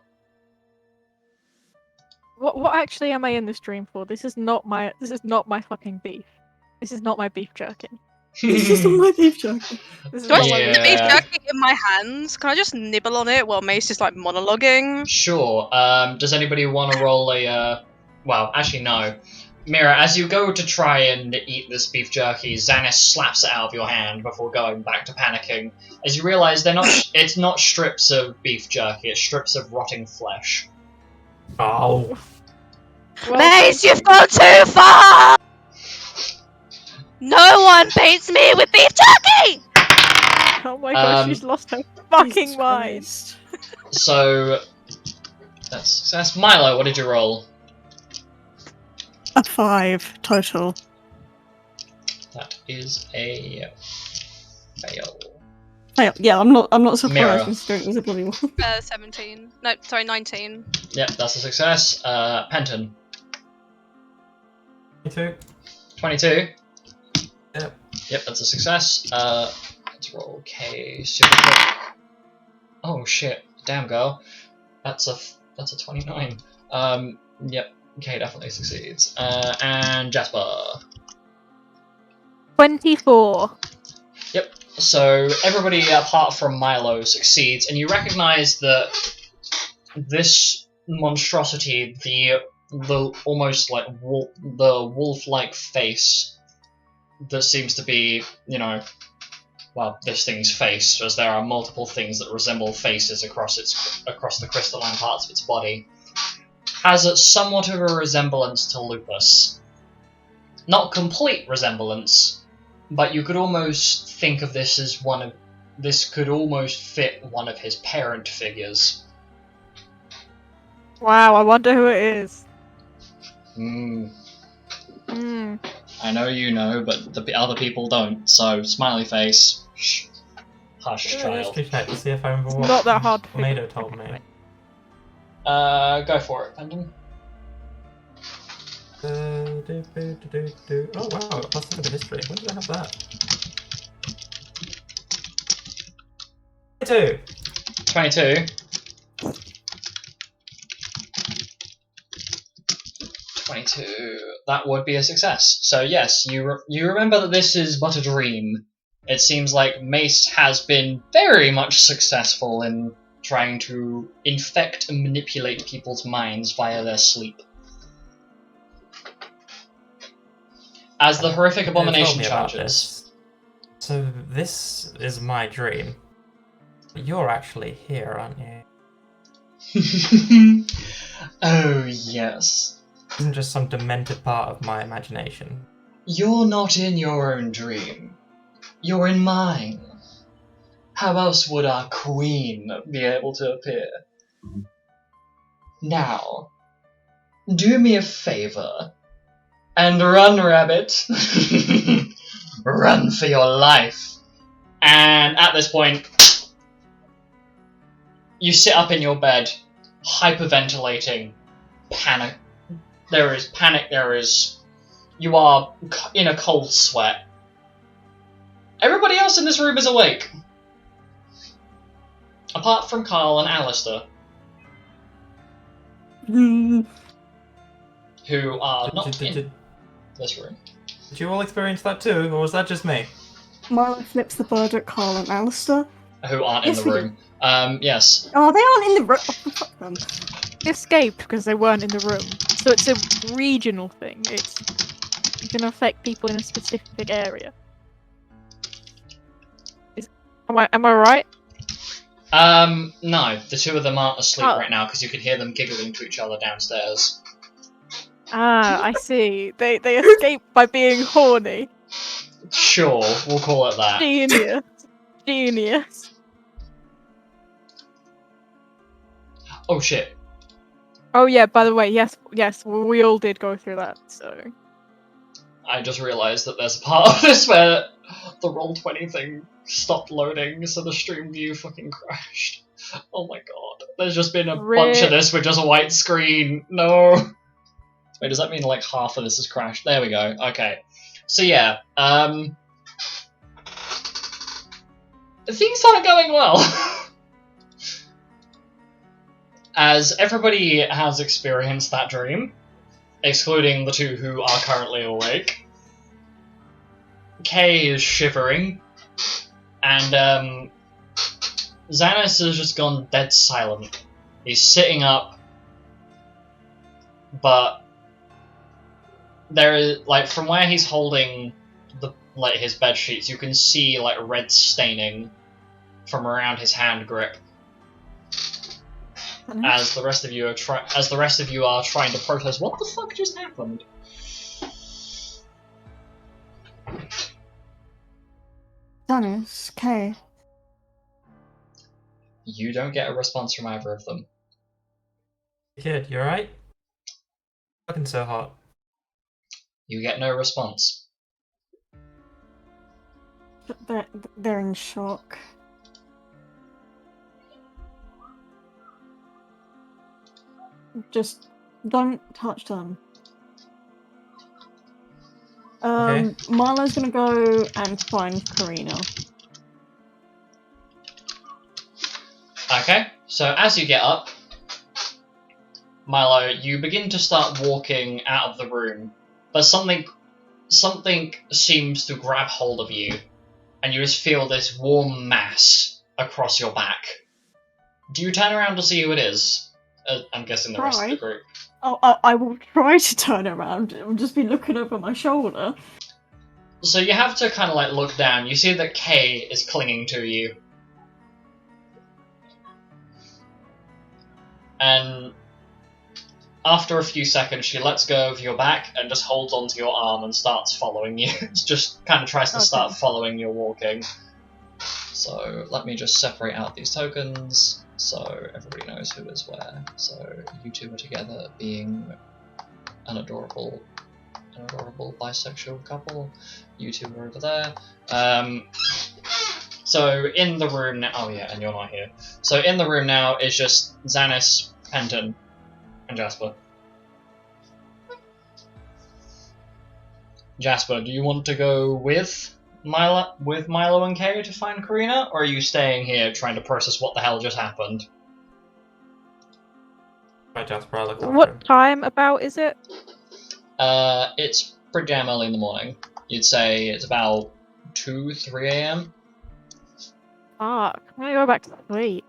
What actually am I in this dream for? This is not my fucking beef. This is not my beef jerkin. It's just all my beef jerky. This is Do I not just like have the beef Yeah. jerky in my hands? Can I just nibble on it while Mace is like monologuing? Sure. Does anybody want to roll a? Well, actually, no. Mira, as you go to try and eat this beef jerky, Xanis slaps it out of your hand before going back to panicking. As you realise, they're not. It's not strips of beef jerky; it's strips of rotting flesh. Oh. Well, Mace, you've gone too far! No one beats me with beef jerky! oh my gosh, she's lost her fucking Jesus mind. Christ. So that's Milo. What did you roll? A 5 total. That is a fail. Yeah, I'm not surprised Mira. considering it was a bloody one. 17. No, sorry, 19. Yep, that's a success. Penton, 22. 22. Yep. Yep, that's a success. Let's roll K super quick. Oh shit, damn girl. That's a 29. Yep, K definitely succeeds. And Jasper. 24. So everybody apart from Milo succeeds, and you recognise that this monstrosity, the almost like the wolf-like face that seems to be, well, this thing's face, as there are multiple things that resemble faces across the crystalline parts of its body, has somewhat of a resemblance to Lupus. Not complete resemblance, but you could almost think of this as this could almost fit one of his parent figures. Wow, I wonder who it is. I know you know, but the other people don't, so smiley face. Shh. Hush, Yeah, child. actually check to see if I remember It's what not that hard to figure Mado out. told me. Go for it, Penton. Oh wow, plus look at the history. When did I have that? 22! 22. 22. That would be a success. So yes, you remember that this is but a dream. It seems like Mace has been very much successful in trying to infect and manipulate people's minds via their sleep. As the horrific They told abomination me about charges. this. So this is my dream. But you're actually here, aren't you? Oh yes. This isn't just some demented part of my imagination. You're not in your own dream. You're in mine. How else would our queen be able to appear? Now, do me a favour and run, rabbit. Run for your life. And at this point, you sit up in your bed, hyperventilating, panic. There is panic, you are in a cold sweat. Everybody else in this room is awake. Apart from Carl and Alistair, Mm, who are not Did in this room. you all experience that too, or was that just me? Milo flips the bird at Carl and Alistair. Who aren't in Yes, the we room. Yes. Oh, they aren't in the room. Oh, fuck them. They escaped because they weren't in the room. So it's a regional thing. You can affect people in a specific area. Am I right? No, the two of them aren't asleep Oh. right now because you can hear them giggling to each other downstairs. Ah, I see. They escaped by being horny. Sure, we'll call it that. Genius. Genius. Oh shit. Oh yeah, by the way, yes, we all did go through that, so... I just realised that there's a part of this where the Roll20 thing stopped loading, so the stream view fucking crashed. Oh my god. There's just been a bunch of this with just a white screen. No. Wait, does that mean like half of this has crashed? There we go. Okay. So yeah, things aren't going well. As everybody has experienced that dream, excluding the two who are currently awake, Kay is shivering, and Xanis has just gone dead silent. He's sitting up, but there is, like, from where he's holding his bed sheets, you can see like red staining from around his hand grip. As the rest of you are trying to process what the fuck just happened. Dennis, Kay. You don't get a response from either of them. Kid, you alright? Fucking so hot. You get no response. They're in shock. Just don't touch them. Okay. Milo's gonna go and find Karina. Okay, so as you get up, Milo, you begin to start walking out of the room, but something seems to grab hold of you, and you just feel this warm mass across your back. Do you turn around to see who it is? I'm guessing the rest of the group. Oh, I will try to turn around. I'll just be looking over my shoulder. So you have to kind of like look down. You see that Kay is clinging to you. And after a few seconds, she lets go of your back and just holds onto your arm and starts following you. Just kind of tries to start following your walking. So let me just separate out these tokens so everybody knows who is where. So you two are together being an adorable bisexual couple. You two are over there. So in the room now, oh yeah, and you're not here. So in the room now is just Xanis, Penton, and Jasper. Jasper, do you want to go with Milo and Kay to find Karina, or are you staying here trying to process what the hell just happened? Right, Jasper, I looked after him. What time about is it? It's pretty damn early in the morning. You'd say it's about 2, 3 a.m. Fuck, I'm gonna go back to sleep.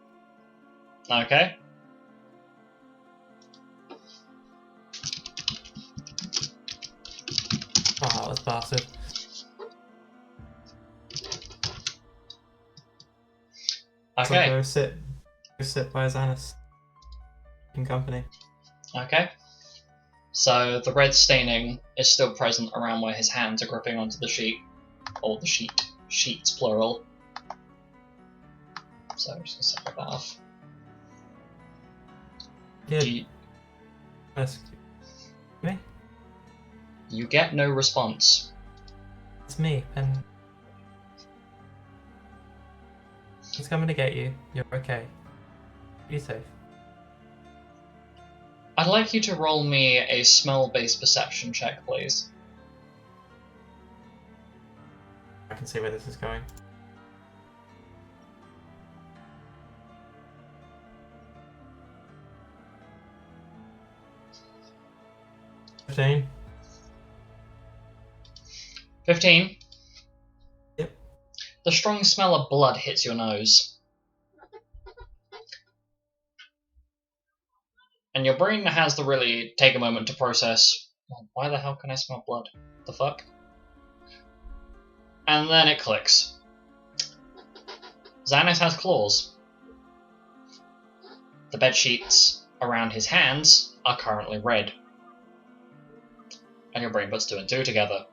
Okay. Oh, this bastard. Okay. So go sit by Xanis. In company. Okay. So the red staining is still present around where his hands are gripping onto the sheet. Or the sheets plural. So I'm just going to separate that off. Yeah. Me? You get no response. It's me, and he's coming to get you. You're okay. Be safe. I'd like you to roll me a smell-based perception check, please. I can see where this is going. $15. 15. Yep. The strong smell of blood hits your nose. And your brain has to really take a moment to process, well, why the hell can I smell blood? The fuck? And then it clicks. Xanis has claws. The bed sheets around his hands are currently red. And your brain puts 2 and 2 together.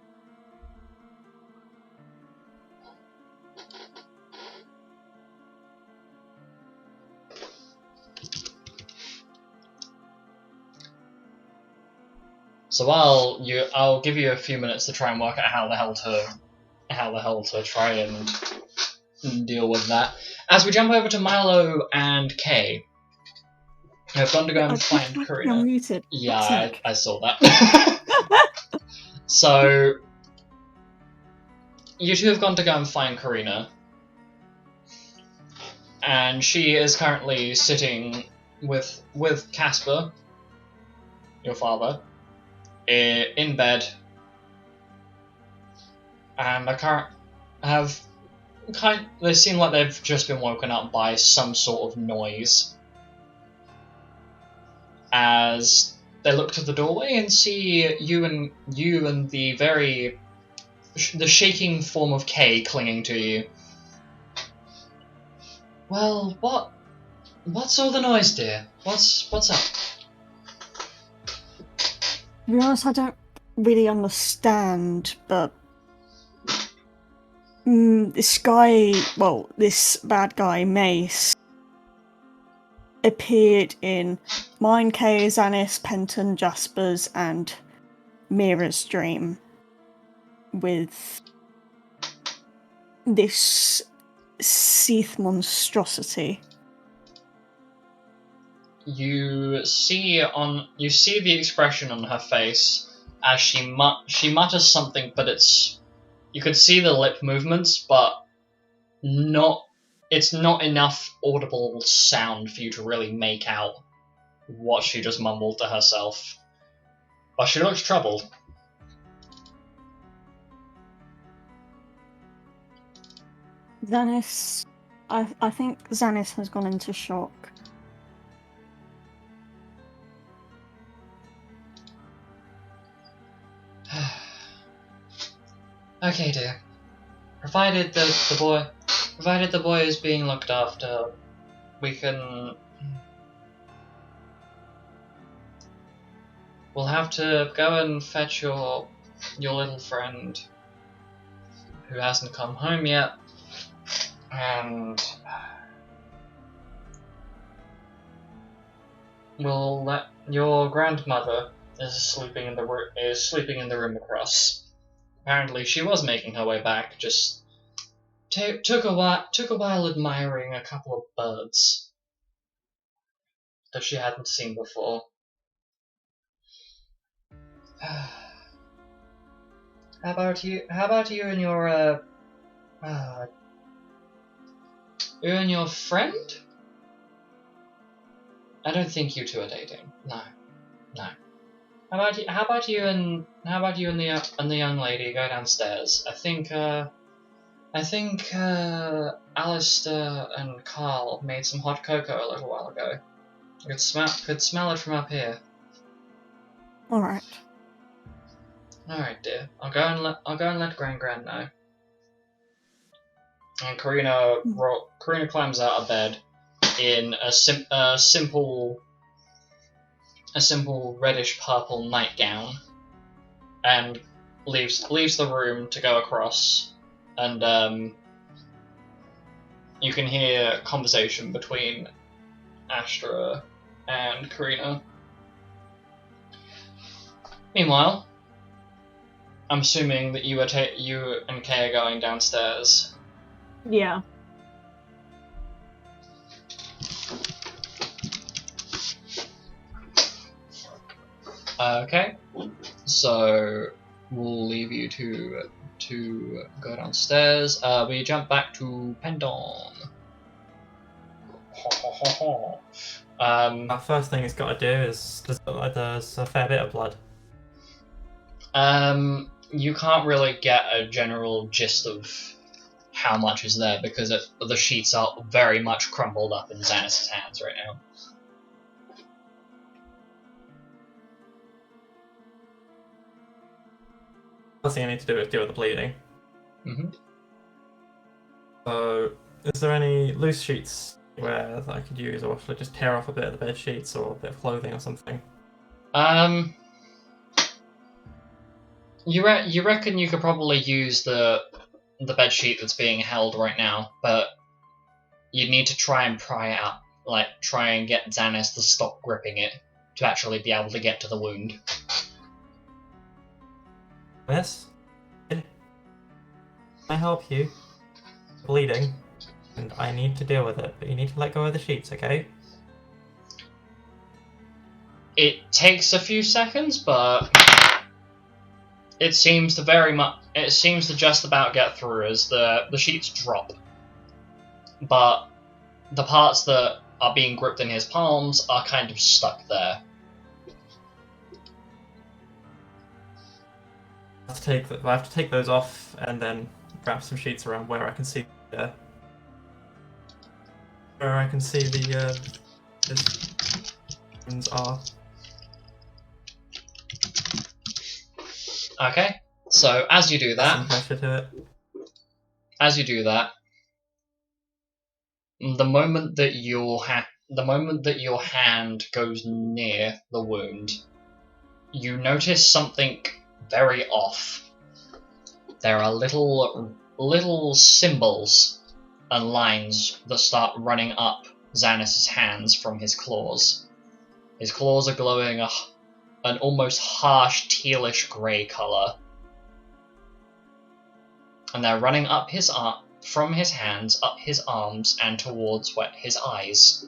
So I'll give you a few minutes to try and work out how the hell to try and deal with that. As we jump over to Milo and Kay, who have gone to go and find Karina. You're muted. Yeah, I saw that. So you two have gone to go and find Karina, and she is currently sitting with Casper, your father, in bed, and they seem like they've just been woken up by some sort of noise. As they look to the doorway and see you and the shaking form of Kay clinging to you. Well, what's all the noise, dear? What's up? To be honest, I don't really understand, but this bad guy, Mace, appeared in mine, Kay, Xanis, Penton, Jasper's, and Mira's dream with this Seath monstrosity. You see the expression on her face as she mutters something, but you could see the lip movements, but it's not enough audible sound for you to really make out what she just mumbled to herself. But she looks troubled. Xanis, I think Xanis has gone into shock. Okay, dear. Provided the boy is being looked after, we'll have to go and fetch your little friend who hasn't come home yet, and we'll let your grandmother is sleeping in the room across. Apparently, she was making her way back. Just took a while admiring a couple of birds that she hadn't seen before. How about you and your friend? I don't think you two are dating. No. How about you and the young lady go downstairs? I think Alistair and Carl made some hot cocoa a little while ago. I could smell it from up here. All right. All right, dear. I'll go and let Gran know. And Karina climbs out of bed in a simple reddish purple nightgown, and leaves the room to go across. And you can hear conversation between Astra and Karina. Meanwhile, I'm assuming that you and Kay are going downstairs. Yeah. Okay, so we'll leave you to go downstairs. We jump back to Penton. Our first thing it's got to do is there's a fair bit of blood. You can't really get a general gist of how much is there because the sheets are very much crumpled up in Xanis' hands right now. First thing I need to do is deal with the bleeding. Mm-hmm. So, is there any loose sheets where I could use, or should I just tear off a bit of the bed sheets or a bit of clothing or something? You reckon you could probably use the bed sheet that's being held right now, but you'd need to try and pry it up, try and get Xanis to stop gripping it to actually be able to get to the wound. Yes? Can I help you? Bleeding, and I need to deal with it, but you need to let go of the sheets, okay? It takes a few seconds, but it seems to just about get through as the sheets drop. But the parts that are being gripped in his palms are kind of stuck there. I have to take those off and then wrap some sheets around where I can see the wounds are. Okay, so as you do Add some that, pressure to it. the moment that your hand goes near the wound, you notice something very off. There are little symbols and lines that start running up Xanis's hands from his claws. His claws are glowing an almost harsh tealish grey colour. And they're running up from his hands, up his arms, and towards his eyes.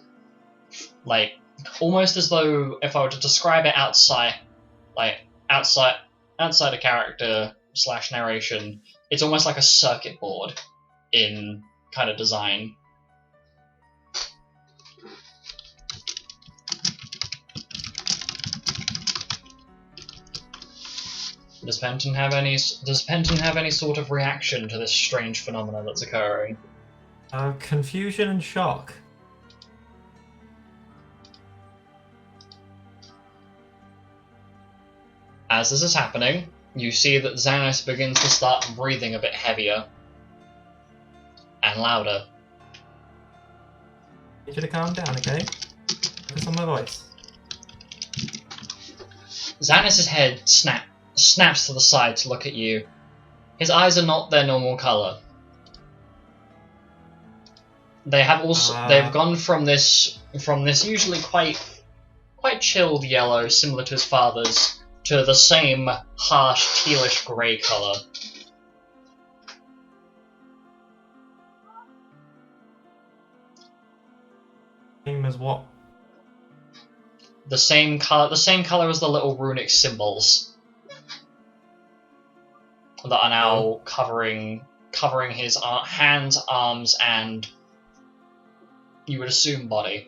Like, almost as though, if I were to describe it outside a character / narration, it's almost like a circuit board in kind of design. Does Penton have any sort of reaction to this strange phenomenon that's occurring? Confusion and shock. As this is happening, you see that Xanis begins to start breathing a bit heavier and louder. I need you to calm down, okay? Focus on my voice. Xanis's head snaps to the side to look at you. His eyes are not their normal colour. They've gone from this usually quite chilled yellow, similar to his father's, to the same harsh tealish grey colour. Same as what? The same colour as the little runic symbols that are now covering his hands, arms, and you would assume body.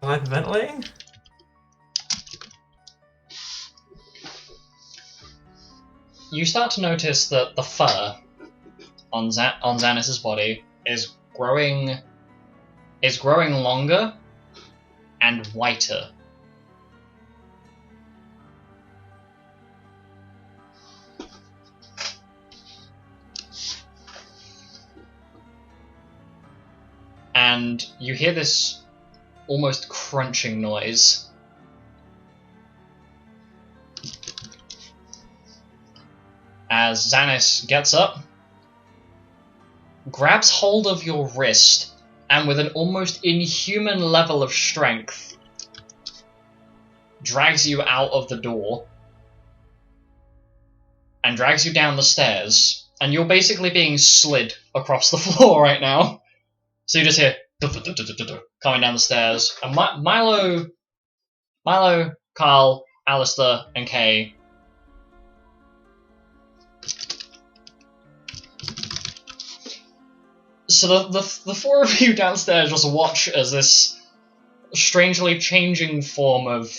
Hyperventilating? You start to notice that the fur on Xanis's body is growing longer and whiter. And you hear this almost crunching noise. As Xanis gets up, grabs hold of your wrist, and with an almost inhuman level of strength, drags you out of the door, and drags you down the stairs, and you're basically being slid across the floor right now. So you just hear coming down the stairs, and Milo, Carl, Alistair, and Kay so the four of you downstairs just watch as this strangely changing form of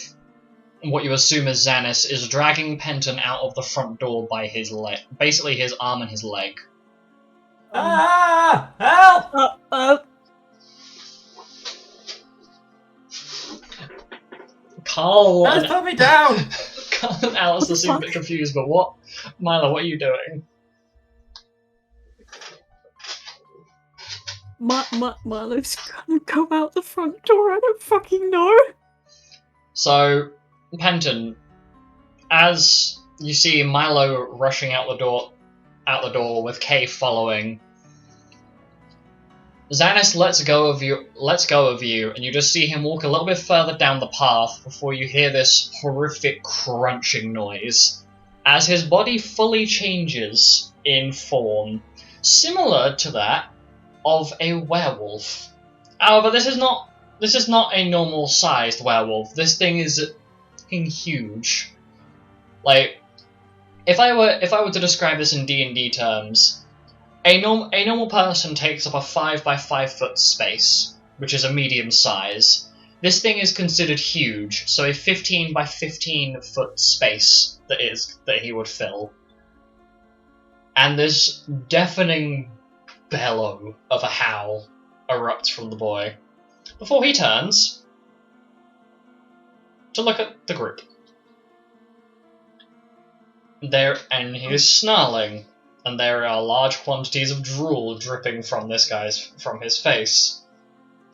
what you assume is Xanis is dragging Penton out of the front door by his leg, basically his arm and his leg. Help! Carl Just put me down! Carl and Alistair seem a bit confused, but what? Milo, what are you doing? Milo's gonna go out the front door, I don't fucking know. So, Penton, as you see Milo rushing out the door with Kay following, Xanis lets go of you, and you just see him walk a little bit further down the path before you hear this horrific crunching noise, as his body fully changes in form, similar to that of a werewolf. However, this is not a normal sized werewolf. This thing is fucking huge. Like, if I were to describe this in D&D terms, A normal person takes up a 5 by 5 foot space, which is a medium size. This thing is considered huge, so a 15 by 15 foot space that he would fill. And this deafening bellow of a howl erupts from the boy, before he turns to look at the group. And he is snarling, and there are large quantities of drool dripping from his face.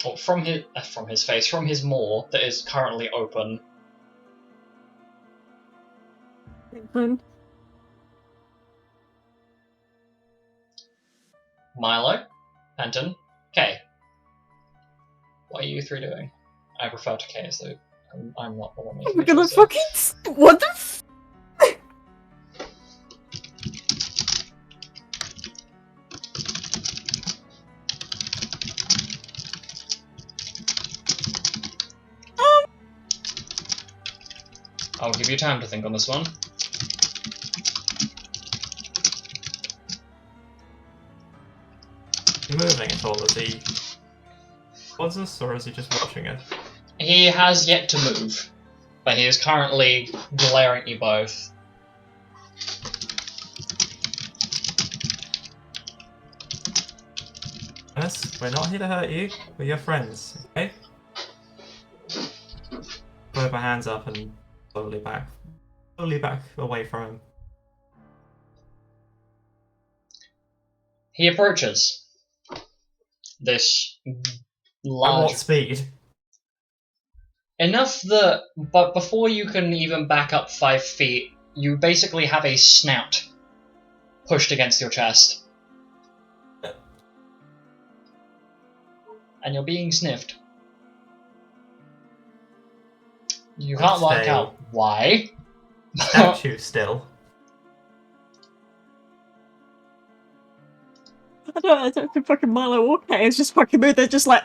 Or from his maw that is currently open. Fun. Milo, Penton, Kay. What are you three doing? I refer to Kay as though I'm not the one making We're the gonna choice. fucking... What the f... I'll give you time to think on this one. Is he moving at all? Is he towards us, or is he just watching it? He has yet to move, but he is currently glaring at you both. Yes, we're not here to hurt you. We're your friends, okay? Put my hands up and slowly back away from him. He approaches this At large... what speed? Enough that, but before you can even back up 5 feet, you basically have a snout pushed against your chest. And you're being sniffed. You can't work Stay. out why. Statue still. I don't think fucking Milo or Kay is just fucking moved. They're just like...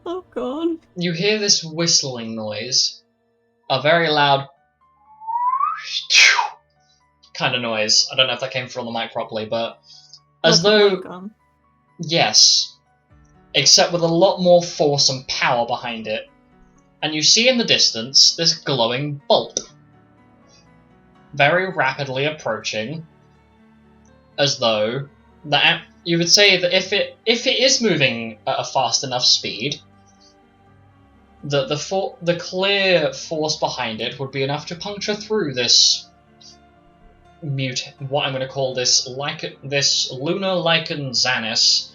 Oh god. You hear this whistling noise. A very loud kind of noise. I don't know if that came through on the mic properly, but as though... Gun. Yes. Except with a lot more force and power behind it. And you see in the distance this glowing bolt. Very rapidly approaching. As though... you would say that if it is moving at a fast enough speed, the clear force behind it would be enough to puncture through this what I'm going to call this lunar lichen Xanis,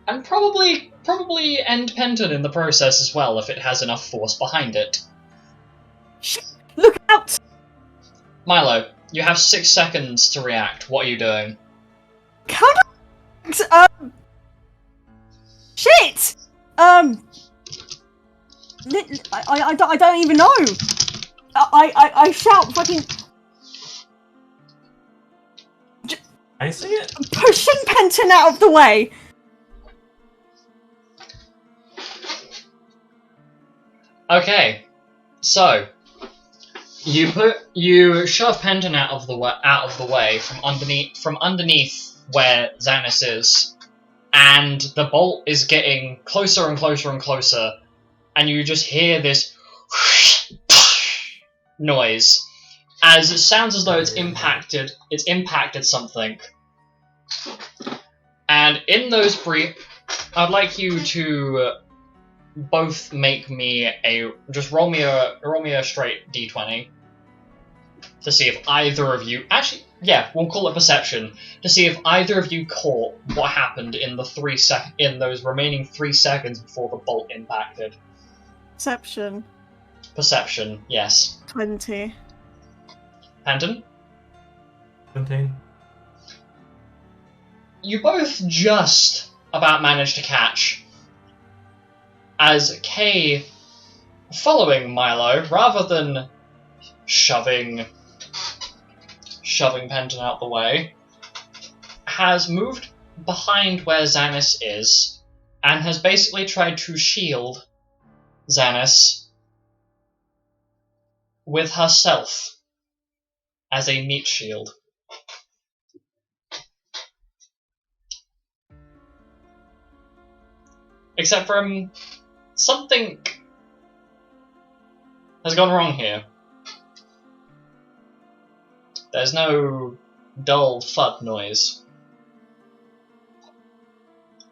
and probably end Penton in the process as well if it has enough force behind it. Shit! Look out! Milo, you have 6 seconds to react. What are you doing? Come on! Shit! I don't even know! I shout fucking... I see it. Pushing Penton out of the way! Okay, so you shove Penton out of the way from underneath where Xanis is, and the bolt is getting closer and closer and closer, and you just hear this noise as it sounds as though it's impacted something. And in those brief, I'd like you to both make me just roll me a straight D20 to see if either of you we'll call it perception, to see if either of you caught what happened in those remaining 3 seconds before the bolt impacted. Perception, yes. 20. Penton? 17. You both just about managed to catch as Kay, following Milo, rather than shoving Penton out the way, has moved behind where Xanis is and has basically tried to shield Xanis with herself. as a meat shield. Except from something has gone wrong here. There's no dull thud noise.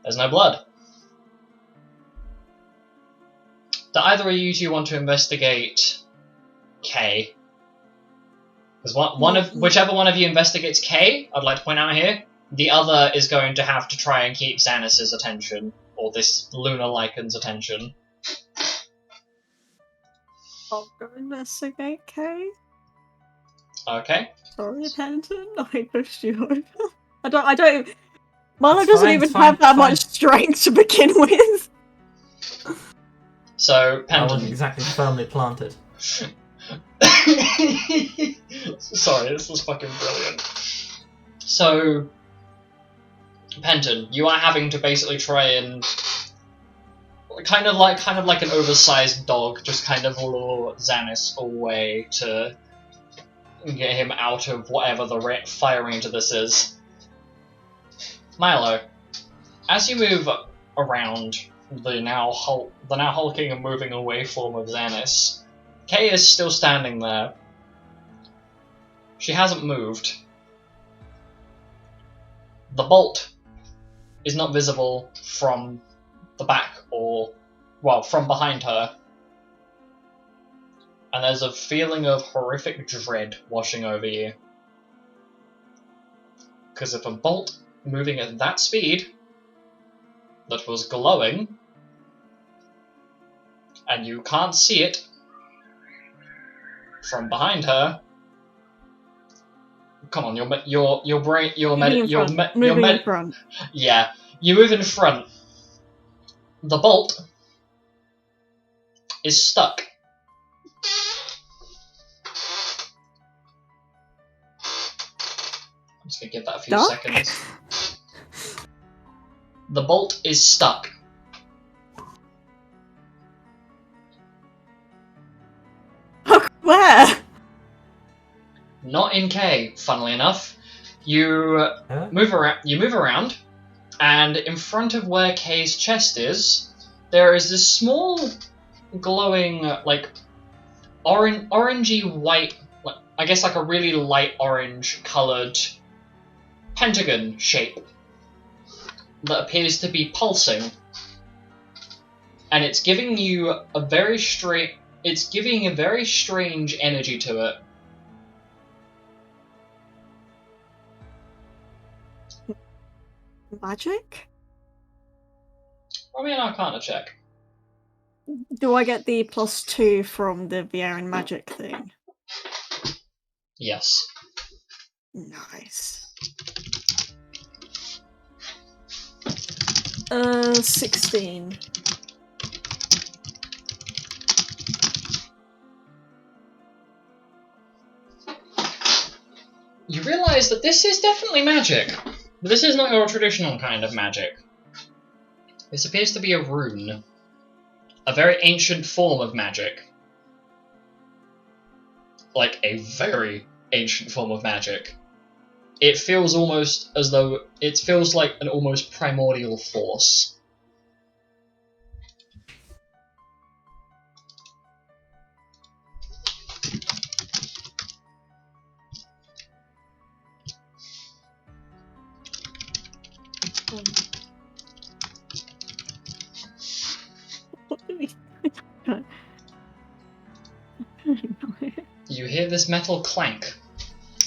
There's no blood. Do either of you two want to investigate K? Because whichever one of you investigates K, I'd like to point out here, the other is going to have to try and keep Xannis's attention, or this lunar Lycan's attention. I'll go investigate Kay. Okay. Sorry, Penton, I pushed you over. I don't. Milo It's doesn't fine, even it's fine, have that it's much strength to begin with. So, I wasn't Penton. exactly firmly planted. Sorry, this was fucking brilliant. So, Penton, you are having to basically try and kind of like an oversized dog, just kind of lure Xannis away to get him out of whatever the fire range of this is. Milo, as you move around the now hulking and moving away form of Xannis, Kay is still standing there. She hasn't moved. The bolt is not visible from the back or, well, from behind her. And there's a feeling of horrific dread washing over you. Because if a bolt moving at that speed that was glowing, and you can't see it from behind her, come on, your brain, Moving in front. yeah, you move in front. The bolt is stuck. I'm just gonna give that a few Stuck? seconds. The bolt is stuck. Where? Not in K, funnily enough. You Huh? move around, and in front of where K's chest is, there is this small, glowing, like, orangey white, I guess like a really light orange coloured pentagon shape that appears to be pulsing, and it's giving you a very strange energy to it. Magic? Roll me an Arcana check. Do I get the +2 from the Vieren magic thing? Yes. Nice. 16. You realise that this is definitely magic, but this is not your traditional kind of magic. This appears to be a rune. A very ancient form of magic. Like a very ancient form of magic. It feels almost as though it feels like an almost primordial force. You hear this metal clank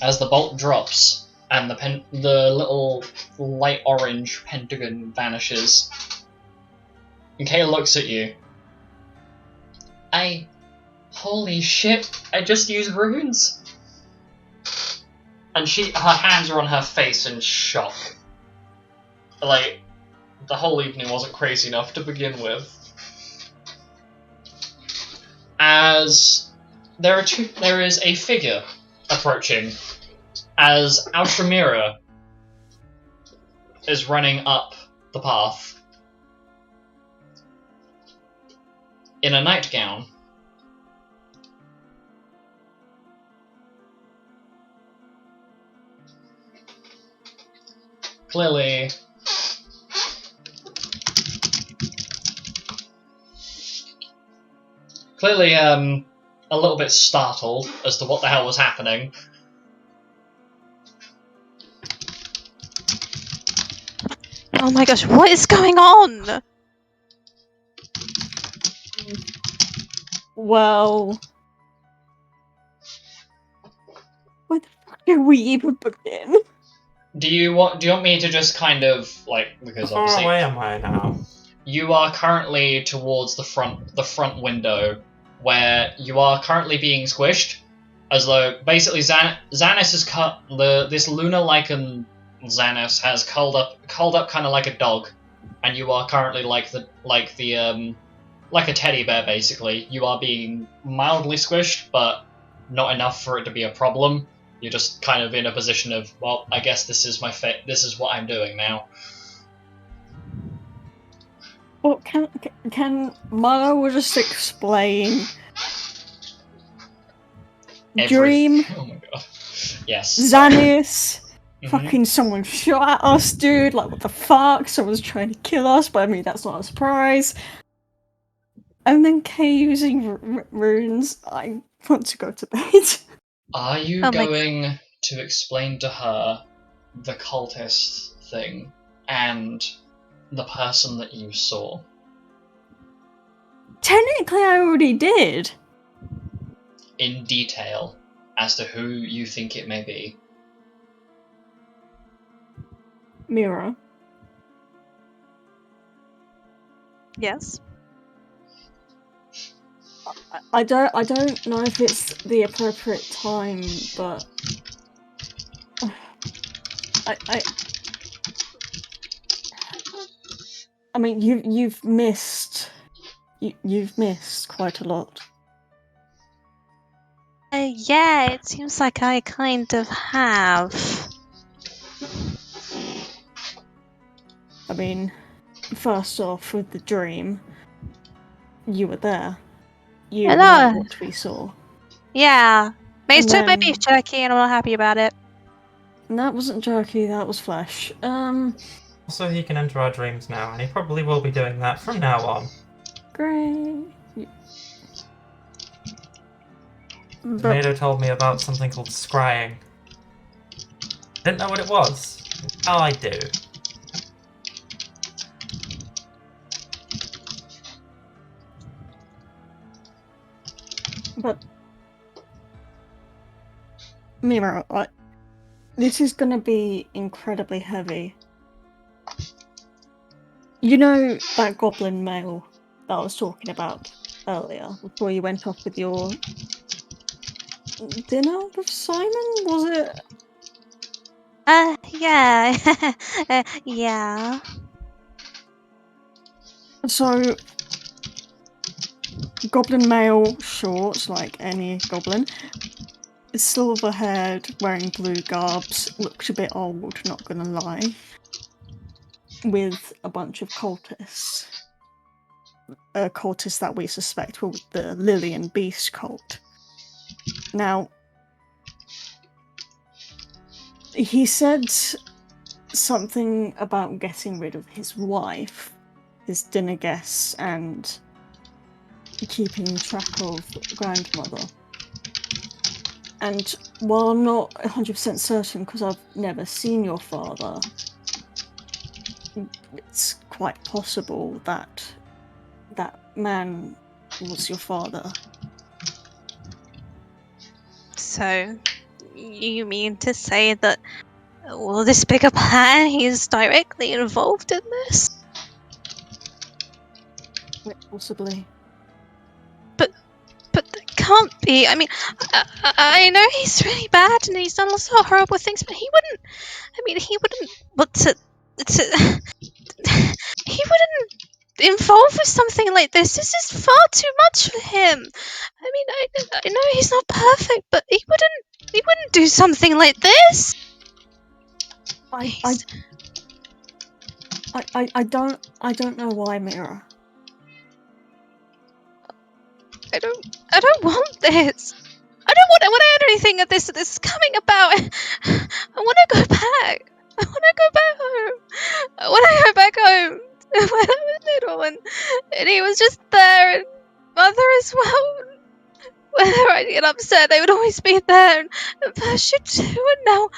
as the bolt drops and the little light orange pentagon vanishes. And Kay looks at you. Holy shit, I just used runes? And her hands are on her face in shock. Like, the whole evening wasn't crazy enough to begin with. As there is a figure approaching, as Alstroemeria is running up the path in a nightgown. clearly a little bit startled as to what the hell was happening. Oh my gosh, what is going on? Well, where the fuck do we even begin? Do you want me to just kind of like, because How far obviously away am I now? you are currently towards the front window where you are currently being squished, as though basically Xanis has cut this lunar lichen. Xanis has curled up kind of like a dog, and you are currently like a teddy bear. Basically, you are being mildly squished, but not enough for it to be a problem. You're just kind of in a position of, well, I guess this is this is what I'm doing now. Well, can Milo just explain? Dream, Oh my god. Yes. Xanis, Mhm. fucking someone shot at us, dude. Like, what the fuck? Someone's trying to kill us, but I mean, that's not a surprise. And then Kay using runes. I want to go to bed. Are you Oh my- going to explain to her the cultist thing and the person that you saw? Technically, I already did. In detail as to who you think it may be? Mira. Yes. I don't know if it's the appropriate time, but I mean, you've missed quite a lot. Yeah, it seems like I kind of have. I mean, first off, with the dream, you were there. You Hello. know what we saw. Yeah. They And took my then- beef jerky and I'm not happy about it. And that wasn't jerky, that was flesh. Also, he can enter our dreams now, and he probably will be doing that from now on. Great. But Tomato told me about something called scrying. Didn't know what it was. Now I do. Mira, this is gonna be incredibly heavy. You know that goblin male that I was talking about earlier, before you went off with your dinner with Simon, was it? Yeah. Yeah. So, goblin male, short, like any goblin, silver-haired, wearing blue garbs, looked a bit old, not gonna lie, with a bunch of cultists. Cultists that we suspect were with the Lilian Beast Cult. Now, he said something about getting rid of his wife, his dinner guests, and keeping track of grandmother. And while I'm not 100% certain, because I've never seen your father, it's quite possible that that man was your father. So, you mean to say that, well, this bigger plan, he's directly involved in this? Possibly. But that can't be. I mean, I know he's really bad and he's done lots of horrible things, but he wouldn't. I mean, he wouldn't want to. He wouldn't involve with something like this. This is far too much for him. I mean, I know he's not perfect, but he wouldn't do something like this. I don't know why, Mira. I don't want this. I don't want to add anything of this that's coming about. I want to go back. I want to go back home. I want to go back home when I was little, and he was just there, and mother as well. Whenever I get upset, they would always be there, and Persia too, and now...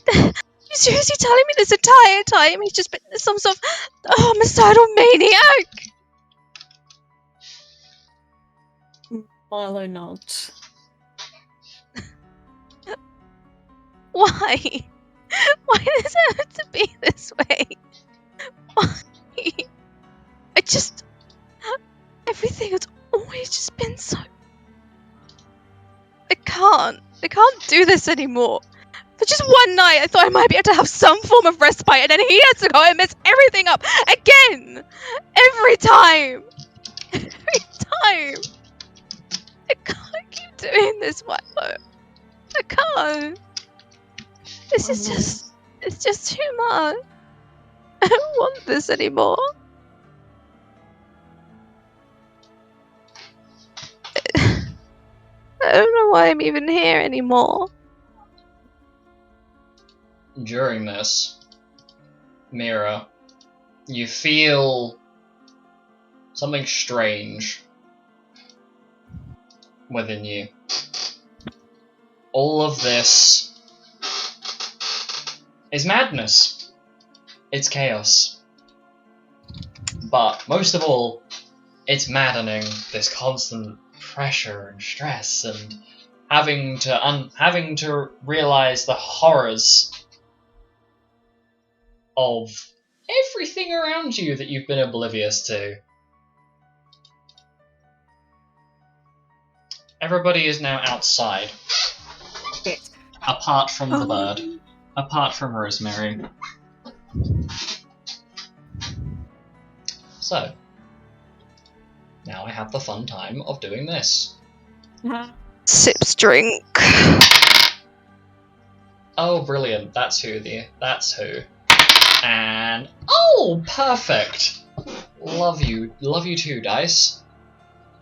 You seriously telling me this entire time he's just been some sort of homicidal maniac? Milo nods. Why? Why does it have to be this way? Why? Everything has always just been so... I can't do this anymore. For just one night, I thought I might be able to have some form of respite, and then he has to go and mess everything up again! Every time! Every time! I can't keep doing this, Milo. I can't. This is just... It's just too much. I don't want this anymore. I don't know why I'm even here anymore. During this, Mira, you feel something strange within you. All of this is madness. It's chaos. But most of all, it's maddening, this constant pressure and stress and having to realize the horrors of everything around you that you've been oblivious to. Everybody is now outside. Apart from the bird. Apart from Rosemary. So, now I have the fun time of doing this. Sips drink. Oh, brilliant. That's who. And... oh, perfect! Love you too, Dice.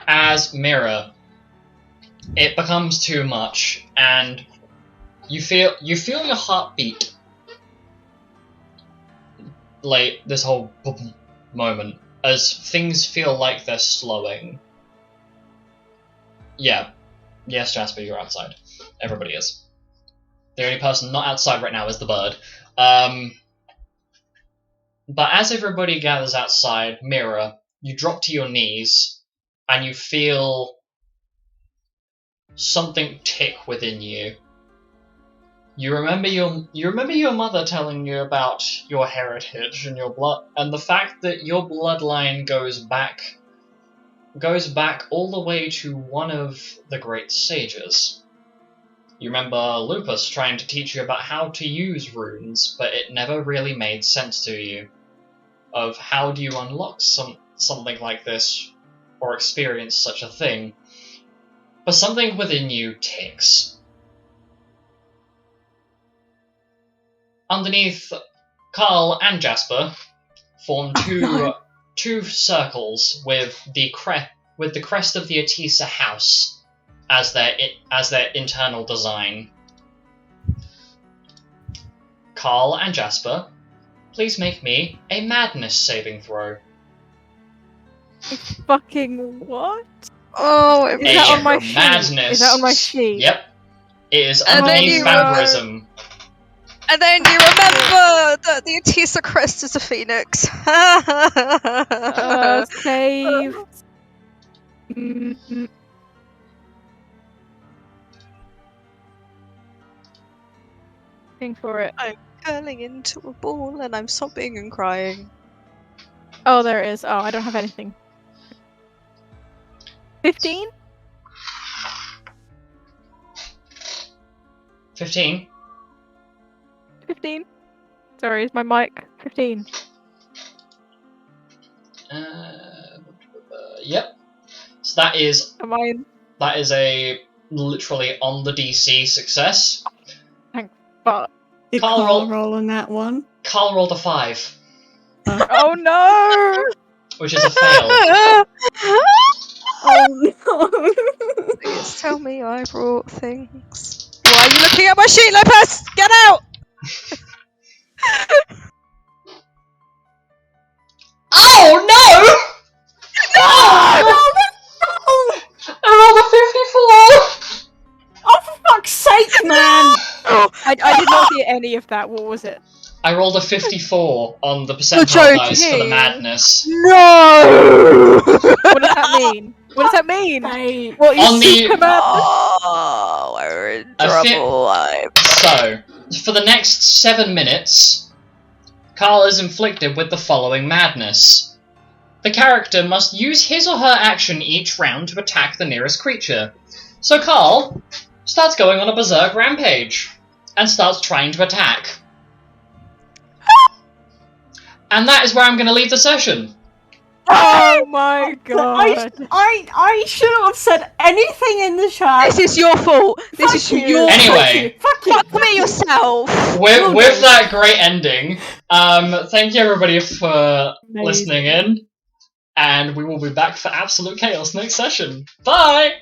As Mira, it becomes too much, and you feel your heartbeat. Like, this whole moment, as things feel like they're slowing. Yeah. Yes, Jasper, you're outside. Everybody is. The only person not outside right now is the bird. But as everybody gathers outside, Mira, you drop to your knees, and you feel something tick within you. You remember your mother telling you about your heritage and your blood, and the fact that your bloodline goes back all the way to one of the great sages. You remember Lupus trying to teach you about how to use runes, but it never really made sense to you. Of how do you unlock something like this, or experience such a thing. But something within you ticks. Underneath, Carl and Jasper form two circles with the crest of the Atisa house as their internal design. Carl and Jasper, please make me a madness saving throw. Fucking what? Oh, Is that on my sheet? Madness. Is that on my sheet? Yep. It is And then underneath you, vampirism. And then you remember that the Atisa crest is a phoenix. Save. Thing for it. I'm curling into a ball and I'm sobbing and crying. Oh, there it is. Oh, I don't have anything. 15? 15. 15? Sorry, is my mic 15? Yep. So that is Am I? a literally on the DC success. But Did Carl roll on that one? Carl rolled a 5, oh no! which is a fail. Oh no! Please tell me I brought things. Why are you looking at my sheet, Lopez? Get out! Oh no! I rolled a 54! Oh, for fuck's sake, man! I did not hear any of that. What was it? I rolled a 54 on the percentile dice for the joking. madness. No! What does that mean? What does that mean? Hey, What is On the- super madness? Oh, we're in trouble. So, for the next 7 minutes, Carl is inflicted with the following madness. The character must use his or her action each round to attack the nearest creature. So Carl starts going on a berserk rampage and starts trying to attack. And that is where I'm going to leave the session. Oh my god. I shouldn't have said anything in the chat. This is your fault. This is Fuck you. your Anyway. Fuck you. Fuck me yourself. With that great ending, thank you everybody for listening in, and we will be back for Absolute Chaos next session. Bye!